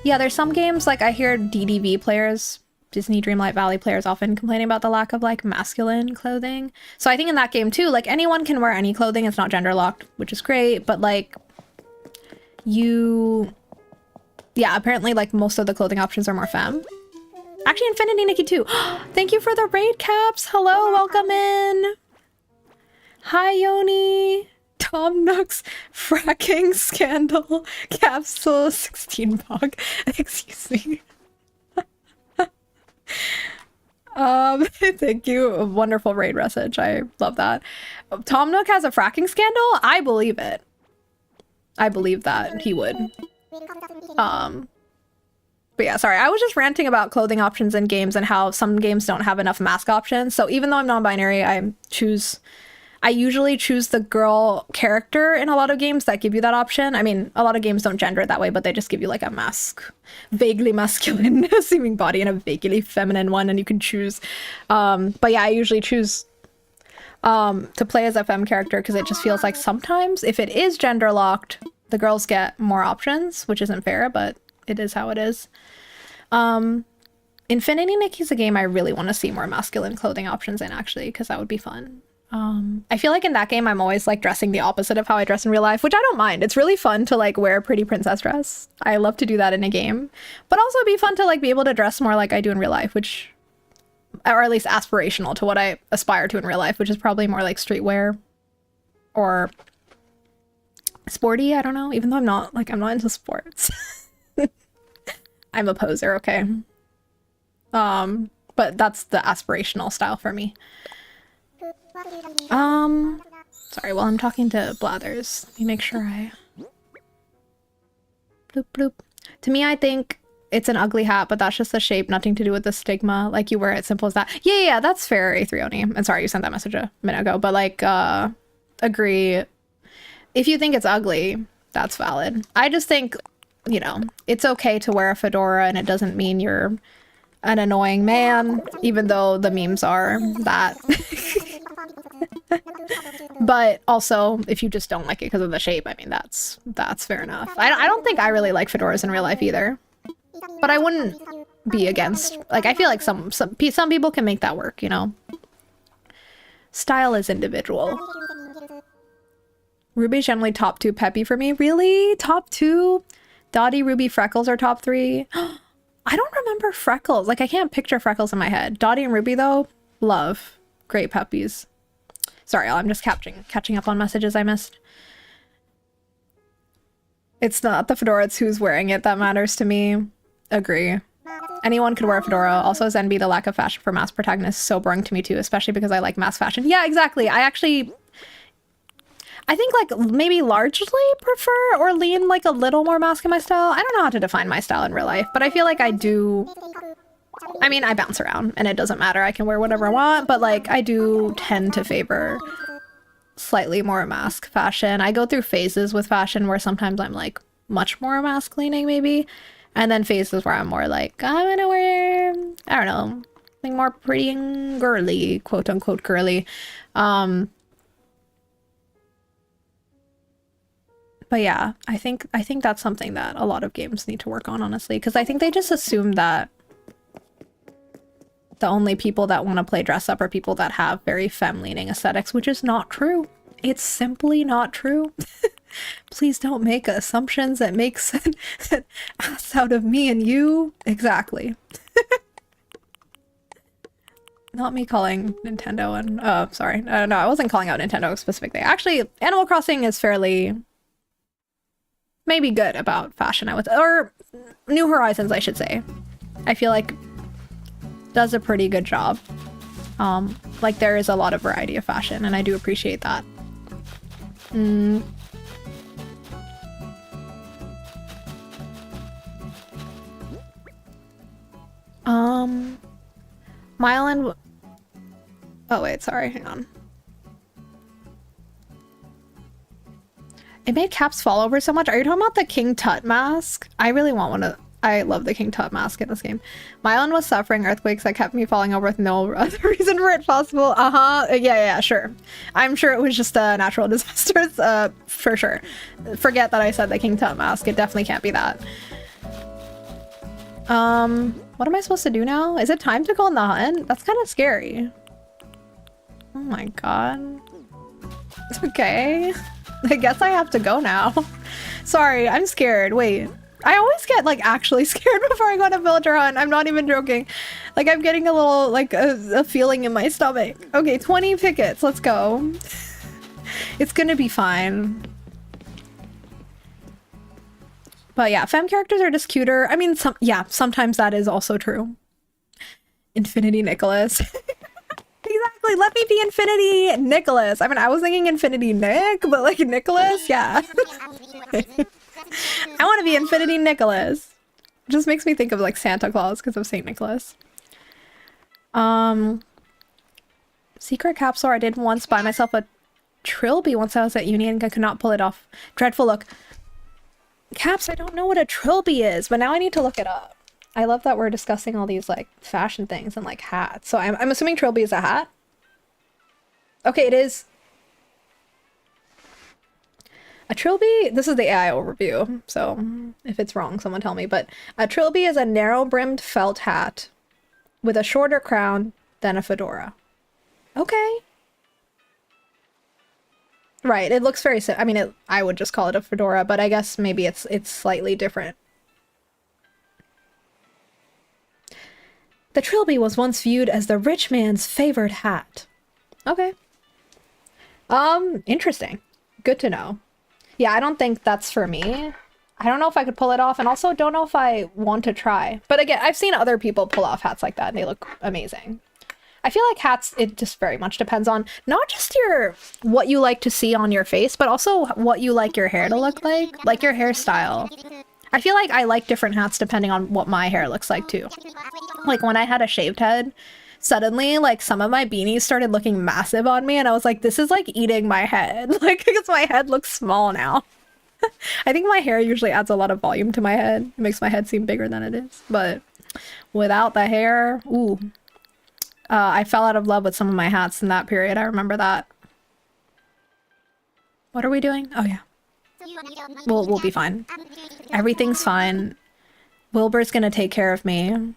Yeah, there's some games, like I hear DDV players, Disney Dreamlight Valley players often complaining about the lack of like masculine clothing. So I think in that game too, like anyone can wear any clothing. It's not gender locked, which is great. But like yeah, apparently like most of the clothing options are more femme. Actually, Infinity Nikki too. Thank you for the raid caps. Hello, welcome in. Hi, Yoni. Tom Nook's fracking scandal capsule 16 bug. Excuse me. Thank you. A wonderful raid message. I love that. Tom Nook has a fracking scandal? I believe it. I believe that he would. But yeah, sorry. I was just ranting about clothing options in games and how some games don't have enough mask options. So even though I'm non-binary, I usually choose the girl character in a lot of games that give you that option. I mean, a lot of games don't gender it that way, but they just give you like a mask, vaguely masculine seeming body and a vaguely feminine one, and you can choose. But yeah, I usually choose to play as a femme character because it just feels like sometimes if it is gender locked, the girls get more options, which isn't fair, but it is how it is. Infinity Nikki's a game I really want to see more masculine clothing options in, actually, because that would be fun. I feel like in that game I'm always like dressing the opposite of how I dress in real life, which I don't mind. It's really fun to like wear a pretty princess dress. I love to do that in a game, but also it'd be fun to like be able to dress more like I do in real life, which, or at least aspirational to what I aspire to in real life, which is probably more like streetwear or sporty. I don't know, even though I'm not into sports. I'm a poser, okay. But that's the aspirational style for me. Sorry, while I'm talking to Blathers, let me make sure I... Bloop, bloop. To me, I think it's an ugly hat, but that's just the shape, nothing to do with the stigma. Like, you wear it, simple as that. Yeah, that's fair, A3Oni. And sorry, you sent that message a minute ago, but like, agree. If you think it's ugly, that's valid. I just think, you know, it's okay to wear a fedora and it doesn't mean you're an annoying man, even though the memes are that. But also, if you just don't like it because of the shape, I mean, that's fair enough. I don't think I really like fedoras in real life either. But I wouldn't be against. Like, I feel like some people can make that work, you know? Style is individual. Ruby's generally top 2 peppy for me. Really? Top 2? Dottie, Ruby, Freckles are top 3. I don't remember Freckles. Like, I can't picture Freckles in my head. Dottie and Ruby, though, love. Great peppies. Sorry, I'm just catching up on messages I missed. It's not the fedora, it's who's wearing it that matters to me. Agree. Anyone could wear a fedora. Also, Zenby, the lack of fashion for mass protagonists is so boring to me too, especially because I like mass fashion. Yeah, exactly. I think like maybe largely prefer or lean like a little more mask in my style. I don't know how to define my style in real life, but I feel like I do. I mean, I bounce around and it doesn't matter. I can wear whatever I want, but like I do tend to favor slightly more mask fashion. I go through phases with fashion where sometimes I'm like much more mask leaning maybe. And then phases where I'm more like, I'm gonna wear, I don't know, something more pretty and girly, quote unquote girly. But yeah, I think that's something that a lot of games need to work on, honestly, because I think they just assume that the only people that want to play dress up are people that have very femme-leaning aesthetics, which is not true. It's simply not true. Please don't make assumptions that make an ass out of me and you. Exactly. Not me calling Nintendo and... Oh, sorry. No, I wasn't calling out Nintendo specifically. Actually, Animal Crossing is fairly... maybe good about fashion, I would say. Or New Horizons, I should say. I feel like does a pretty good job. Like, there is a lot of variety of fashion, and I do appreciate that. Mylan... Oh, wait, sorry, hang on. It made Caps fall over so much. Are you talking about the King Tut mask? I really want one of... I love the King Tut mask in this game. Mylan was suffering earthquakes that kept me falling over with no other reason for it possible. Yeah, sure. I'm sure it was just natural disasters, for sure. Forget that I said the King Tut mask. It definitely can't be that. What am I supposed to do now? Is it time to go on the hunt? That's kind of scary. Oh my god. Okay. I guess I have to go now. Sorry, I'm scared. Wait. I always get, like, actually scared before I go on a villager hunt. I'm not even joking. Like, I'm getting a little, like, a feeling in my stomach. Okay, 20 pickets. Let's go. It's gonna be fine. But yeah, femme characters are just cuter. I mean, sometimes that is also true. Infinity Nicholas. Exactly, let me be Infinity Nicholas. I mean, I was thinking Infinity Nick, but like Nicholas, yeah. I want to be Infinity Nicholas. It just makes me think of like Santa Claus because of Saint Nicholas. Secret capsule. I did once buy myself a trilby once I was at uni and I could not pull it off. Dreadful look. Caps, I don't know what a trilby is, but now I need to look it up. I love that we're discussing all these like fashion things and like hats. So I'm assuming trilby is a hat. Okay, it is. A trilby, this is the AI overview, so if it's wrong, someone tell me, but a trilby is a narrow-brimmed felt hat with a shorter crown than a fedora. Okay. Right, it looks very I mean, I would just call it a fedora, but I guess maybe it's slightly different. The trilby was once viewed as the rich man's favored hat. Okay. Interesting. Good to know. Yeah, I don't think that's for me. I don't know if I could pull it off, and also don't know if I want to try. But again, I've seen other people pull off hats like that, and they look amazing. I feel like hats, it just very much depends on not just what you like to see on your face, but also what you like your hair to look like your hairstyle. I feel like I like different hats depending on what my hair looks like too. Like when I had a shaved head, suddenly like some of my beanies started looking massive on me and I was like, this is like eating my head. Like because my head looks small now. I think my hair usually adds a lot of volume to my head. It makes my head seem bigger than it is. But without the hair, ooh. I fell out of love with some of my hats in that period. I remember that. What are we doing? Oh yeah. We'll be fine. Everything's fine. Wilbur's gonna take care of me.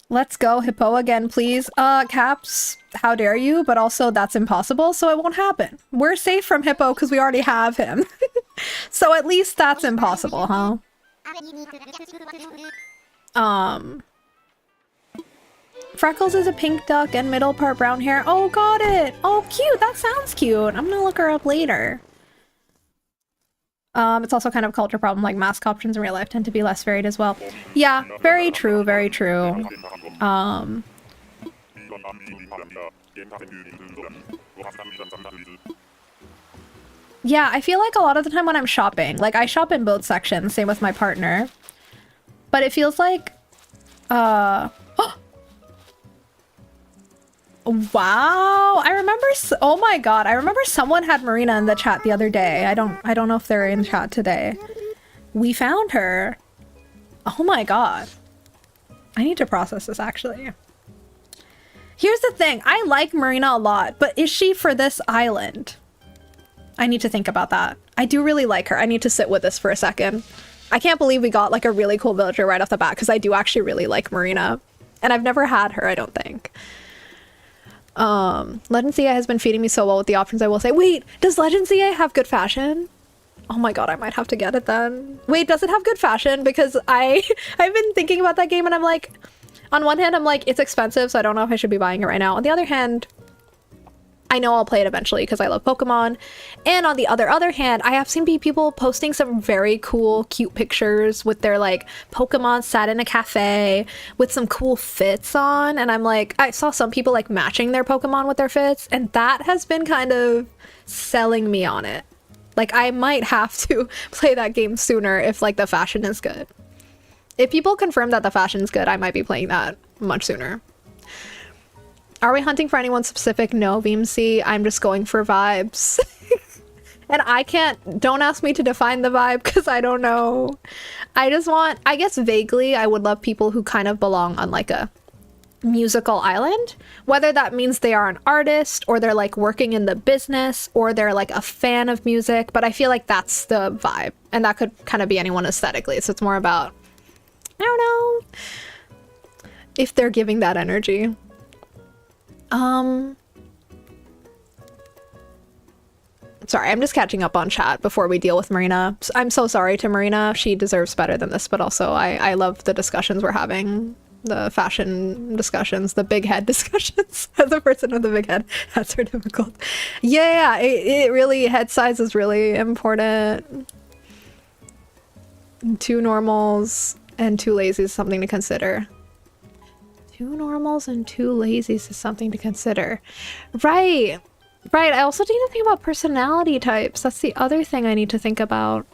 Let's go, Hippo again, please. Caps, how dare you? But also, that's impossible, so it won't happen. We're safe from Hippo because we already have him. So at least that's impossible, huh? Freckles is a pink duck and middle part brown hair. Oh, got it! Oh, cute! That sounds cute! I'm gonna look her up later. It's also kind of a culture problem, like mask options in real life tend to be less varied as well. Yeah, very true, very true. Yeah, I feel like a lot of the time when I'm shopping, like I shop in both sections, same with my partner. But it feels like, wow, I remember, oh my god, I remember someone had Marina in the chat the other day. I don't know if they're in chat today. We found her. Oh my god. I need to process this actually. Here's the thing, I like Marina a lot, but is she for this island? I need to think about that. I do really like her. I need to sit with this for a second. I can't believe we got like a really cool villager right off the bat because I do actually really like Marina. And I've never had her, I don't think. Legend CA has been feeding me so well with the options, I will say. Wait, does Legend CA have good fashion? Oh my god, I might have to get it then. Wait, does it have good fashion? Because I've been thinking about that game and I'm like, on one hand, I'm like, it's expensive, so I don't know if I should be buying it right now. On the other hand, I know I'll play it eventually because I love Pokemon. And on the other hand, I have seen people posting some very cool, cute pictures with their like Pokemon sat in a cafe with some cool fits on. And I'm like, I saw some people like matching their Pokemon with their fits, and that has been kind of selling me on it. Like I might have to play that game sooner if like the fashion is good. If people confirm that the fashion is good, I might be playing that much sooner. Are we hunting for anyone specific? No, VMC. I'm just going for vibes. And I can't, don't ask me to define the vibe because I don't know. I just want, I guess vaguely, I would love people who kind of belong on like a musical island. Whether that means they are an artist or they're like working in the business or they're like a fan of music. But I feel like that's the vibe. And that could kind of be anyone aesthetically. So it's more about, I don't know, if they're giving that energy. Sorry, I'm just catching up on chat before we deal with Marina. I'm so sorry to Marina. She deserves better than this, but also I love the discussions we're having. The fashion discussions, the big head discussions. As a person with a big head, that's are difficult. Yeah, it really, head size is really important. 2 normals and 2 lazies is something to consider. 2 normals and 2 lazies is something to consider. Right. Right. I also need to think about personality types. That's the other thing I need to think about.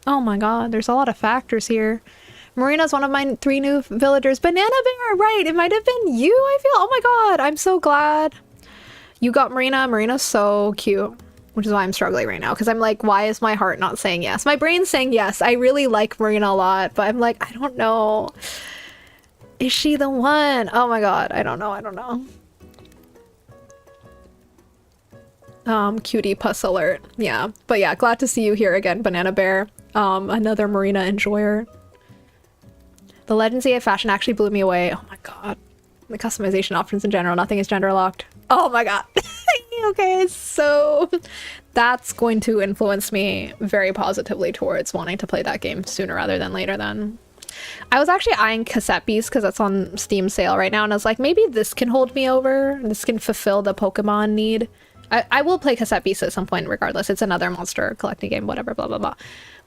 Oh my god, there's a lot of factors here. Marina's one of my 3 new villagers. Banana Bear, right. It might have been you, I feel. Oh my god, I'm so glad you got Marina. Marina's so cute, which is why I'm struggling right now. Because I'm like, why is my heart not saying yes? My brain's saying yes. I really like Marina a lot, but I'm like, I don't know. Is she the one? Oh my god, I don't know, I don't know. Cutie puss alert. Yeah, but yeah, glad to see you here again, Banana Bear. Another Marina enjoyer. The Legends EA fashion actually blew me away. Oh my god. The customization options in general, nothing is gender locked. Oh my god. Okay, so that's going to influence me very positively towards wanting to play that game sooner rather than later then. I was actually eyeing Cassette Beast because that's on Steam sale right now, and I was like, maybe this can hold me over. This can fulfill the Pokemon need. I will play Cassette Beast at some point regardless. It's another monster collecting game, whatever, blah, blah, blah.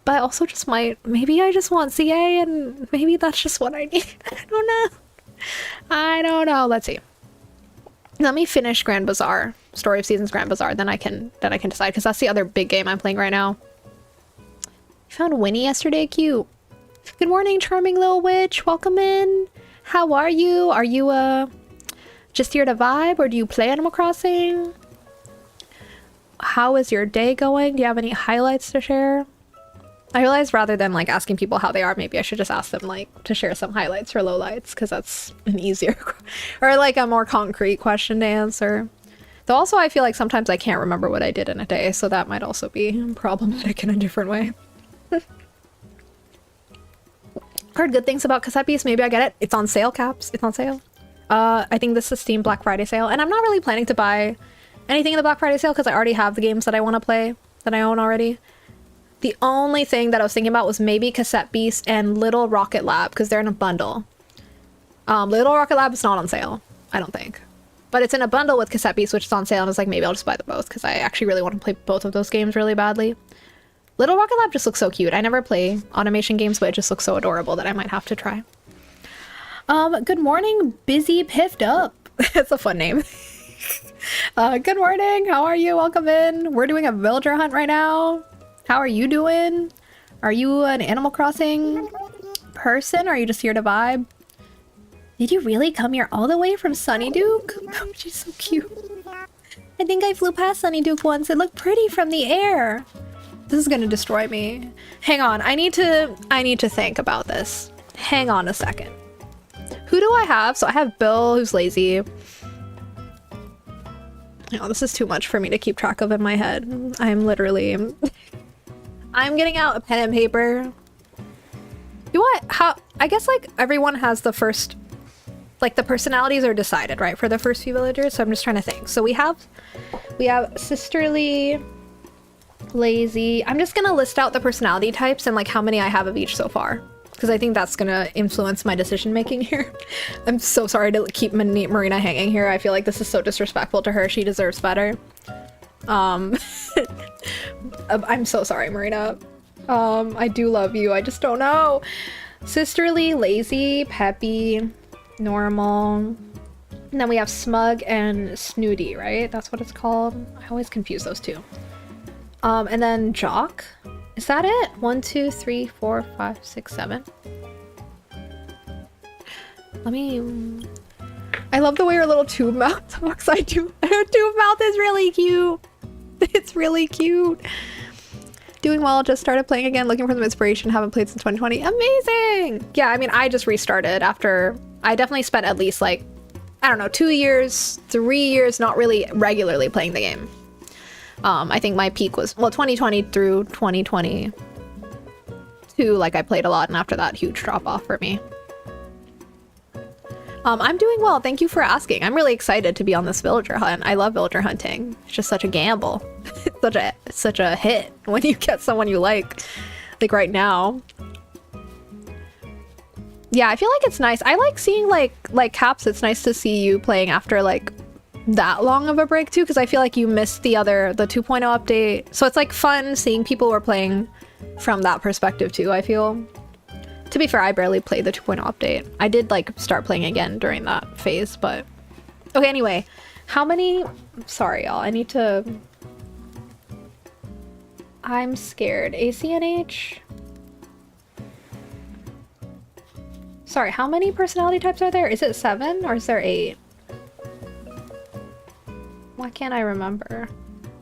But I also just might, maybe I just want CA and maybe that's just what I need. I don't know. I don't know. Let's see. Let me finish Grand Bazaar, Story of Seasons Grand Bazaar, then I can decide, because that's the other big game I'm playing right now. Found Winnie yesterday, cute. Good morning, charming little witch. Welcome in. How are you? Are you just here to vibe, or do you play Animal Crossing? How is your day going? Do you have any highlights to share? I realized rather than like asking people how they are, maybe I should just ask them like to share some highlights or lowlights, because that's an easier or like a more concrete question to answer. Though also I feel like sometimes I can't remember what I did in a day, so that might also be problematic in a different way. Heard good things about cassette piece. Maybe I get it. It's on sale, Caps. It's on sale. I think this is Steam Black Friday sale, and I'm not really planning to buy anything in the Black Friday sale because I already have the games that I want to play that I own already. The only thing that I was thinking about was maybe Cassette Beast and Little Rocket Lab because they're in a bundle. Little Rocket Lab is not on sale, I don't think. But it's in a bundle with Cassette Beast, which is on sale, and I was like, maybe I'll just buy them both because I actually really want to play both of those games really badly. Little Rocket Lab just looks so cute. I never play automation games, but it just looks so adorable that I might have to try. Good morning, Busy Piffed Up. It's a fun name. Good morning, how are you? Welcome in. We're doing a villager hunt right now. How are you doing? Are you an Animal Crossing person? Or are you just here to vibe? Did you really come here all the way from Sunnyduke? Oh, she's so cute. I think I flew past Sunnyduke once. It looked pretty from the air. This is gonna destroy me. Hang on, I need to think about this. Hang on a second. Who do I have? So I have Bill, who's lazy. Oh, this is too much for me to keep track of in my head. I'm literally... I'm getting out a pen and paper. I guess like everyone has the first... Like the personalities are decided, right? For the first few villagers, so I'm just trying to think. So we have sisterly, lazy. I'm just gonna list out the personality types and like how many I have of each so far. Because I think that's gonna influence my decision making here. I'm so sorry to keep Marina hanging here. I feel like this is so disrespectful to her. She deserves better. I'm so sorry, Marina. I do love you. I just don't know. Sisterly, lazy, peppy, normal. And then we have smug and snooty, right? That's what it's called. I always confuse those two. And then jock. Is that it? 1, 2, 3, 4, 5, 6, 7. Let me... I love the way her little tube mouth talks. I do. Her tube mouth is really cute. It's really cute. Doing well. Just started playing again. Looking for some inspiration. Haven't played since 2020. Amazing. Yeah, I mean, I just restarted after... I definitely spent at least like, I don't know, 2 years, 3 years not really regularly playing the game. I think my peak was, well, 2020 through 2022, like I played a lot, and after that, huge drop off for me. I'm doing well, thank you for asking. I'm really excited to be on this villager hunt. I love villager hunting. It's just such a gamble. It's such a hit when you get someone you like right now. Yeah, I feel like it's nice. I like seeing like Caps, it's nice to see you playing after like that long of a break too, because I feel like you missed the 2.0 update. So it's like fun seeing people who are playing from that perspective too, I feel. To be fair, I barely played the 2.0 update. I did like start playing again during that phase, but... Okay, anyway. How many... Sorry, y'all. I need to... I'm scared. ACNH? Sorry, how many personality types are there? Is it 7 or is there 8? Why can't I remember?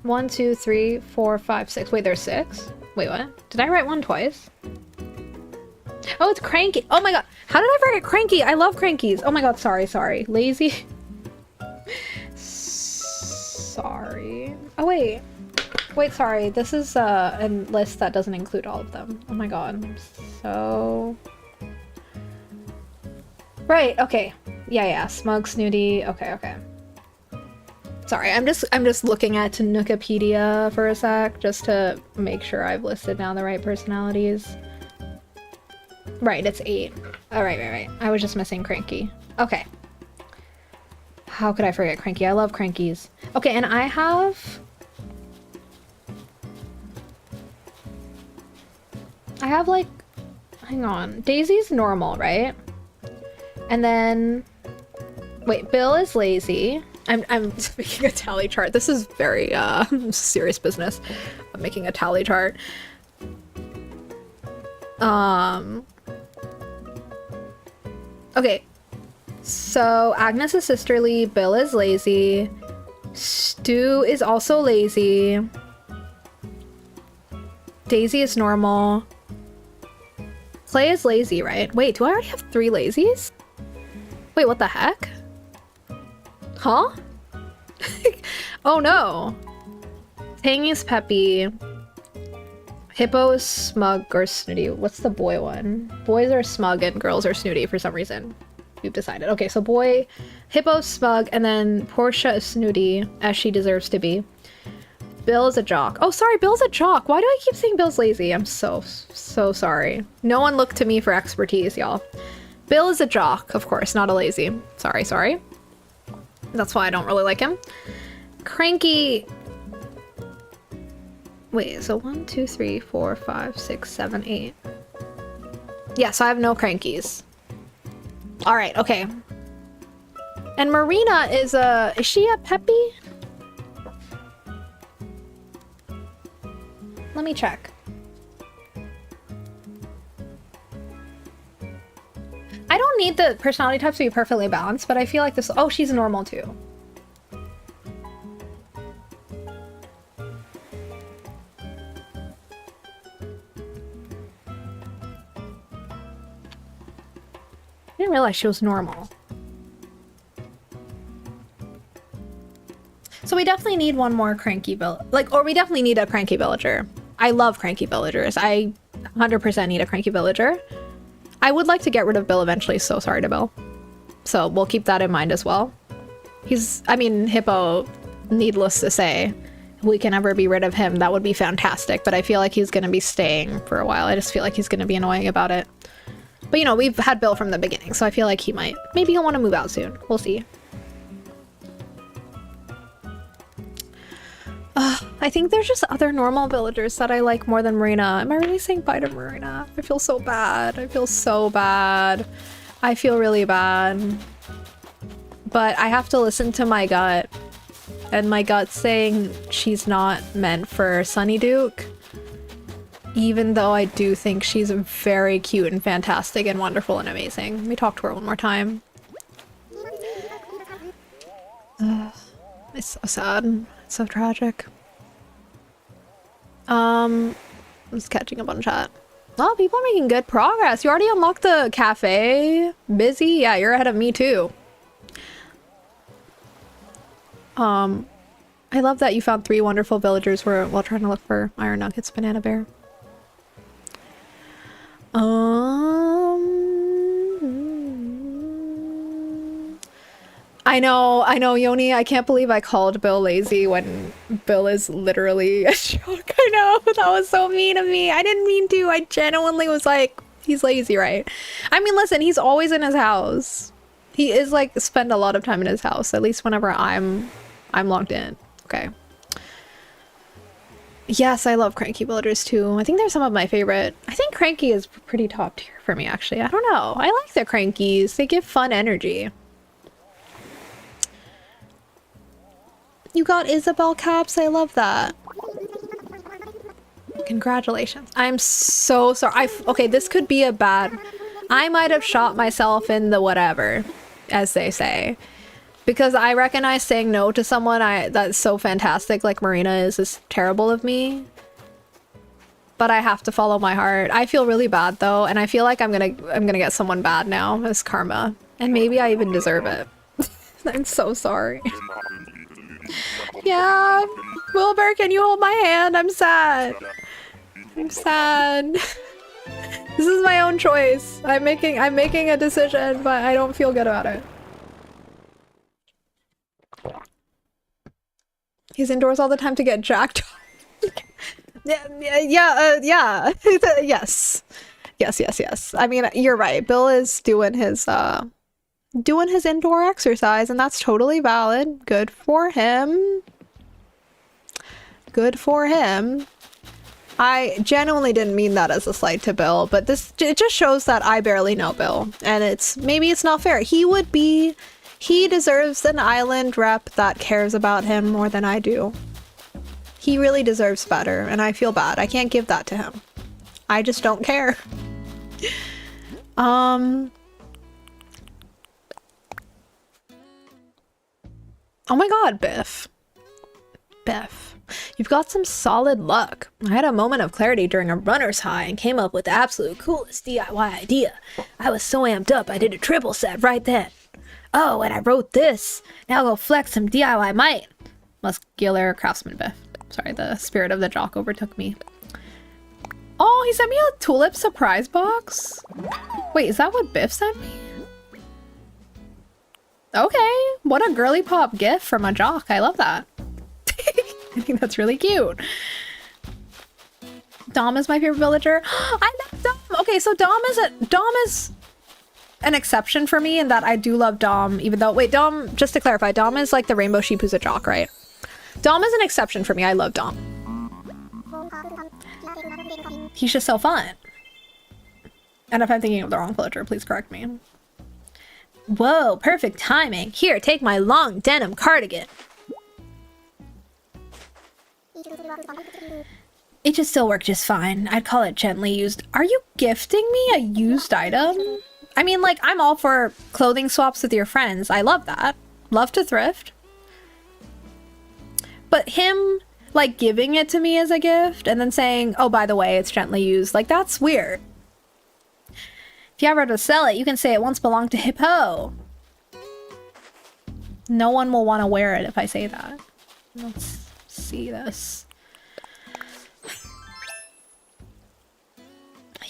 1, 2, 3, 4, 5, 6. Wait, there's 6? Wait, what? Did I write one twice? Oh, it's Cranky. Oh my god. How did I forget Cranky? I love Crankies. Oh my god, sorry. Lazy. Sorry. Oh, wait. Wait, sorry. This is a list that doesn't include all of them. Oh my god. So... Right, okay. Yeah. Smug, snooty. Okay. Sorry, I'm just looking at Nookopedia for a sec, just to make sure I've listed down the right personalities. Right, it's 8. Oh, right. I was just missing Cranky. Okay. How could I forget Cranky? I love Crankies. Okay, and I have like, hang on. Daisy's normal, right? And then, wait, Bill is lazy. I'm making a tally chart. This is very serious business. I'm making a tally chart. Okay. So Agnes is sisterly, Bill is lazy, Stu is also lazy, Daisy is normal, Clay is lazy, right? Wait, do I already have 3 lazies? Wait, what the heck? Huh? Oh no. Tangy's peppy. Hippo is smug or snooty. What's the boy one? Boys are smug and girls are snooty for some reason. We've decided. Okay, so boy, Hippo's smug, and then Portia is snooty, as she deserves to be. Bill is a jock. Oh, sorry, Bill's a jock. Why do I keep saying Bill's lazy? I'm so sorry. No one looked to me for expertise, y'all. Bill is a jock, of course, not a lazy. Sorry. That's why I don't really like him. Cranky. Wait, so 1, 2, 3, 4, 5, 6, 7, 8. Yeah, so I have no crankies. All right, okay. And Marina is she a peppy? Let me check. I don't need the personality types to be perfectly balanced, but I feel like this. Oh, she's normal too. I didn't realize she was normal. So we definitely need one more cranky or we definitely need a cranky villager. I love cranky villagers. I 100% need a cranky villager. I would like to get rid of Bill eventually, so sorry to Bill. So we'll keep that in mind as well. I mean, Hippo, needless to say, if we can ever be rid of him, that would be fantastic, but I feel like he's gonna be staying for a while. I just feel like he's gonna be annoying about it. But you know, we've had Bill from the beginning, so I feel like maybe he'll want to move out soon. We'll see. I think there's just other normal villagers that I like more than Marina. Am I really saying bye to Marina? I feel so bad. I feel so bad. I feel really bad. But I have to listen to my gut. And my gut's saying she's not meant for Sunny Duke. Even though I do think she's very cute and fantastic and wonderful and amazing. Let me talk to her one more time. It's so sad. It's so tragic. I'm just catching up on chat. Oh, people are making good progress. You already unlocked the cafe? Busy? Yeah, you're ahead of me too. I love that you found 3 wonderful villagers while trying to look for iron nuggets, Banana Bear. I know, Yoni, I can't believe I called Bill lazy when Bill is literally a joke. I know, that was so mean of me. I didn't mean to. I genuinely was like, he's lazy, right? I mean, listen, he's always in his house. He is like, spend a lot of time in his house, at least whenever I'm logged in. Okay. Yes, I love cranky villagers too. I think they're some of my favorite. I think cranky is pretty top tier for me, actually. I don't know. I like the crankies. They give fun energy. You got Isabel caps? I love that. Congratulations. I'm so sorry. Okay, this could be a bad... I might have shot myself in the whatever, as they say. Because I recognize saying no to someone that's so fantastic like Marina is terrible of me. But I have to follow my heart. I feel really bad though, and I feel like I'm gonna get someone bad now as karma. And maybe I even deserve it. I'm so sorry. Yeah, Wilbur, can you hold my hand? I'm sad. I'm sad. This is my own choice. I'm making a decision, but I don't feel good about it. He's indoors all the time to get jacked. Yeah. Yes. I mean, you're right. Bill is doing his indoor exercise, and that's totally valid. Good for him. Good for him. I genuinely didn't mean that as a slight to Bill, but it just shows that I barely know Bill, and maybe it's not fair. He deserves an island rep that cares about him more than I do. He really deserves better, and I feel bad. I can't give that to him. I just don't care. Oh my god, Biff. You've got some solid luck. I had a moment of clarity during a runner's high and came up with the absolute coolest DIY idea. I was so amped up I did a triple set right then. Oh, and I wrote this. Now go flex some DIY might. Muscular craftsman Biff. Sorry, the spirit of the jock overtook me. Oh, he sent me a tulip surprise box? Wait, is that what Biff sent me? Okay, what a girly pop gift from a jock. I love that. I think that's really cute. Dom is my favorite villager. I love Dom. Okay, so Dom is an exception for me in that I do love Dom, even though, wait, Dom, just to clarify, Dom is like the rainbow sheep who's a jock, right? Dom is an exception for me. I love Dom. He's just so fun. And if I'm thinking of the wrong villager, please correct me. Whoa, perfect timing. Here, take my long denim cardigan. It should still work just fine. I'd call it gently used. Are you gifting me a used item? I mean, like, I'm all for clothing swaps with your friends. I love that. Love to thrift. But him, like, giving it to me as a gift and then saying, oh, by the way, it's gently used. Like, that's weird. If you ever to sell it, you can say it once belonged to Hippo. No one will want to wear it if I say that. Let's see this.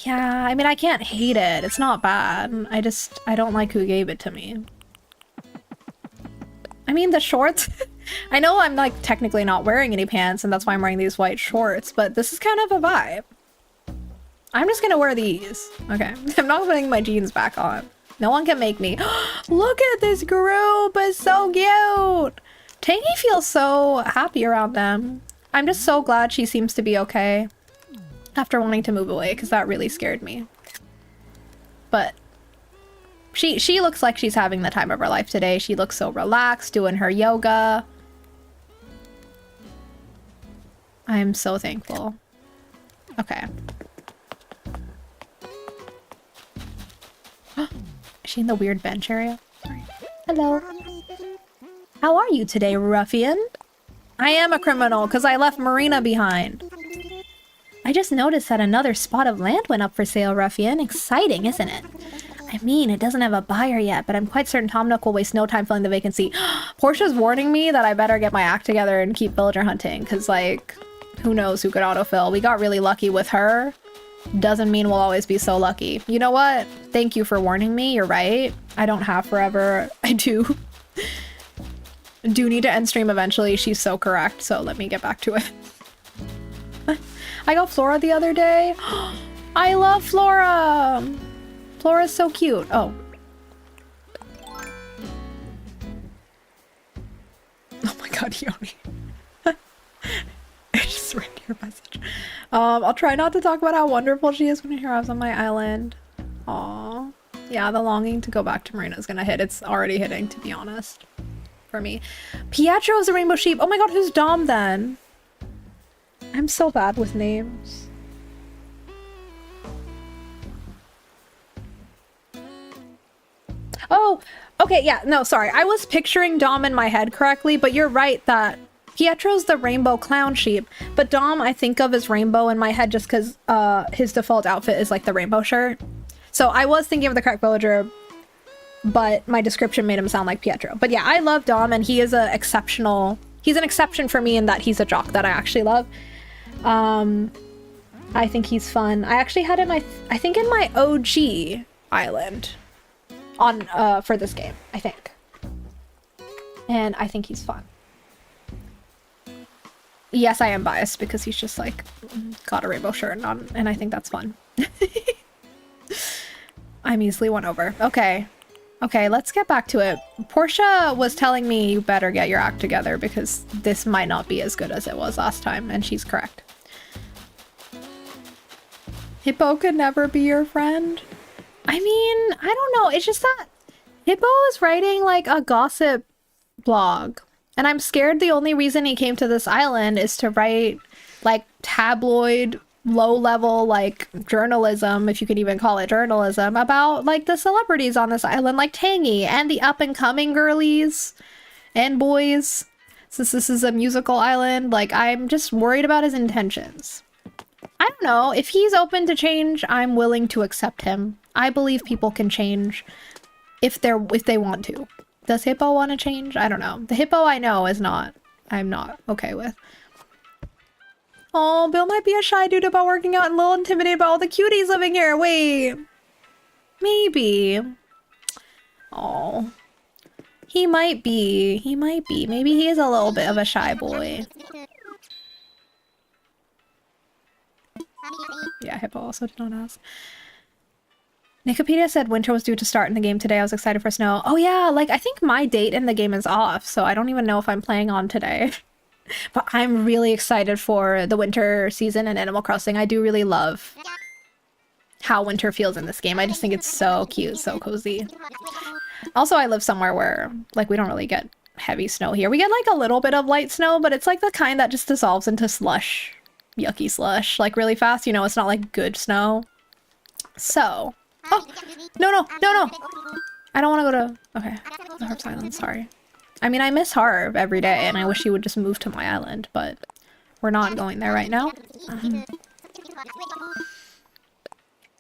Yeah, I mean, I can't hate it. It's not bad. I don't like who gave it to me. I mean, the shorts... I know I'm, like, technically not wearing any pants, and that's why I'm wearing these white shorts, but this is kind of a vibe. I'm just gonna wear these. Okay. I'm not putting my jeans back on. No one can make me. Look at this group! It's so cute! Tangy feels so happy around them. I'm just so glad she seems to be okay. After wanting to move away, because that really scared me. But she looks like she's having the time of her life today. She looks so relaxed, doing her yoga. I'm so thankful. Okay. Is she in the weird bench area? Sorry. Hello. How are you today, ruffian? I am a criminal, because I left Marina behind. I just noticed that another spot of land went up for sale, ruffian. Exciting, isn't it? I mean, it doesn't have a buyer yet, but I'm quite certain Tom Nook will waste no time filling the vacancy. Portia's warning me that I better get my act together and keep villager hunting, because, like, who knows who could autofill. We got really lucky with her. Doesn't mean we'll always be so lucky. You know what? Thank you for warning me. You're right. I don't have forever. I do. Do need to end stream eventually. She's so correct, so let me get back to it. I got Flora the other day. I love Flora! Flora's so cute. Oh. Oh my god, Yoni. I just read your message. I'll try not to talk about how wonderful she is when she arrives on my island. Aw. Yeah, the longing to go back to Marina is gonna hit. It's already hitting, to be honest. For me. Pietro is a rainbow sheep. Oh my god, who's Dom then? I'm so bad with names. Oh, okay, yeah, no, sorry. I was picturing Dom in my head correctly, but you're right that Pietro's the rainbow clown sheep, but Dom I think of as rainbow in my head just because his default outfit is like the rainbow shirt. So I was thinking of the correct villager, but my description made him sound like Pietro. But yeah, I love Dom, and he is a exceptional... He's an exception for me in that he's a jock that I actually love. I think he's fun. I actually had him, I think, in my OG island on for this game, I think. And I think he's fun. Yes, I am biased because he's just like got a rainbow shirt on, and I think that's fun. I'm easily won over. Okay. Okay, let's get back to it. Portia was telling me you better get your act together because this might not be as good as it was last time, and she's correct. Hippo could never be your friend? I mean, I don't know. It's just that Hippo is writing like a gossip blog, and I'm scared the only reason he came to this island is to write like tabloid low-level like journalism, if you could even call it journalism, about like the celebrities on this island, like Tangy and the up-and-coming girlies and boys, since this is a musical island. Like, I'm just worried about his intentions. I don't know. If he's open to change, I'm willing to accept him. I believe people can change if they want to. Does Hippo want to change? I don't know. The Hippo I know is not. I'm not okay with. Oh, Bill might be a shy dude about working out and a little intimidated by all the cuties living here. Wait. Maybe. Oh. He might be. He might be. Maybe he is a little bit of a shy boy. Yeah, Hippo also did not ask. Nicopedia said winter was due to start in the game today. I was excited for snow. Oh yeah, like I think my date in the game is off, so I don't even know if I'm playing on today. But I'm really excited for the winter season in Animal Crossing. I do really love how winter feels in this game. I just think it's so cute, so cozy. Also, I live somewhere where, like, we don't really get heavy snow here. We get, like, a little bit of light snow, but it's, like, the kind that just dissolves into slush. Yucky slush, like, really fast. You know, it's not, like, good snow. So... Oh! No, no! No, no! I don't want to go to... Okay. The Harp's Island, sorry. I mean, I miss Harp every day, and I wish he would just move to my island, but we're not going there right now.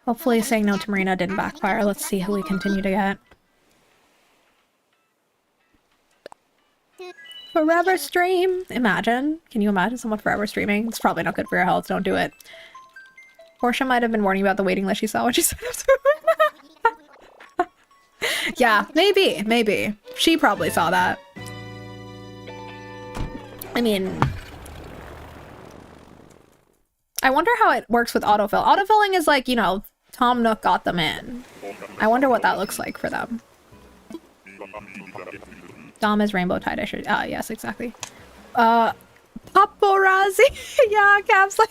Hopefully saying no to Marina didn't backfire. Let's see who we continue to get. Forever stream! Imagine. Can you imagine someone forever streaming? It's probably not good for your health. Don't do it. Portia might have been warning about the waiting list she saw when she signed up to it. Yeah, maybe. Maybe. She probably saw that. I mean... I wonder how it works with autofill. Autofilling is like, you know, Tom Nook got them in. I wonder what that looks like for them. Dom is rainbow tie-dye shirt. Ah, yes, exactly. Paparazzi. Yeah, Cap's like...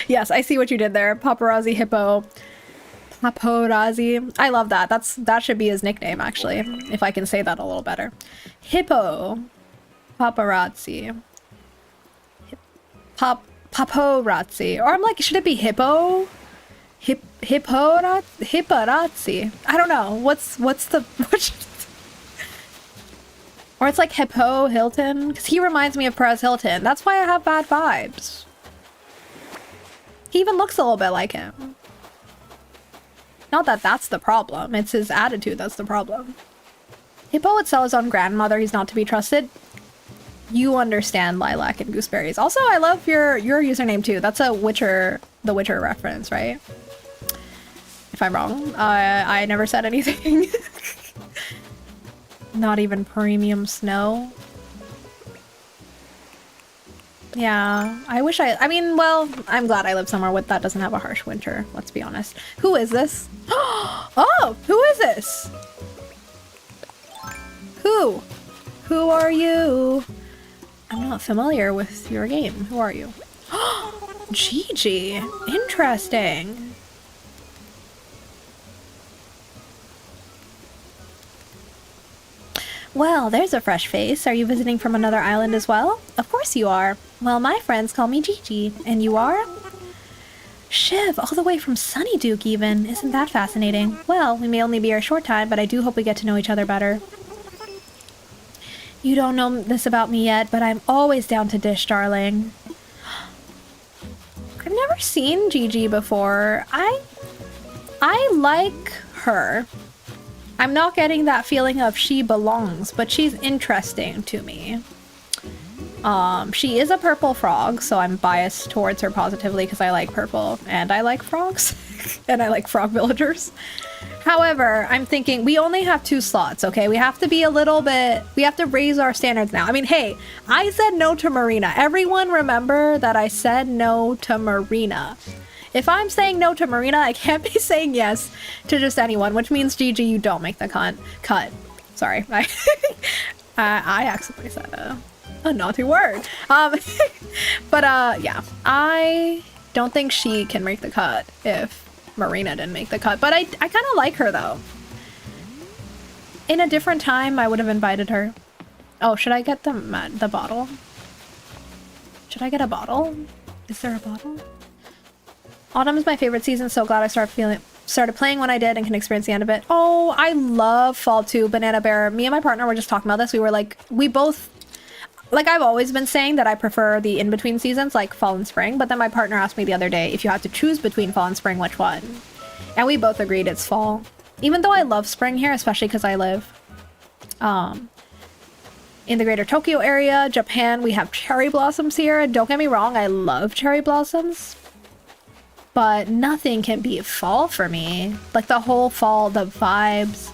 Yes, I see what you did there. Paparazzi Hippo. Paparazzi. I love that. That should be his nickname, actually. If I can say that a little better. Hippo. Paparazzi. Paparazzi. Or I'm like, should it be Hippo? Hipparazzi. I don't know. What's the... Or it's like Hippo Hilton. Because he reminds me of Perez Hilton. That's why I have bad vibes. He even looks a little bit like him. Not that that's the problem. It's his attitude that's the problem. Hippo would sell his own grandmother. He's not to be trusted. You understand Lilac and Gooseberries. Also, I love your username too. That's a Witcher, the Witcher reference, right? If I'm wrong. I never said anything. Not even premium snow. Yeah, I wish I mean, well, I'm glad I live somewhere with that doesn't have a harsh winter, let's be honest. Who is this? Oh, who is this? Who? Who are you? I'm not familiar with your game. Who are you? Gigi. Interesting. Well, there's a fresh face. Are you visiting from another island as well? Of course you are. Well, my friends call me Gigi. And you are? Shiv, all the way from Sunnyduke even. Isn't that fascinating? Well, we may only be here a short time, but I do hope we get to know each other better. You don't know this about me yet, but I'm always down to dish, darling. I've never seen Gigi before. I like her. I'm not getting that feeling of she belongs, but she's interesting to me. She is a purple frog, so I'm biased towards her positively because I like purple and I like frogs and I like frog villagers. However, I'm thinking we only have 2 slots, okay? We have to be a little bit, we have to raise our standards now. I mean, hey, I said no to Marina. Everyone remember that I said no to Marina. If I'm saying no to Marina, I can't be saying yes to just anyone, which means Gigi, you don't make the cut. Sorry, I accidentally said a naughty word. But yeah, I don't think she can make the cut if Marina didn't make the cut. But I kind of like her though. In a different time, I would have invited her. Oh, should I get the bottle? Should I get a bottle? Is there a bottle? Autumn is my favorite season, so glad I started playing when I did and can experience the end of it. Oh, I love fall too, Banana Bear. Me and my partner were just talking about this. We were like, we both, like I've always been saying that I prefer the in-between seasons, like fall and spring, but then my partner asked me the other day, if you had to choose between fall and spring, which one? And we both agreed it's fall. Even though I love spring here, especially because I live In the greater Tokyo area, Japan, we have cherry blossoms here. Don't get me wrong, I love cherry blossoms. But nothing can beat fall for me. Like the whole fall, the vibes,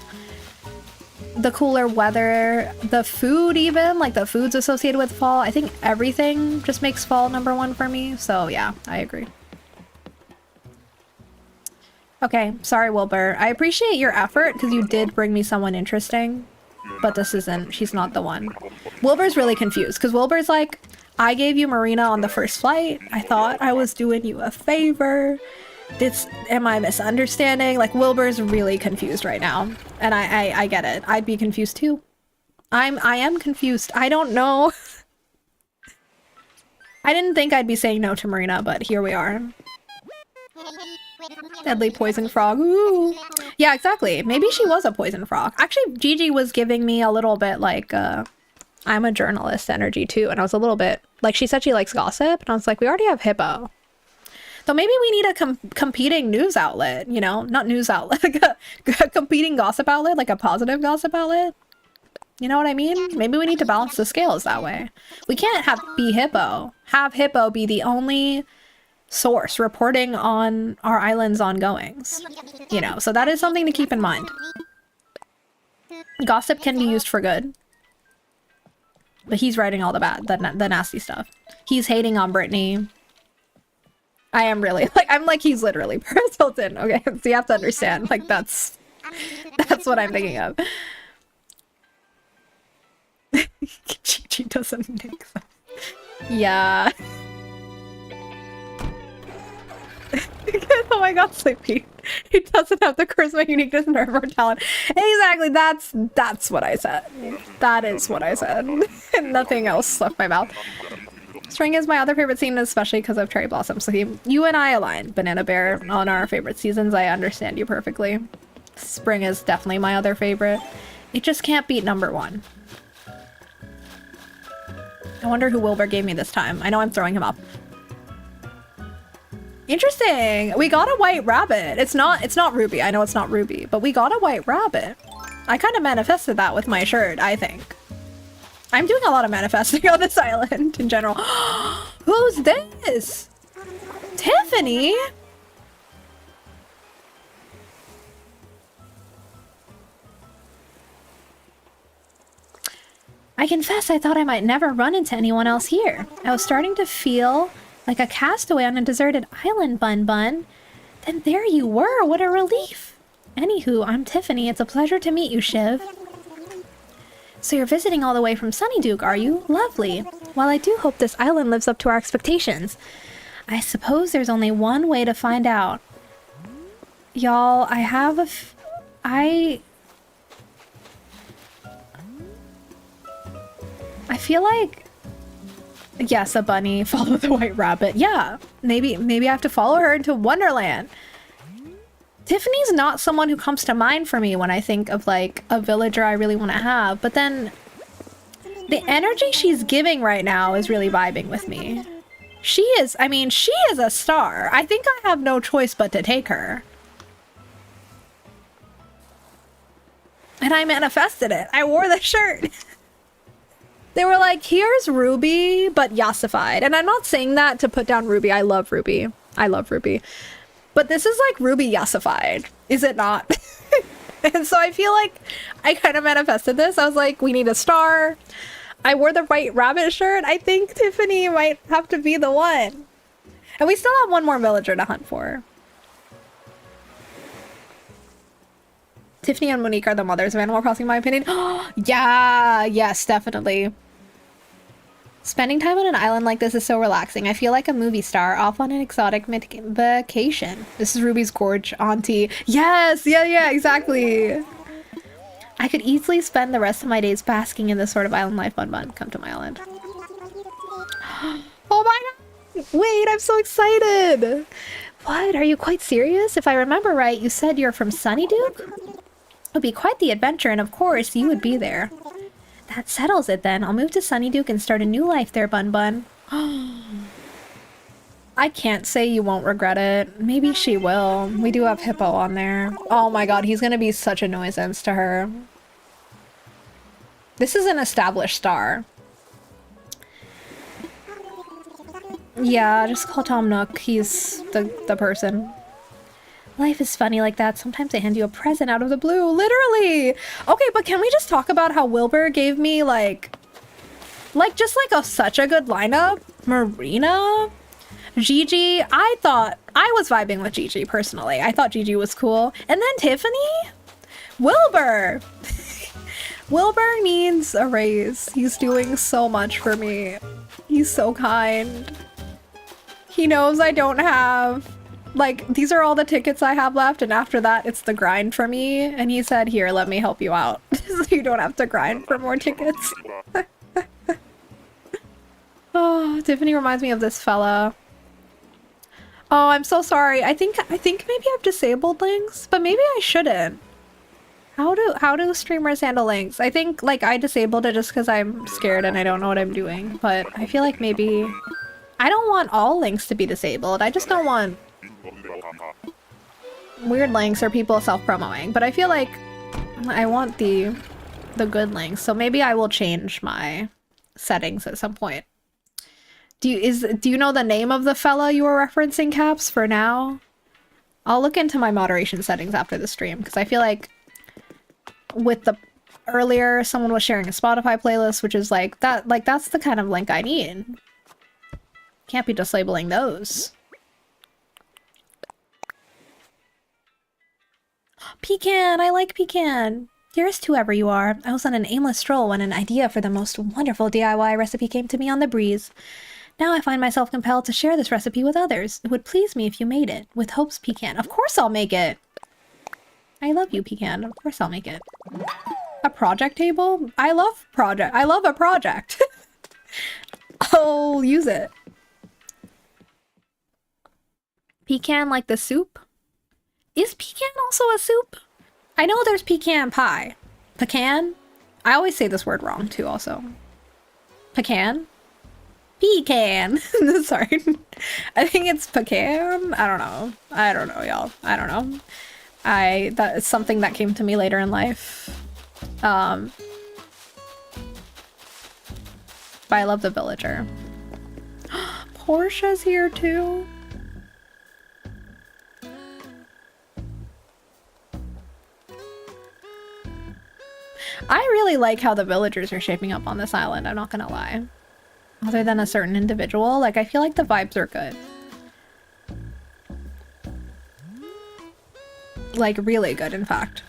the cooler weather, the food even, like the foods associated with fall. I think everything just makes fall #1 for me. So yeah, I agree. Okay, sorry Wilbur. I appreciate your effort because you did bring me someone interesting. But this isn't, she's not the one. Wilbur's really confused because Wilbur's like, I gave you Marina on the first flight. I thought I was doing you a favor. Am I misunderstanding? Like, Wilbur's really confused right now. And I get it. I'd be confused too. I am confused. I don't know. I didn't think I'd be saying no to Marina, but here we are. Deadly poison frog. Ooh. Yeah, exactly. Maybe she was a poison frog. Actually, Gigi was giving me a little bit like, I'm a journalist energy too. And I was a little bit, like, she said she likes gossip. And I was like, we already have Hippo. So maybe we need a competing news outlet, you know? Not news outlet, like a competing gossip outlet, like a positive gossip outlet. You know what I mean? Maybe we need to balance the scales that way. We can't have Hippo be the only source reporting on our island's ongoings. You know, so that is something to keep in mind. Gossip can be used for good. But he's writing all the bad, the nasty stuff. He's hating on Brittany. I am really, like, I'm like, he's literally Paris Hilton. Okay, so you have to understand, like, that's what I'm thinking of. Gigi doesn't make sense. Yeah. Oh my god, Sleepy. He doesn't have the charisma, uniqueness, nerve, or talent. Exactly, that's what I said. That is what I said. Nothing else left my mouth. Spring is my other favorite season, especially because of cherry blossoms. So you and I align, Banana Bear, on our favorite seasons. I understand you perfectly. Spring is definitely my other favorite. It just can't beat #1. I wonder who Wilbur gave me this time. I know I'm throwing him up. Interesting. We got a white rabbit. It's not Ruby. I know it's not Ruby, but we got a white rabbit. I kind of manifested that with my shirt, I think. I'm doing a lot of manifesting on this island in general. Who's this? Tiffany? I confess I thought I might never run into anyone else here. I was starting to feel like a castaway on a deserted island, Bun. Then there you were, what a relief. Anywho, I'm Tiffany, it's a pleasure to meet you, Shiv. So you're visiting all the way from Sunnyduke, are you? Lovely. Well, I do hope this island lives up to our expectations. I suppose there's only one way to find out. Y'all, I feel like... Yes, a bunny. Follow the white rabbit. Yeah, maybe I have to follow her into Wonderland. Tiffany's not someone who comes to mind for me when I think of like a villager I really want to have, but then the energy she's giving right now is really vibing with me. She is a star. I think I have no choice but to take her. And I manifested it. I wore the shirt. They were like, here's Ruby, but yassified. And I'm not saying that to put down Ruby. I love Ruby. But this is like Ruby yassified. Is it not? And so I feel like I kind of manifested this. I was like, we need a star. I wore the white rabbit shirt. I think Tiffany might have to be the one. And we still have one more villager to hunt for. Tiffany and Monique are the mothers of Animal Crossing, in my opinion. Yeah, yes, definitely. Spending time on an island like this is so relaxing. I feel like a movie star off on an exotic vacation. This is Ruby's Gorge auntie. Yes, yeah, exactly. I could easily spend the rest of my days basking in this sort of island life. Bun. Come to my island. Oh my god! Wait, I'm so excited! What? Are you quite serious? If I remember right, you said you're from Sunnyduke? It would be quite the adventure, and of course, you would be there. That settles it then. I'll move to Sunnyduke and start a new life there, Bun. I can't say you won't regret it. Maybe she will. We do have Hippo on there. Oh my god, he's gonna be such a nuisance to her. This is an established star. Yeah, just call Tom Nook. He's the person. Life is funny like that. Sometimes they hand you a present out of the blue. Literally! Okay, but can we just talk about how Wilbur gave me, just such a good lineup? Marina? Gigi? I thought I was vibing with Gigi, personally. I thought Gigi was cool. And then Tiffany? Wilbur! Wilbur needs a raise. He's doing so much for me. He's so kind. He knows I don't have... these are all the tickets I have left, and after that, it's the grind for me. And he said, here, let me help you out. So you don't have to grind for more tickets. Oh, Tiffany reminds me of this fella. Oh, I'm so sorry. I think maybe I've disabled links, but maybe I shouldn't. How do streamers handle links? I think, I disabled it just because I'm scared and I don't know what I'm doing. But I feel like maybe... I don't want all links to be disabled. I just don't want... weird links or people self-promoting, but I feel like I want the good links, so maybe I will change my settings at some point. Do you know the name of the fella you were referencing, Caps, for now? I'll look into my moderation settings after the stream, because I feel like with the earlier someone was sharing a Spotify playlist, which is that's the kind of link I need. Can't be just labeling those. Pecan! I like Pecan! Dearest whoever you are, I was on an aimless stroll when an idea for the most wonderful DIY recipe came to me on the breeze. Now I find myself compelled to share this recipe with others. It would please me if you made it. With hopes, Pecan. Of course I'll make it! I love you, Pecan. Of course I'll make it. A project table? I love a project! I'll use it. Pecan like the soup? Is pecan also a soup? I know there's pecan pie. Pecan? I always say this word wrong too also. Pecan? Pecan! Sorry. I think it's pecan? I don't know. I don't know, y'all. I don't know. That is something that came to me later in life. But I love the villager. Portia's here too. I really like how the villagers are shaping up on this island, I'm not gonna lie. Other than a certain individual, I feel like the vibes are good. Really good, in fact.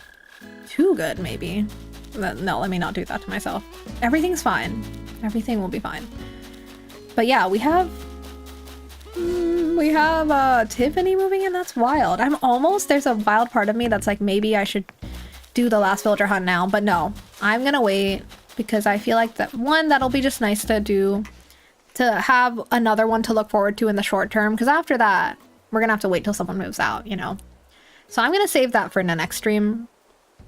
Too good, maybe. No, let me not do that to myself. Everything's fine. Everything will be fine. But yeah, we have Tiffany moving in, that's wild. There's a wild part of me that's maybe I should do the last villager hunt now, but no, I'm gonna wait because I feel like that'll be just nice to have another one to look forward to in the short term, because after that we're gonna have to wait till someone moves out, so I'm gonna save that for the next stream.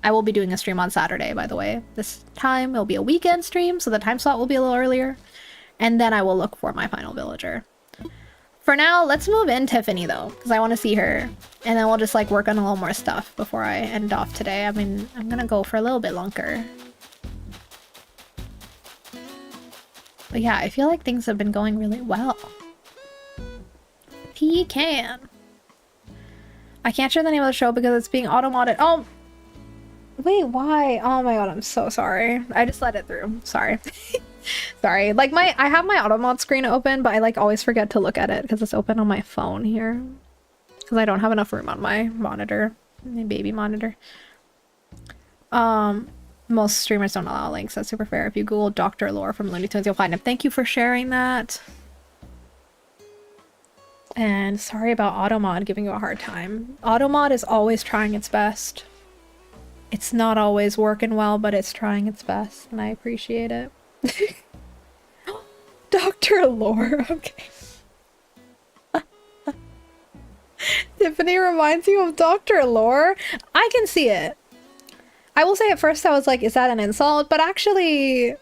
I will be doing a stream on Saturday, by the way. This time it'll be a weekend stream, so the time slot will be a little earlier, and then I will look for my final villager. For now, let's move in Tiffany though, because I want to see her. And then we'll just work on a little more stuff before I end off today. I mean, I'm gonna go for a little bit longer. But yeah, I feel like things have been going really well. Pecan. I can't share the name of the show because it's being auto-modded. Oh! Wait, why? Oh my god, I'm so sorry. I just let it through. Sorry. Sorry, I have my auto-mod screen open, but I always forget to look at it because it's open on my phone here. Because I don't have enough room on my monitor, my baby monitor. Most streamers don't allow links. That's super fair. If you Google Dr. Lore from Looney Tunes, you'll find him. Thank you for sharing that. And sorry about Automod giving you a hard time. Automod is always trying its best. It's not always working well, but it's trying its best, and I appreciate it. Dr. Lore, okay. Tiffany reminds you of Dr. Lore? I can see it. I will say at first I was like, is that an insult? But actually...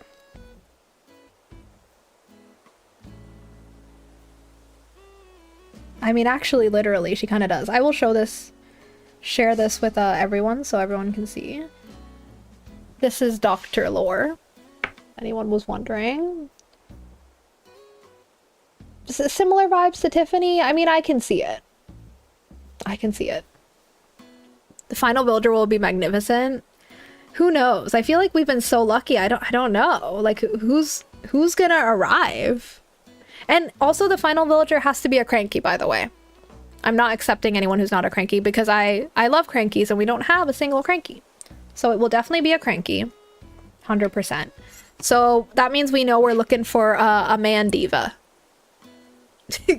I mean, actually, literally, she kind of does. I will share this with everyone so everyone can see. This is Dr. Lore. anyone was wondering. Similar vibes to Tiffany. I mean, I can see it. I can see it. The final villager will be magnificent. Who knows? I feel like we've been so lucky. I don't know. Like who's gonna arrive? And also the final villager has to be a cranky, by the way. I'm not accepting anyone who's not a cranky because I love crankies and we don't have a single cranky. So it will definitely be a cranky. 100%. So that means we know we're looking for a man diva.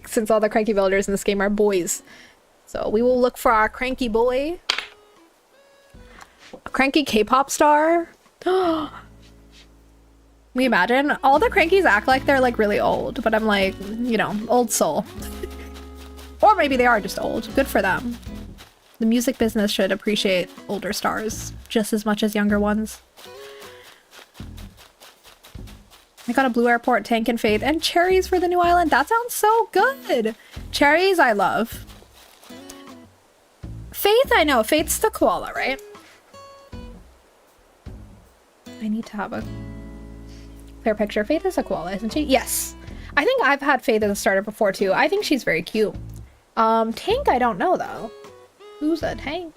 Since all the cranky villagers in this game are boys. So we will look for our cranky boy. A cranky K-pop star. We imagine all the crankies act like they're like really old, but I'm like, you know, old soul. Or maybe they are just old. Good for them. The music business should appreciate older stars just as much as younger ones. I got a blue airport, tank and faith, and cherries for the new island. That sounds so good. Cherries, I love. Faith, I know. Faith's the koala, right? I need to have a clear picture. Faith is a koala, isn't she? Yes. I think I've had Faith as a starter before, too. I think she's very cute. Tank, I don't know, though. Who's a tank?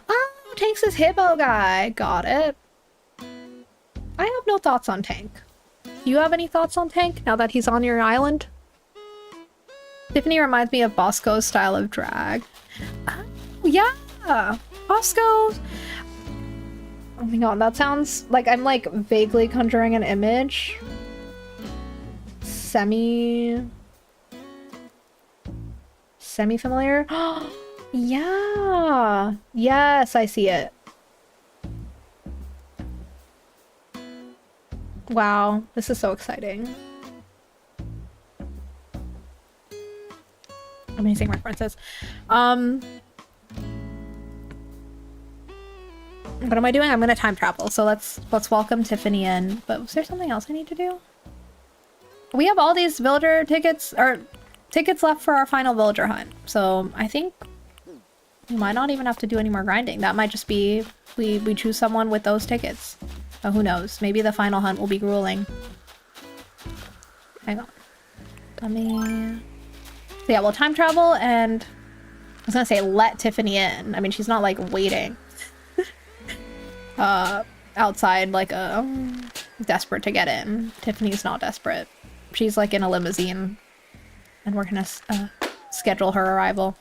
Oh, Tank's this hippo guy. Got it. I have no thoughts on Tank. Do you have any thoughts on Tank now that he's on your island? Tiffany reminds me of Bosco's style of drag. Oh, yeah! Bosco! Oh my god, that sounds like I'm like vaguely conjuring an image. Semi-familiar? Yeah! Yes, I see it. Wow, this is so exciting. Amazing references. What am I doing? I'm gonna time travel. So let's welcome Tiffany in. But was there something else I need to do? We have all these villager tickets or tickets left for our final villager hunt. So I think we might not even have to do any more grinding. That might just be we choose someone with those tickets. Oh, who knows? Maybe the final hunt will be grueling. Hang on. Let me... So yeah, we'll time travel and... I was gonna say let Tiffany in. I mean, she's not like waiting. Outside like desperate to get in. Tiffany's not desperate. She's like in a limousine. And we're gonna schedule her arrival.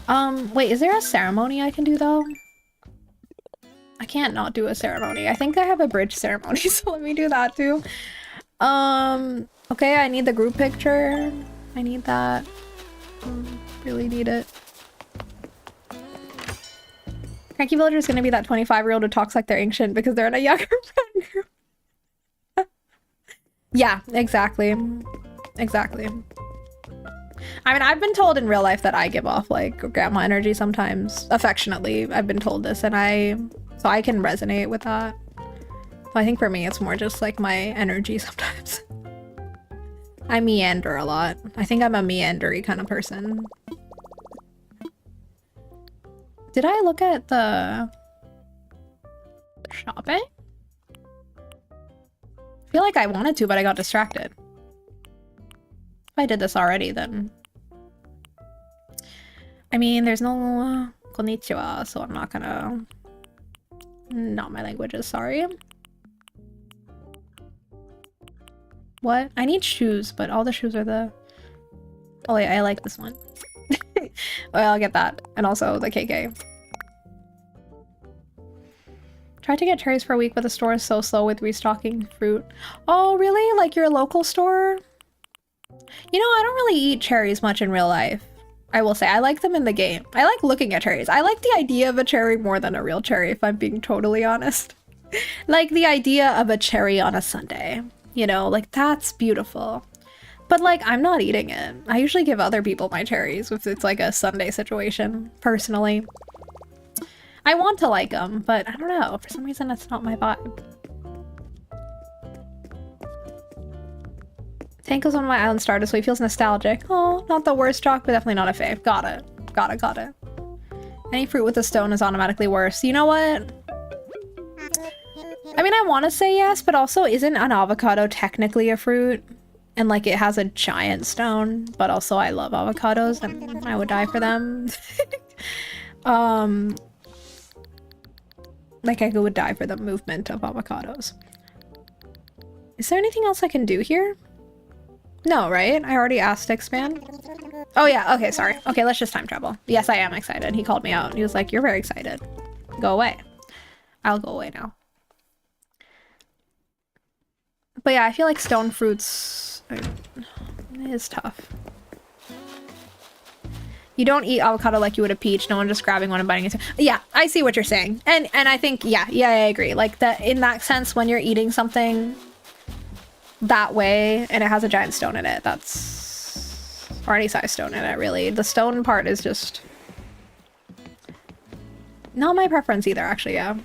Wait, is there a ceremony I can do though? I can't not do a ceremony. I think I have a bridge ceremony, so let me do that too. Okay, I need the group picture. I need that. Really need it. Cranky Villager is gonna be that 25-year-old who talks like they're ancient because they're in a younger friend group. Yeah, exactly. Exactly. I mean, I've been told in real life that I give off like grandma energy sometimes. Affectionately, I've been told this, and so I can resonate with that. So I think for me, it's more just like my energy sometimes. I meander a lot. I think I'm a meandery kind of person. Did I look at the shopping? I feel like I wanted to, but I got distracted. If I did this already, then... I mean, there's no konnichiwa, so I'm not gonna... Not my languages, sorry. What? I need shoes, but all the shoes are the... Oh wait, I like this one. Well, I'll get that. And also the KK. Tried to get cherries for a week, but the store is so slow with restocking fruit. Oh, really? Like your local store? You know, I don't really eat cherries much in real life. I will say, I like them in the game. I like looking at cherries. I like the idea of a cherry more than a real cherry, if I'm being totally honest. Like the idea of a cherry on a sundae. You know, like that's beautiful. But like, I'm not eating it. I usually give other people my cherries if it's like a sundae situation, personally. I want to like them, but I don't know. For some reason, it's not my vibe. Tank was one of my island starters, so he feels nostalgic. Oh, not the worst chalk, but definitely not a fave. Got it. Got it, got it. Any fruit with a stone is automatically worse. You know what? I mean, I want to say yes, but also isn't an avocado technically a fruit? And like it has a giant stone, but also I love avocados and I would die for them. Like I would die for the movement of avocados. Is there anything else I can do here? No, right? I already asked to expand. Oh yeah, okay, sorry. Okay, let's just time travel. Yes, I am excited. He called me out. He was like, you're very excited. Go away. I'll go away now. But yeah, I feel like stone fruits is tough. You don't eat avocado like you would a peach. No one just grabbing one and biting it. Yeah, I see what you're saying. And I think, yeah, I agree. Like that in that sense, when you're eating something that way and it has a giant stone in it, that's, or any size stone in it, really. The stone part is just not my preference either, actually, yeah.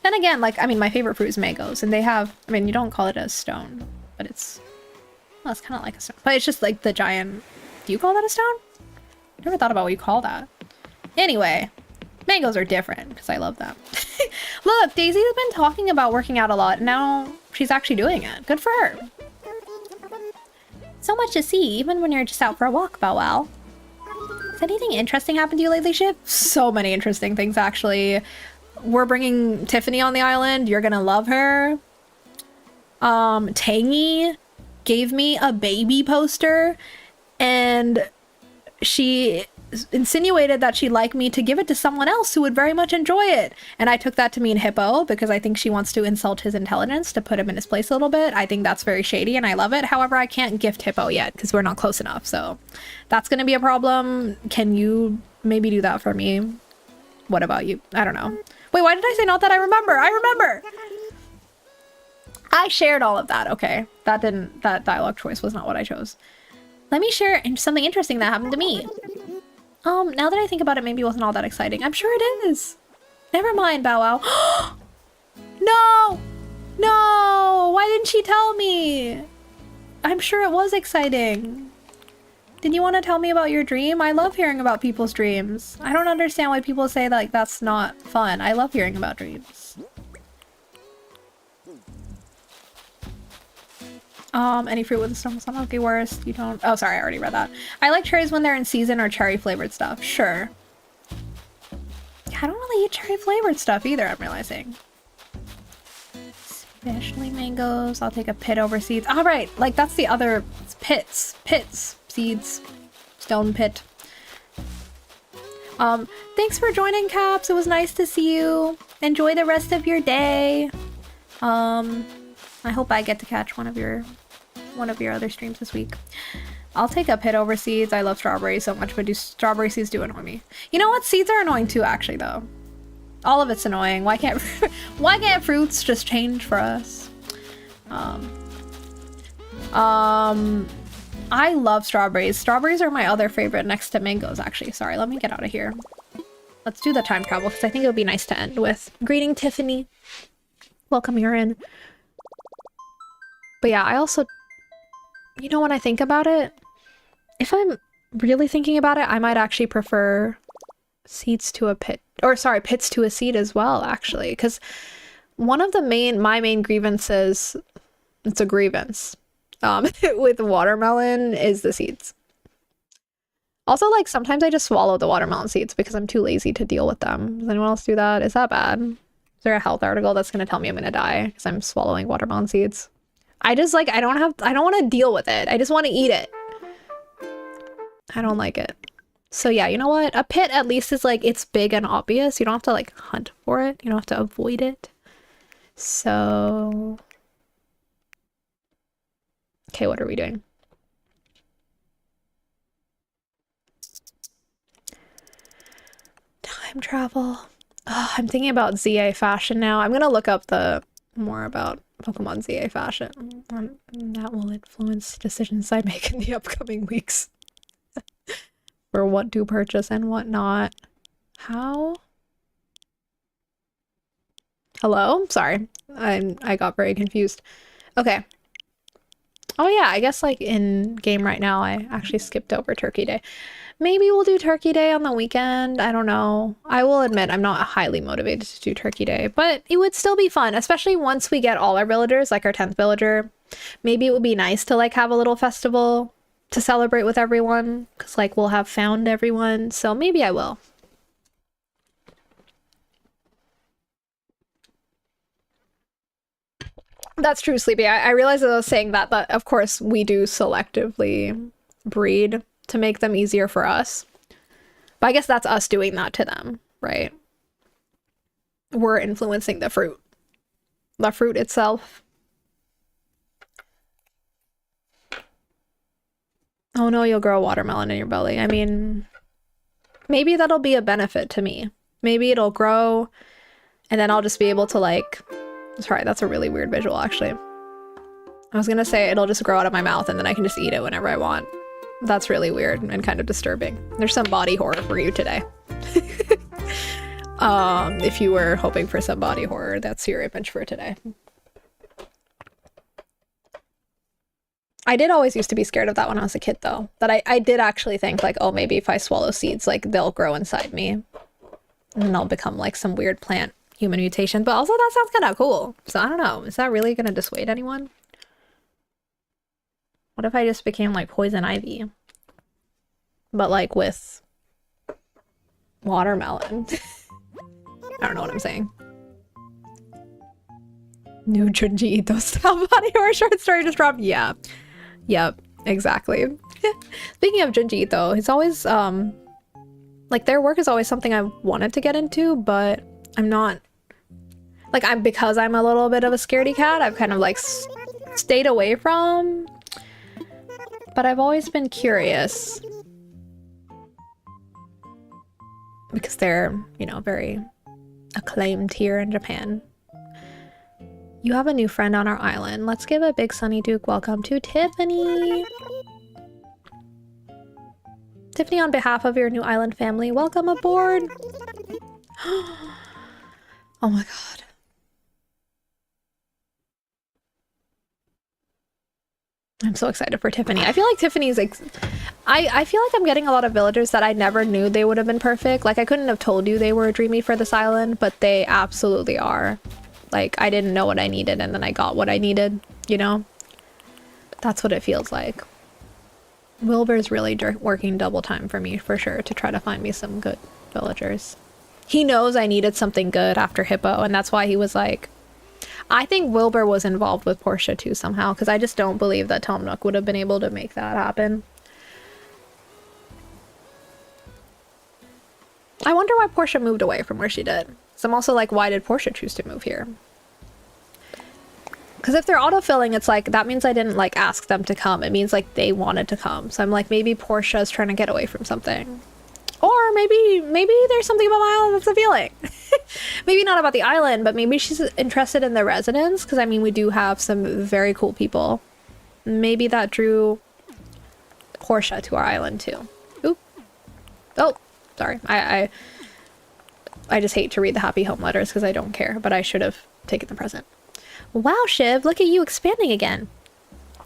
Then again, like, I mean, my favorite fruit is mangoes, and they have, I mean, you don't call it a stone, but it's, well, it's kind of like a stone. But it's just like the giant, do you call that a stone? I never thought about what you call that. Anyway, mangoes are different, because I love them. Look, Daisy's been talking about working out a lot, and now she's actually doing it. Good for her. So much to see, even when you're just out for a walk, Bow Wow. Has anything interesting happened to you lately, Ship? So many interesting things, actually. We're bringing Tiffany on the island. You're gonna love her. Tangy gave me a baby poster and she insinuated that she'd like me to give it to someone else who would very much enjoy it. And I took that to mean Hippo because I think she wants to insult his intelligence to put him in his place a little bit. I think that's very shady and I love it. However, I can't gift Hippo yet because we're not close enough. So that's gonna be a problem. Can you maybe do that for me? What about you? I don't know. Wait, why did I say not that I remember? I remember! I shared all of that. Okay. That dialogue choice was not what I chose. Let me share something interesting that happened to me. Now that I think about it, maybe it wasn't all that exciting. I'm sure it is. Never mind, Bow Wow. No! No! Why didn't she tell me? I'm sure it was exciting. Did you want to tell me about your dream? I love hearing about people's dreams. I don't understand why people say like that's not fun. I love hearing about dreams. Any fruit with a stone will not be worse. You don't. Oh, sorry, I already read that. I like cherries when they're in season or cherry flavored stuff. Sure. I don't really eat cherry flavored stuff either, I'm realizing. Especially mangoes. I'll take a pit over seeds. All right, like that's the other pits. Seeds, stone pit. Thanks for joining, Caps. It was nice to see you. Enjoy the rest of your day. I hope I get to catch one of your other streams this week. I'll take a pit over seeds. I love strawberries so much, but strawberry seeds do annoy me. You know what? Seeds are annoying too, actually, though. All of it's annoying. Why can't fruits just change for us? I love strawberries. Strawberries are my other favorite next to mangoes, actually. Sorry, let me get out of here. Let's do the time travel, because I think it would be nice to end with greeting Tiffany. Welcoming her in. But yeah, I also... You know, when I think about it, if I'm really thinking about it, I might actually prefer seeds to a pit. Or sorry, pits to a seed as well, actually. Because one of my main grievances... It's a grievance. With watermelon is the seeds. Also, like, sometimes I just swallow the watermelon seeds because I'm too lazy to deal with them. Does anyone else do that? Is that bad? Is there a health article that's going to tell me I'm going to die because I'm swallowing watermelon seeds? I just, like, I don't want to deal with it. I just want to eat it. I don't like it. So yeah, you know what? A pit at least is, like, it's big and obvious. You don't have to, like, hunt for it. You don't have to avoid it. So... Okay, what are we doing? Time travel. Oh, I'm thinking about ZA fashion now. I'm gonna look up more about Pokemon ZA fashion. That will influence decisions I make in the upcoming weeks. For what to purchase and what not. How? Hello? Sorry. I got very confused. Okay. Oh yeah, I guess like in game right now, I actually skipped over Turkey Day. Maybe we'll do Turkey Day on the weekend. I don't know. I will admit I'm not highly motivated to do Turkey Day, but it would still be fun, especially once we get all our villagers, like our 10th villager. Maybe it would be nice to like have a little festival to celebrate with everyone, because like we'll have found everyone. So maybe I will. That's true, Sleepy. I realized as I was saying that of course we do selectively breed to make them easier for us. But I guess that's us doing that to them, right? We're influencing the fruit. The fruit itself. Oh no, you'll grow a watermelon in your belly. I mean, maybe that'll be a benefit to me. Maybe it'll grow and then I'll just be able to like... Sorry, that's a really weird visual, actually. I was gonna say it'll just grow out of my mouth and then I can just eat it whenever I want. That's really weird and kind of disturbing. There's some body horror for you today. If you were hoping for some body horror, that's your image for today. I did always used to be scared of that when I was a kid, though. That I did actually think, like, oh, maybe if I swallow seeds, like, they'll grow inside me. And then I'll become, like, some weird plant human mutation. But also, that sounds kind of cool. So, I don't know. Is that really going to dissuade anyone? What if I just became, like, poison ivy? But, like, with watermelon. I don't know what I'm saying. New Junji Ito style body horror short story just dropped. Yeah. Yep, exactly. Speaking of Junji Ito, it's always, like, their work is always something I wanted to get into, but I'm not, like, because I'm a little bit of a scaredy cat, I've kind of, like, stayed away from, but I've always been curious. Because they're, you know, very acclaimed here in Japan. You have a new friend on our island. Let's give a big Sunny Duke welcome to Tiffany. Tiffany, on behalf of your new island family, welcome aboard. Oh my god. I'm so excited for Tiffany. I feel like Tiffany's like... I feel like I'm getting a lot of villagers that I never knew they would have been perfect. Like, I couldn't have told you they were dreamy for this island, but they absolutely are. Like, I didn't know what I needed, and then I got what I needed, you know? That's what it feels like. Wilbur's really working double time for me, for sure, to try to find me some good villagers. He knows I needed something good after Hippo, and that's why he was like... I think Wilbur was involved with Portia, too, somehow, because I just don't believe that Tom Nook would have been able to make that happen. I wonder why Portia moved away from where she did. So I'm also like, why did Portia choose to move here? Because if they're autofilling, it's like, that means I didn't like ask them to come. It means like they wanted to come. So I'm like, maybe Portia's trying to get away from something. Or maybe there's something about my island that's appealing. Maybe not about the island, but maybe she's interested in the residents. Because I mean, we do have some very cool people. Maybe that drew Portia to our island too. Oop. Oh, sorry. I just hate to read the happy home letters because I don't care, but I should have taken the present. Wow, Shiv, look at you expanding again.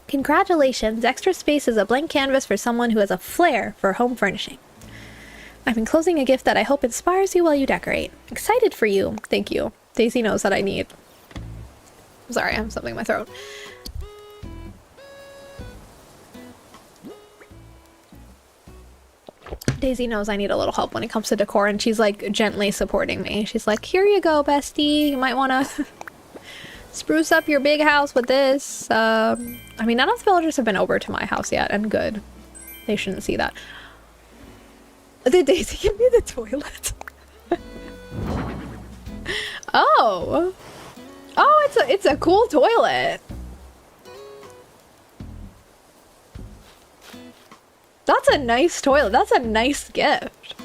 Congratulations, extra space is a blank canvas for someone who has a flair for home furnishing. I'm enclosing a gift that I hope inspires you while you decorate. Excited for you. Thank you. Daisy knows that I need... I'm sorry, I have something in my throat. Daisy knows I need a little help when it comes to decor, and she's like gently supporting me. She's like, here you go, bestie. You might want to spruce up your big house with this. I mean, none of the villagers have been over to my house yet, and good. They shouldn't see that. Did Daisy give me the toilet? Oh. Oh, it's a cool toilet. That's a nice toilet. That's a nice gift.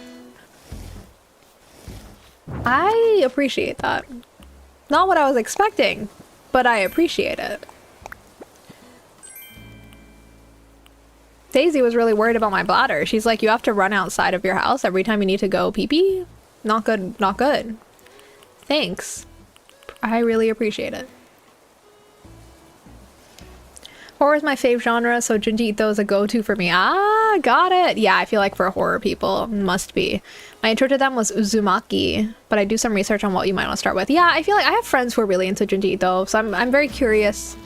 I appreciate that. Not what I was expecting, but I appreciate it. Daisy was really worried about my bladder. She's like, you have to run outside of your house every time you need to go pee-pee? Not good, not good. Thanks. I really appreciate it. Horror is my fave genre, so Junji Ito is a go-to for me. Ah, got it. Yeah, I feel like for horror people, must be. My intro to them was Uzumaki, but I do some research on what you might want to start with. Yeah, I feel like I have friends who are really into Junji Ito, so I'm very curious.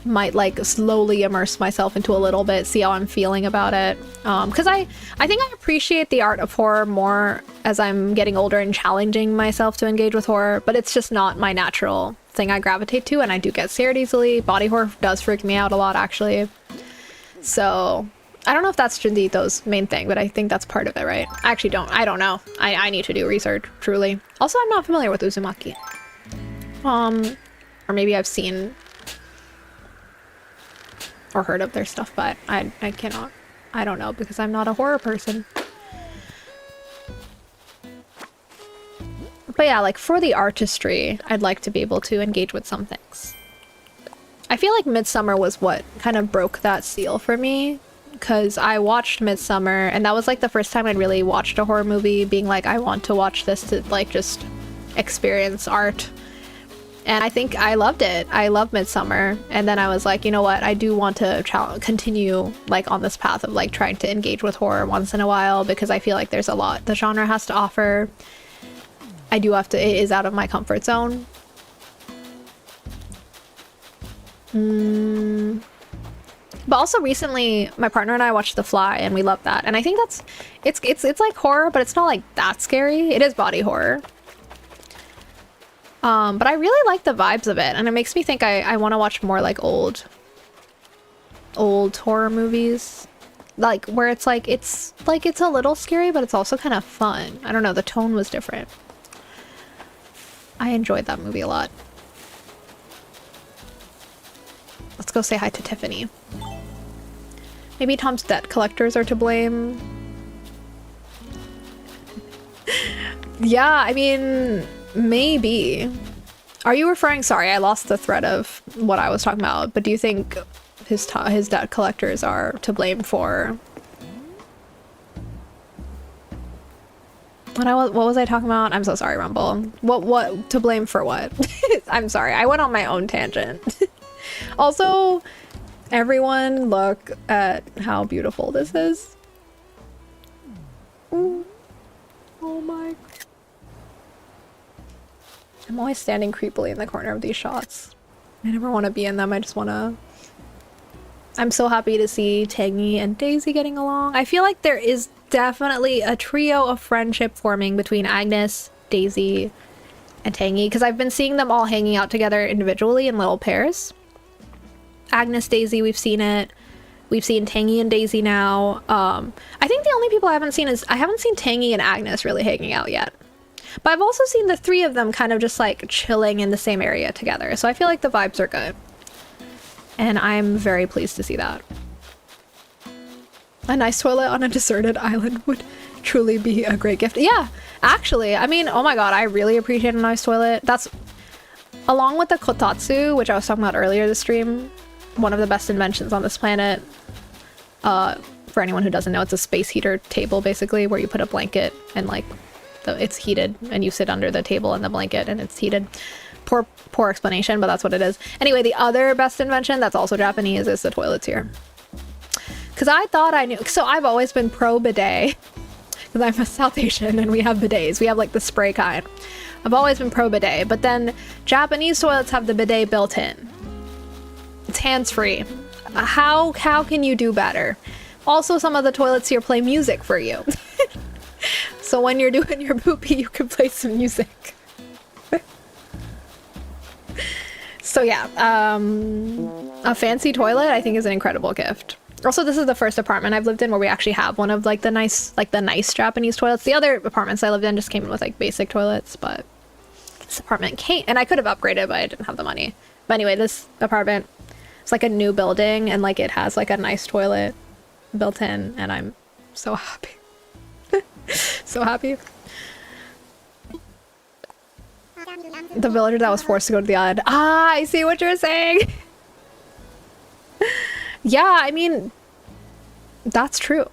Might like slowly immerse myself into a little bit, see how I'm feeling about it. Because I think I appreciate the art of horror more as I'm getting older and challenging myself to engage with horror, but it's just not my natural thing I gravitate to, and I do get scared easily. Body horror does freak me out a lot, actually. So I don't know if that's Junji Ito's main thing, but I think that's part of it, right? I actually don't. I don't know. I need to do research, truly. Also, I'm not familiar with Uzumaki. Or maybe I've seen or heard of their stuff, but I cannot. I don't know because I'm not a horror person. But yeah, like for the artistry, I'd like to be able to engage with some things. I feel like Midsummer was what kind of broke that seal for me, because I watched Midsummer and that was like the first time I'd really watched a horror movie being like, I want to watch this to like just experience art. And I think I loved it. I love Midsummer. And then I was like, you know what? I do want to continue like on this path of like trying to engage with horror once in a while, because I feel like there's a lot the genre has to offer. I do have to, it is out of my comfort zone. But also recently my partner and I watched The Fly and we loved that. And I think that's, it's like horror, but it's not like that scary. It is body horror. But I really like the vibes of it, and it makes me think I want to watch more like old horror movies, like where it's a little scary, but it's also kind of fun. I don't know, the tone was different. I enjoyed that movie a lot. Let's go say hi to Tiffany. Maybe Tom's debt collectors are to blame. Yeah, I mean, maybe. Are you referring, sorry, I lost the thread of what I was talking about, but do you think his debt collectors are to blame for what was I talking about? I'm so sorry, Rumble. What to blame for what? I'm sorry, I went on my own tangent. Also, everyone look at how beautiful this is. Ooh. Oh my. I'm always standing creepily in the corner of these shots. I never want to be in them, I just want to... I'm so happy to see Tangy and Daisy getting along. I feel like there is definitely a trio of friendship forming between Agnes, Daisy, and Tangy, because I've been seeing them all hanging out together individually in little pairs. Agnes, Daisy, we've seen it. We've seen Tangy and Daisy now. I think the only people I haven't seen Tangy and Agnes really hanging out yet. But I've also seen the three of them kind of just like chilling in the same area together. So I feel like the vibes are good. And I'm very pleased to see that. A nice toilet on a deserted island would truly be a great gift. Yeah, actually, I mean, oh my god, I really appreciate a nice toilet. That's, along with the kotatsu, which I was talking about earlier this stream, one of the best inventions on this planet. For anyone who doesn't know, it's a space heater table, basically, where you put a blanket and like, it's heated and you sit under the table and the blanket and it's heated. Poor explanation, but that's what it is. Anyway, the other best invention that's also Japanese is the toilets here. Because I thought I knew, so I've always been pro bidet, because I'm a South Asian and we have bidets. We have like the spray kind. I've always been pro bidet, but then Japanese toilets have the bidet built in. It's hands-free. How can you do better? Also, some of the toilets here play music for you. So when you're doing your poopy, you can play some music. So yeah, a fancy toilet I think is an incredible gift. Also, this is the first apartment I've lived in where we actually have one of like the nice Japanese toilets. The other apartments I lived in just came in with like basic toilets, but this apartment came, and I could have upgraded, but I didn't have the money. But anyway, this apartment, it's like a new building and like it has like a nice toilet built in, and I'm so happy. So happy. The villager that was forced to go to the island. Ah, I see what you're saying. Yeah, I mean, that's true.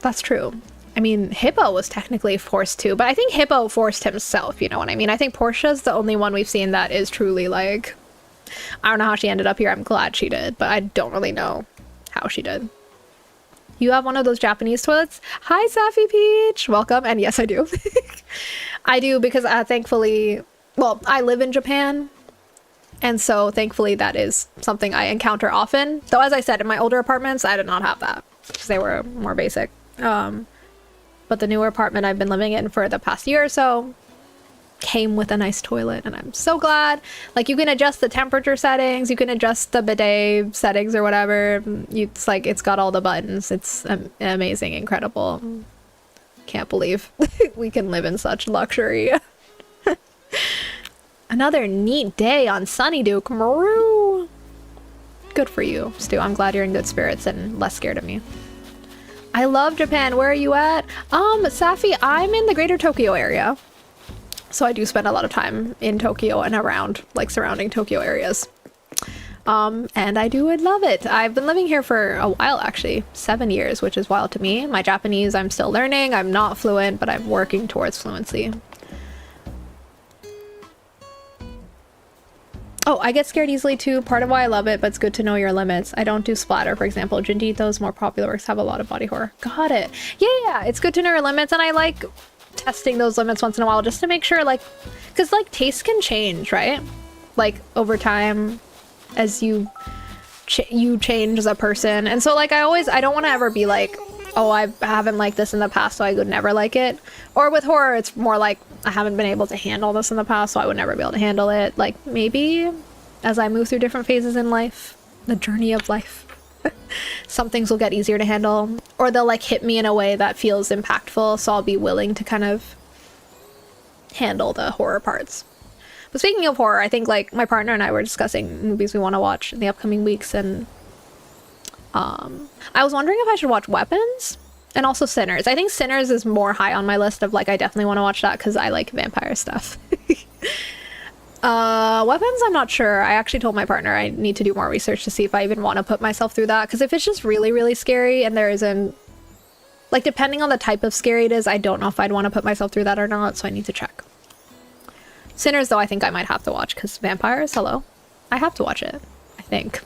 That's true. I mean, Hippo was technically forced to, but I think Hippo forced himself, you know what I mean? I think Portia's the only one we've seen that is truly like I don't know how she ended up here. I'm glad she did, but I don't really know how she did. You have one of those Japanese toilets? Hi, Safi Peach. Welcome. And yes, I do. I do because thankfully, well, I live in Japan. And so thankfully that is something I encounter often. Though, as I said, in my older apartments, I did not have that because they were more basic. But the newer apartment I've been living in for the past year or so came with a nice toilet, and I'm so glad. Like, you can adjust the temperature settings, you can adjust the bidet settings or whatever. It's like, it's got all the buttons. It's amazing, incredible. Can't believe we can live in such luxury. Another neat day on Sunnyduke. Maru. Good for you, Stu. I'm glad you're in good spirits and less scared of me. I love Japan. Where are you at? Safi, I'm in the greater Tokyo area. So I do spend a lot of time in Tokyo and around, like, surrounding Tokyo areas. And I do love it. I've been living here for a while, actually. 7 years, which is wild to me. My Japanese, I'm still learning. I'm not fluent, but I'm working towards fluency. Oh, I get scared easily too. Part of why I love it, but it's good to know your limits. I don't do splatter, for example. Junjito's more popular works have a lot of body horror. Got it. Yeah, it's good to know your limits, and I like testing those limits once in a while just to make sure, like, because, like, taste can change, right? Like, over time, as you change as a person. And so, like, I don't want to ever be like, oh, I haven't liked this in the past, so I would never like it. Or with horror, it's more like, I haven't been able to handle this in the past, so I would never be able to handle it. Like, maybe as I move through different phases in life, the journey of life, some things will get easier to handle, or they'll, like, hit me in a way that feels impactful, so I'll be willing to kind of handle the horror parts. But speaking of horror, I think, like, my partner and I were discussing movies we want to watch in the upcoming weeks, and I was wondering if I should watch Weapons and also Sinners. I think Sinners is more high on my list of, like, I definitely want to watch that because I like vampire stuff. Weapons, I'm not sure. I actually told my partner I need to do more research to see if I even want to put myself through that, because if it's just really, really scary and there isn't, like, depending on the type of scary it is, I don't know if I'd want to put myself through that or not, so I need to check. Sinners, though, I think I might have to watch, because vampires, hello? I have to watch it, I think.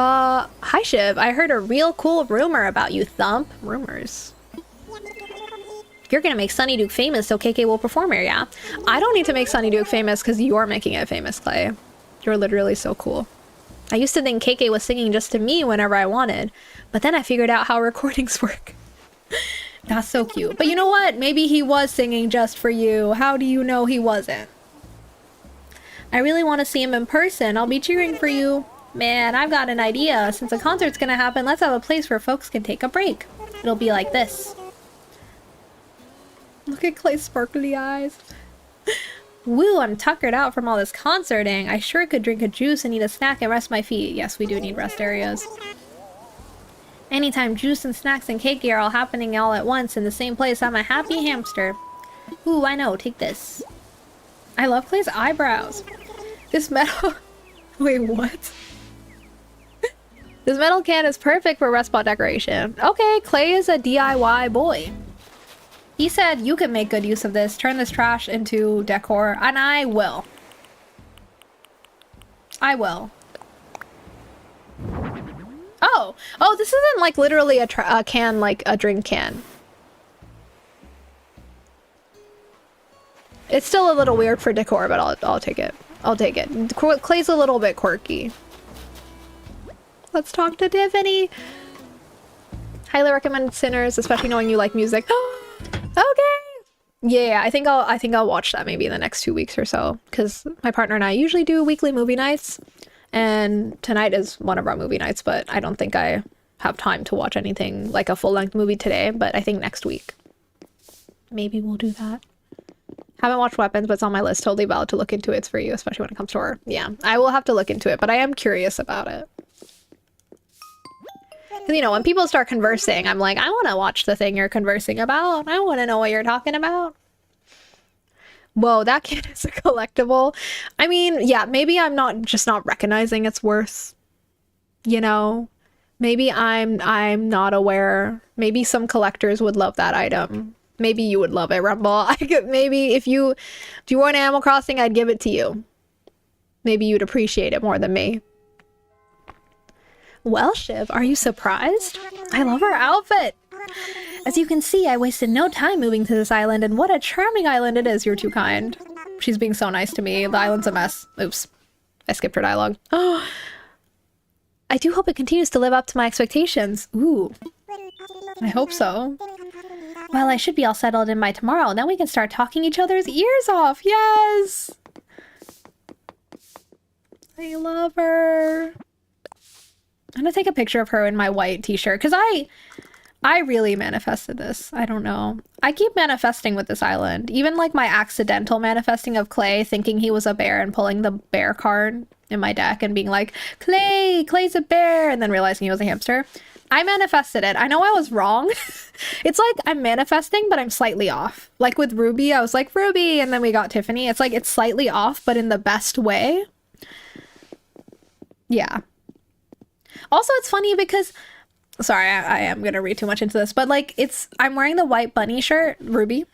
Hi Shiv, I heard a real cool rumor about you, Thump. Rumors. You're gonna make Sunnyduke famous so KK will perform here, yeah? I don't need to make Sunnyduke famous because you're making it famous, Clay. You're literally so cool. I used to think KK was singing just to me whenever I wanted, but then I figured out how recordings work. That's so cute. But you know what? Maybe he was singing just for you. How do you know he wasn't? I really want to see him in person. I'll be cheering for you. Man, I've got an idea. Since a concert's gonna happen, let's have a place where folks can take a break. It'll be like this. Look at Clay's sparkly eyes. Woo, I'm tuckered out from all this concerting. I sure could drink a juice and eat a snack and rest my feet. Yes, we do need rest areas. Anytime juice and snacks and cake are all happening all at once in the same place, I'm a happy hamster. Ooh, I know. Take this. I love Clay's eyebrows. This metal... Wait, what? This metal can is perfect for rest spot decoration. Okay, Clay is a DIY boy. He said you can make good use of this, turn this trash into decor, and I will. I will. Oh, this isn't like literally a can, like a drink can. It's still a little weird for decor, but I'll take it. I'll take it. Clay's a little bit quirky. Let's talk to Tiffany. Highly recommend Sinners, especially knowing you like music. Okay. Yeah, I think I'll watch that maybe in the next 2 weeks or so, because my partner and I usually do weekly movie nights, and tonight is one of our movie nights, but I don't think I have time to watch anything like a full-length movie today, but I think next week maybe we'll do that. Haven't watched Weapons, but it's on my list. Totally valid to look into it. It's for you, especially when it comes to horror. Yeah, I will have to look into it, but I am curious about it. Because, you know, when people start conversing, I'm like, I want to watch the thing you're conversing about. I want to know what you're talking about. Whoa, that kid is a collectible. I mean, yeah, maybe I'm not recognizing its worth. You know, maybe I'm not aware. Maybe some collectors would love that item. Maybe you would love it, Rumble. I could maybe if you want Animal Crossing, I'd give it to you. Maybe you'd appreciate it more than me. Well, Shiv, are you surprised? I love her outfit. As you can see, I wasted no time moving to this island, and what a charming island it is. You're too kind. She's being so nice to me. The island's a mess. Oops. I skipped her dialogue. Oh, I do hope it continues to live up to my expectations. Ooh. I hope so. Well, I should be all settled in by tomorrow. Then we can start talking each other's ears off. Yes! I love her. I'm gonna take a picture of her in my white t-shirt because I really manifested this. I don't know. I keep manifesting with this island. Even like my accidental manifesting of Clay, thinking he was a bear and pulling the bear card in my deck and being like, Clay's a bear, and then realizing he was a hamster. I manifested it. I know I was wrong. It's like I'm manifesting, but I'm slightly off. Like with Ruby, I was like, Ruby, and then we got Tiffany. It's like it's slightly off, but in the best way. Yeah. Also, it's funny because... Sorry, I am gonna read too much into this, but like I'm wearing the white bunny shirt, Ruby,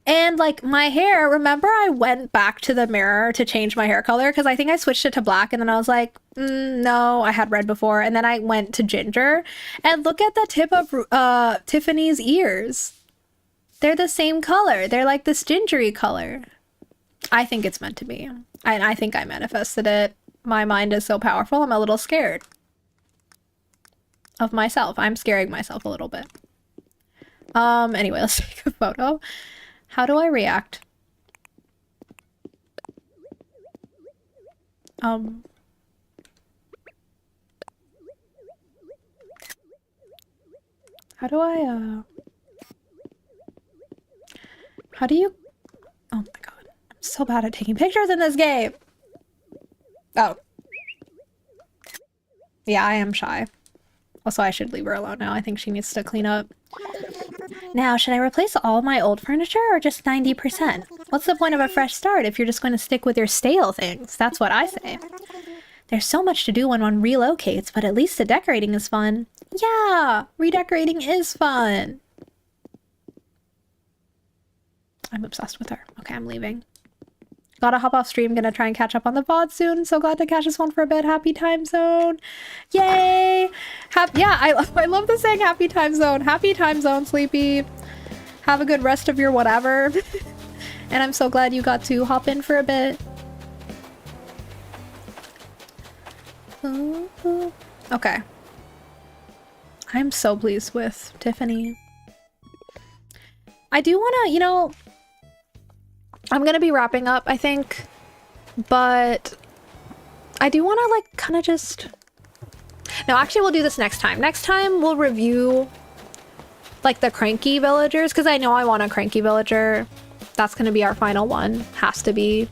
and like my hair, remember I went back to the mirror to change my hair color because I think I switched it to black and then I was like, no, I had red before, and then I went to ginger, and look at the tip of Tiffany's ears. They're the same color. They're like this gingery color. I think it's meant to be. I think I manifested it. My mind is so powerful, I'm a little scared of myself. I'm scaring myself a little bit. Anyway, let's take a photo. How do I react? How do I, how do you... Oh my god. I'm so bad at taking pictures in this game! Oh. Yeah, I am shy. Also, I should leave her alone now. I think she needs to clean up. Now, should I replace all my old furniture or just 90%? What's the point of a fresh start if you're just going to stick with your stale things? That's what I say. There's so much to do when one relocates, but at least the decorating is fun. Yeah, redecorating is fun. I'm obsessed with her. Okay, I'm leaving. Gotta hop off stream, gonna try and catch up on the VOD soon. So glad to catch this one for a bit. Happy time zone. Yay! Yeah, I love the saying happy time zone. Happy time zone, Sleepy. Have a good rest of your whatever. And I'm so glad you got to hop in for a bit. Okay. I'm so pleased with Tiffany. I do wanna, you know... I'm gonna be wrapping up, I think, but I do want to like kind of just... No, actually we'll do this next time. Next time we'll review like the cranky villagers because I know I want a cranky villager. That's gonna be our final one. Has to be.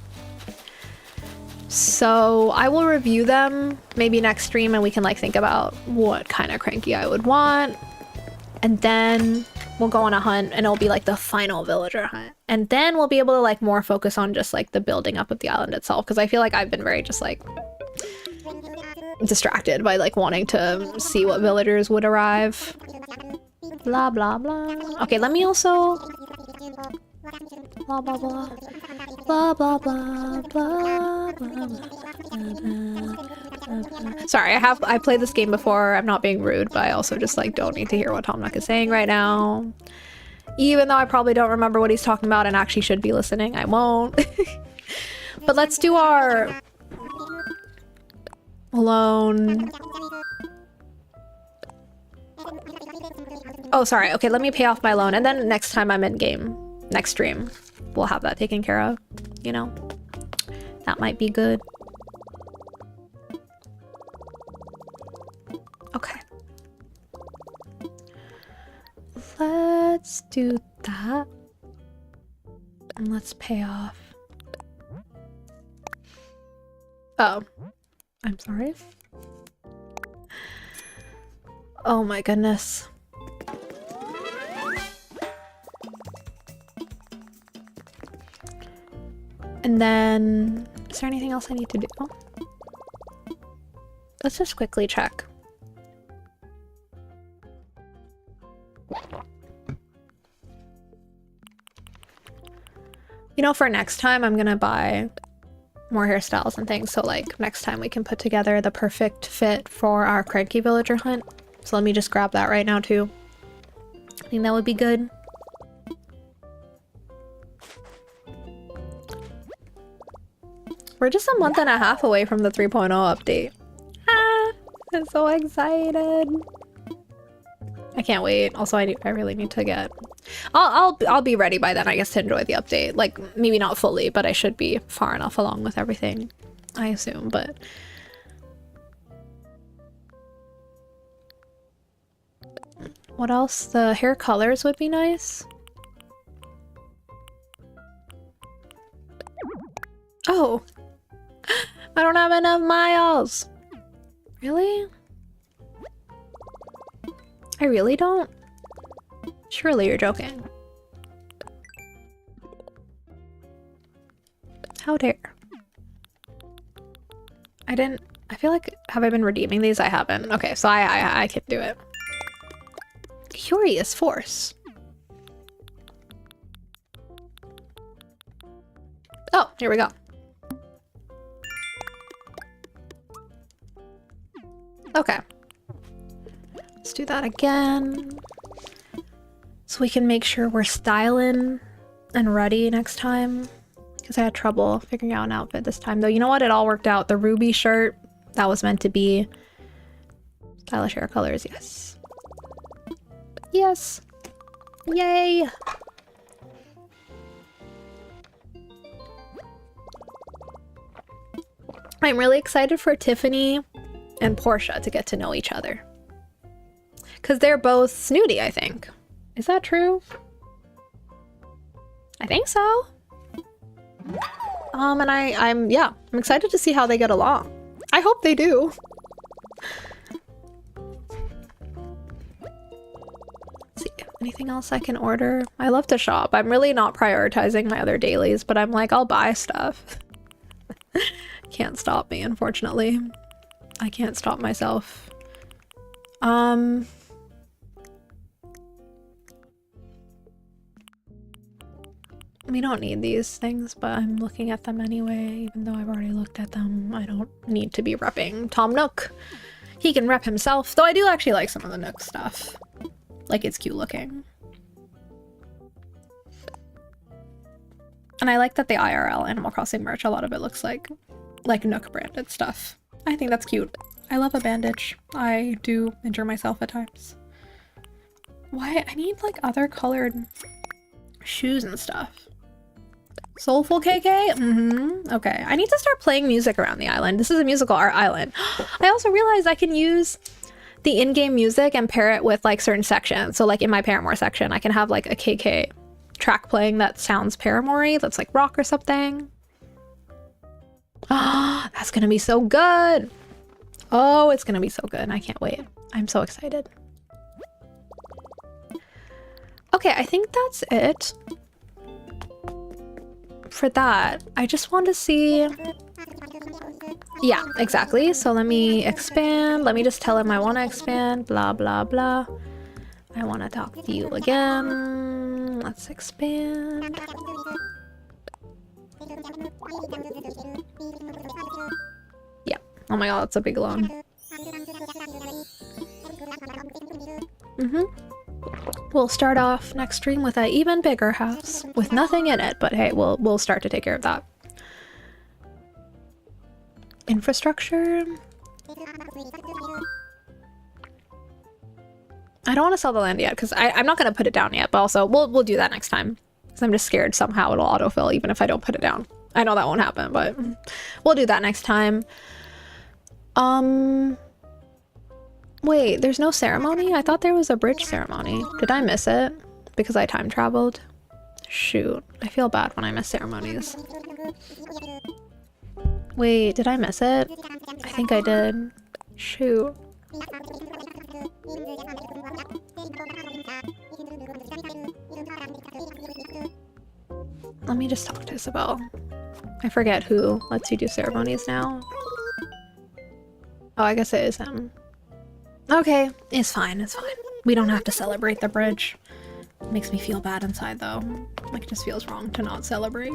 So I will review them maybe next stream and we can like think about what kind of cranky I would want. And then we'll go on a hunt and it'll be like the final villager hunt. And then we'll be able to like more focus on just like the building up of the island itself. Because I feel like I've been very just like distracted by like wanting to see what villagers would arrive. Blah, blah, blah. Okay, let me also... Blah, blah, blah. Blah, blah, blah, blah, blah, blah. Sorry, I played this game before. I'm not being rude, but I also just like don't need to hear what Tom Nook is saying right now. Even though I probably don't remember what he's talking about and actually should be listening, I won't. But let's do our loan. Oh, sorry. Okay, let me pay off my loan and then next time I'm in game, next stream, we'll have that taken care of, you know? That might be good. Okay. Let's do that. And let's pay off. Oh. I'm sorry. Oh my goodness. And then, is there anything else I need to do? Let's just quickly check. You know, for next time, I'm gonna buy more hairstyles and things. So like next time we can put together the perfect fit for our cranky villager hunt. So let me just grab that right now too. I think that would be good. We're just a month and a half away from the 3.0 update. Ah, I'm so excited. I can't wait. Also, I really need to get... I'll be ready by then, I guess, to enjoy the update. Like, maybe not fully, but I should be far enough along with everything, I assume, but... What else? The hair colors would be nice. Oh! I don't have enough miles! Really? I really don't? Surely you're joking. How dare. I feel like, have I been redeeming these? I haven't. Okay, so I can do it. Curious Force. Oh, here we go. Okay. Let's do that again. So we can make sure we're styling and ready next time. Because I had trouble figuring out an outfit this time. Though, you know what? It all worked out. The ruby shirt, that was meant to be. Stylish hair colors, yes. Yes! Yay! I'm really excited for Tiffany and Portia to get to know each other. Because they're both snooty, I think. Is that true? I think so. And I'm excited to see how they get along. I hope they do. Let's see, anything else I can order? I love to shop. I'm really not prioritizing my other dailies, but I'm like, I'll buy stuff. Can't stop me, unfortunately. I can't stop myself. We don't need these things, but I'm looking at them anyway, even though I've already looked at them. I don't need to be repping Tom Nook. He can rep himself, though I do actually like some of the Nook stuff. Like, it's cute looking. And I like that the IRL Animal Crossing merch, a lot of it looks like Nook branded stuff. I think that's cute. I love a bandage. I do injure myself at times. Why? I need like other colored shoes and stuff. Soulful KK? Mm-hmm. Okay. I need to start playing music around the island. This is a musical art island. I also realized I can use the in-game music and pair it with like certain sections. So like in my Paramore section, I can have like a KK track playing that sounds Paramore-y, that's like rock or something. Ah, that's gonna be so good. Oh, it's gonna be so good. I can't wait. I'm so excited. Okay, I think that's it for that. I just want to see... Yeah, exactly. So let me expand. Let me just tell him I want to expand. Blah, blah, blah. I want to talk to you again. Let's expand. Yeah. Oh my god, that's a big loan. We'll start off next stream with an even bigger house with nothing in it, but hey, we'll start to take care of that. Infrastructure. I don't want to sell the land yet because I'm not going to put it down yet, but also we'll do that next time because I'm just scared somehow it'll autofill even if I don't put it down. I know that won't happen, but we'll do that next time. Wait, there's no ceremony? I thought there was a bridge ceremony. Did I miss it? Because I time traveled? Shoot, I feel bad when I miss ceremonies. Wait, did I miss it? I think I did. Shoot. Let me just talk to Isabel. I forget who lets you do ceremonies now. Oh, I guess it is him. Okay, it's fine, it's fine. We don't have to celebrate the bridge. Makes me feel bad inside though. Like it just feels wrong to not celebrate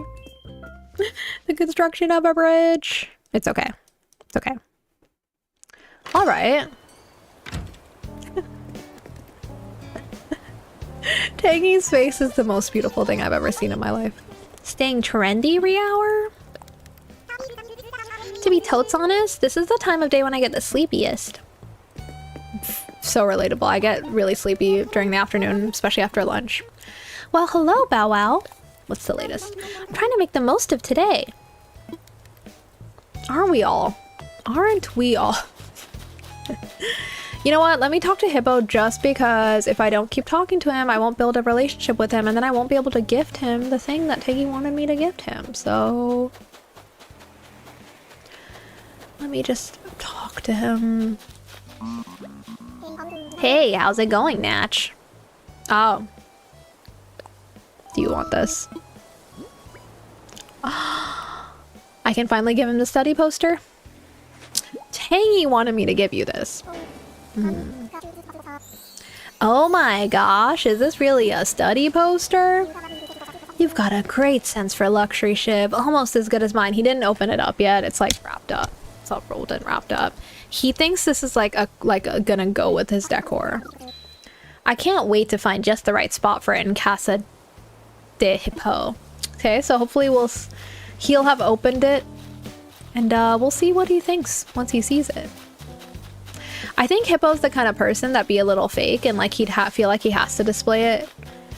the construction of a bridge. It's okay. It's okay. All right. Tangy's face is the most beautiful thing I've ever seen in my life. Staying trendy, Rehour? To be totes honest, this is the time of day when I get the sleepiest. So relatable. I get really sleepy during the afternoon, especially after lunch. Well, hello, Bow Wow. What's the latest? I'm trying to make the most of today. Aren't we all? Aren't we all? You know what? Let me talk to Hippo just because if I don't keep talking to him, I won't build a relationship with him and then I won't be able to gift him the thing that Tiggy wanted me to gift him. So let me just talk to him. Hey, how's it going, Natch? Oh. Do you want this? I can finally give him the study poster. Tangy wanted me to give you this. Oh my gosh, is this really a study poster? You've got a great sense for luxury, Shib. Almost as good as mine. He didn't open it up yet. It's like wrapped up. It's all rolled and wrapped up. He thinks this is gonna go with his decor. I can't wait to find just the right spot for it in Casa de Hippo. Okay, so hopefully he'll have opened it and we'll see what he thinks once he sees it. I think Hippo's the kind of person that'd be a little fake and like he'd feel like he has to display it.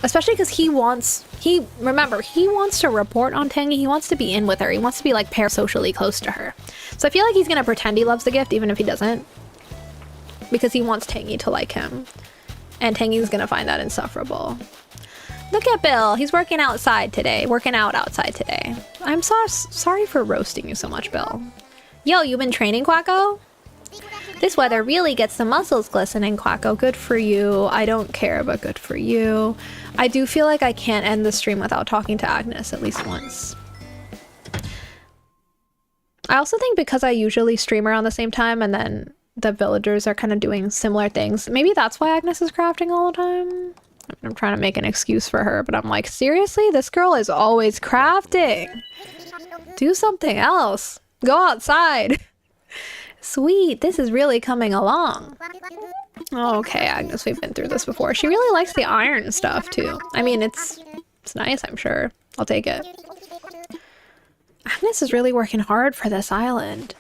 Especially because he wants to report on Tangy. He wants to be in with her. He wants to be like parasocially close to her. So I feel like he's gonna pretend he loves the gift even if he doesn't. Because he wants Tangy to like him. And Tangy's gonna find that insufferable. Look at Bill. He's working out outside today. I'm sorry for roasting you so much, Bill. Yo, you been training, Quacko? This weather really gets the muscles glistening, Quacko. Good for you. I don't care, but good for you. I do feel like I can't end the stream without talking to Agnes at least once. I also think because I usually stream around the same time and then the villagers are kind of doing similar things. Maybe that's why Agnes is crafting all the time. I'm trying to make an excuse for her, but I'm like, seriously? This girl is always crafting. Do something else. Go outside. Sweet, this is really coming along. Okay, Agnes, we've been through this before. She really likes the iron stuff too. I mean, it's nice, I'm sure. I'll take it. Agnes is really working hard for this island.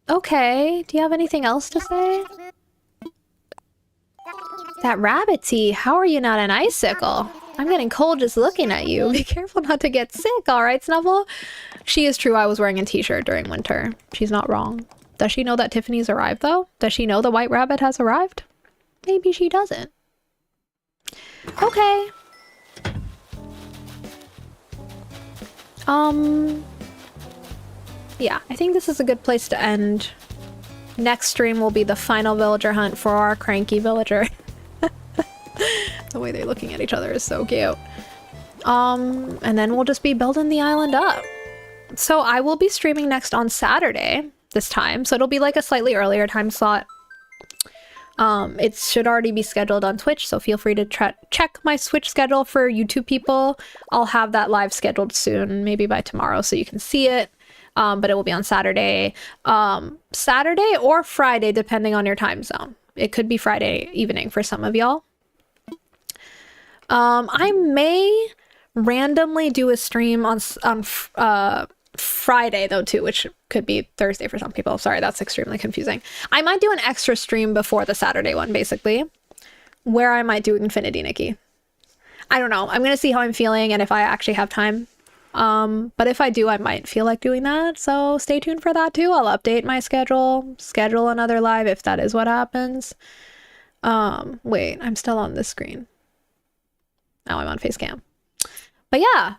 Okay, do you have anything else to say? That rabbit tea, how are you not an icicle? I'm getting cold just looking at you. Be careful not to get sick, alright, Snuffle? She is true, I was wearing a t-shirt during winter. She's not wrong. Does she know that Tiffany's arrived, though? Does she know the white rabbit has arrived? Maybe she doesn't. Okay. Yeah, I think this is a good place to end. Next stream will be the final villager hunt for our cranky villager. The way they're looking at each other is so cute. And then we'll just be building the island up. So I will be streaming next on Saturday this time. So it'll be like a slightly earlier time slot. It should already be scheduled on Twitch, so feel free to check my Switch schedule for YouTube people. I'll have that live scheduled soon, maybe by tomorrow, so you can see it. But it will be on Saturday. Saturday or Friday, depending on your time zone. It could be Friday evening for some of y'all. I may randomly do a stream on Friday though too, which could be Thursday for some people. Sorry, that's extremely confusing. I might do an extra stream before the Saturday one, basically, where I might do Infinity Nikki. I don't know. I'm gonna see how I'm feeling and if I actually have time. But if I do, I might feel like doing that. So stay tuned for that too. I'll update my schedule another live if that is what happens. Wait, I'm still on this screen. Now I'm on Facecam. But yeah,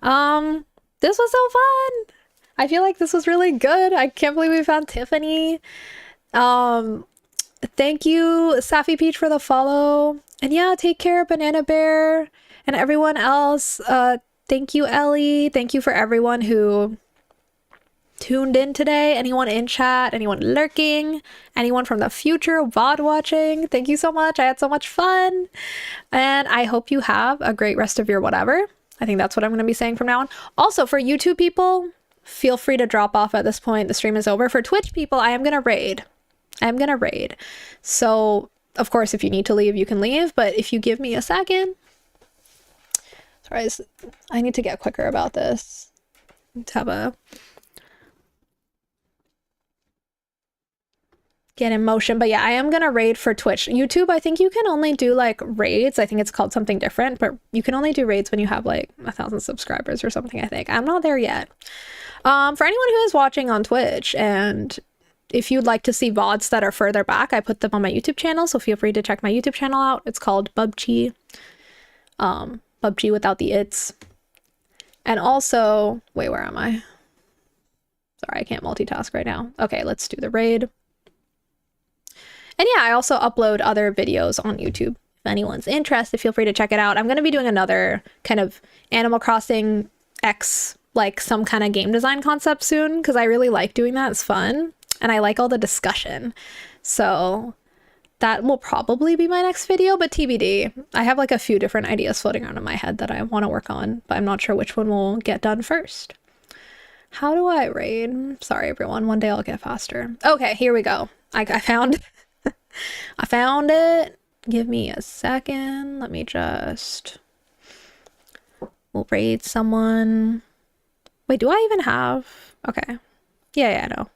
this was so fun. I feel like this was really good. I can't believe we found Tiffany. Thank you, Safi Peach, for the follow. And yeah, take care, Banana Bear, and everyone else. Thank you, Ellie. Thank you for everyone who tuned in today, anyone in chat, anyone lurking, anyone from the future VOD watching, thank you so much. I had so much fun. And I hope you have a great rest of your whatever. I think that's what I'm going to be saying from now on. Also, for YouTube people, feel free to drop off at this point. The stream is over. For Twitch people, I am going to raid. So, of course, if you need to leave, you can leave. But if you give me a second... Sorry, I need to get quicker about this. To have a... get in motion. But yeah, I am gonna raid for Twitch. YouTube, I think you can only do like raids. I think it's called something different, but you can only do raids when you have like 1,000 subscribers or something, I think. I'm not there yet. For anyone who is watching on Twitch, and if you'd like to see VODs that are further back, I put them on my YouTube channel, so feel free to check my YouTube channel out. It's called Bubchi. Bubchi without the its. And also, wait, where am I? Sorry, I can't multitask right now. Okay, let's do the raid. And yeah, I also upload other videos on YouTube. If anyone's interested, feel free to check it out. I'm going to be doing another kind of Animal Crossing X, like some kind of game design concept soon, because I really like doing that. It's fun. And I like all the discussion. So that will probably be my next video, but TBD. I have like a few different ideas floating around in my head that I want to work on, but I'm not sure which one will get done first. How do I raid? Sorry, everyone. One day I'll get faster. Okay, here we go. I found... I found it. Give me a second. Let me just... We'll raid someone. Wait, do I even have... Okay. Yeah, I know.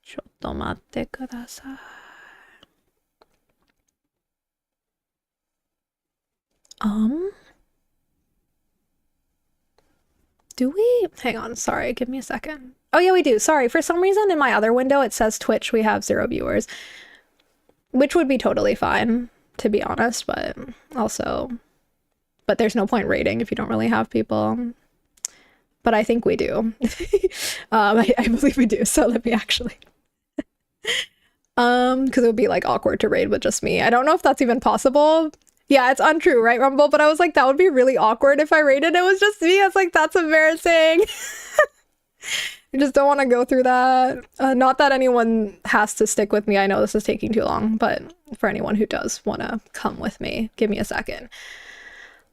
ちょっと待ってください. Do we? Hang on, sorry, give me a second. Oh yeah, we do. Sorry, for some reason in my other window it says Twitch we have 0 viewers. Which would be totally fine, to be honest, but also... But there's no point rating if you don't really have people. But I think we do. I believe we do, so let me actually... because it would be like awkward to raid with just me. I don't know if that's even possible. Yeah, it's untrue, right, Rumble? But I was like, that would be really awkward if I raided it was just me. I was like, that's embarrassing. I just don't want to go through that. Not that anyone has to stick with me. I know this is taking too long, but for anyone who does want to come with me, give me a second.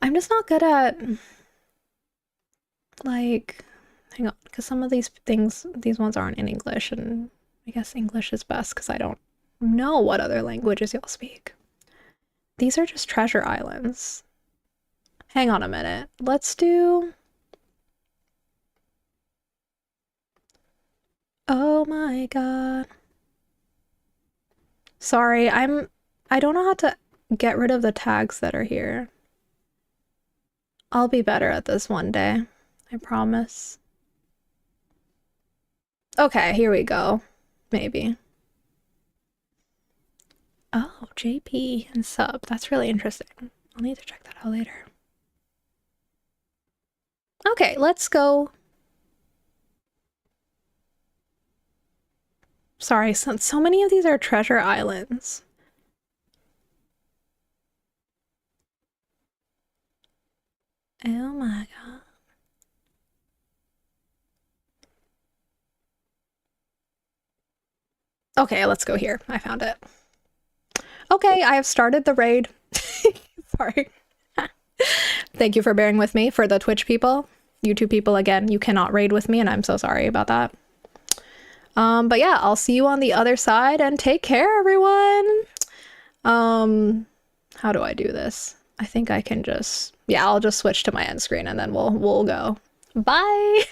I'm just not good at... Like, hang on, because some of these things, these ones aren't in English, and I guess English is best because I don't know what other languages y'all speak. These are just treasure islands. Hang on a minute. Let's do... Oh my god. Sorry, I don't know how to get rid of the tags that are here. I'll be better at this one day. I promise. Okay, here we go. Maybe. Oh, JP and sub. That's really interesting. I'll need to check that out later. Okay, let's go. Sorry, so many of these are treasure islands. Oh my god. Okay, let's go here. I found it. Okay, I have started the raid. Sorry. Thank you for bearing with me. For the Twitch people, YouTube people, again, you cannot raid with me, and I'm so sorry about that. But yeah, I'll see you on the other side, and take care, everyone. How do I do this? I think I can just... Yeah, I'll just switch to my end screen, and then we'll go. Bye!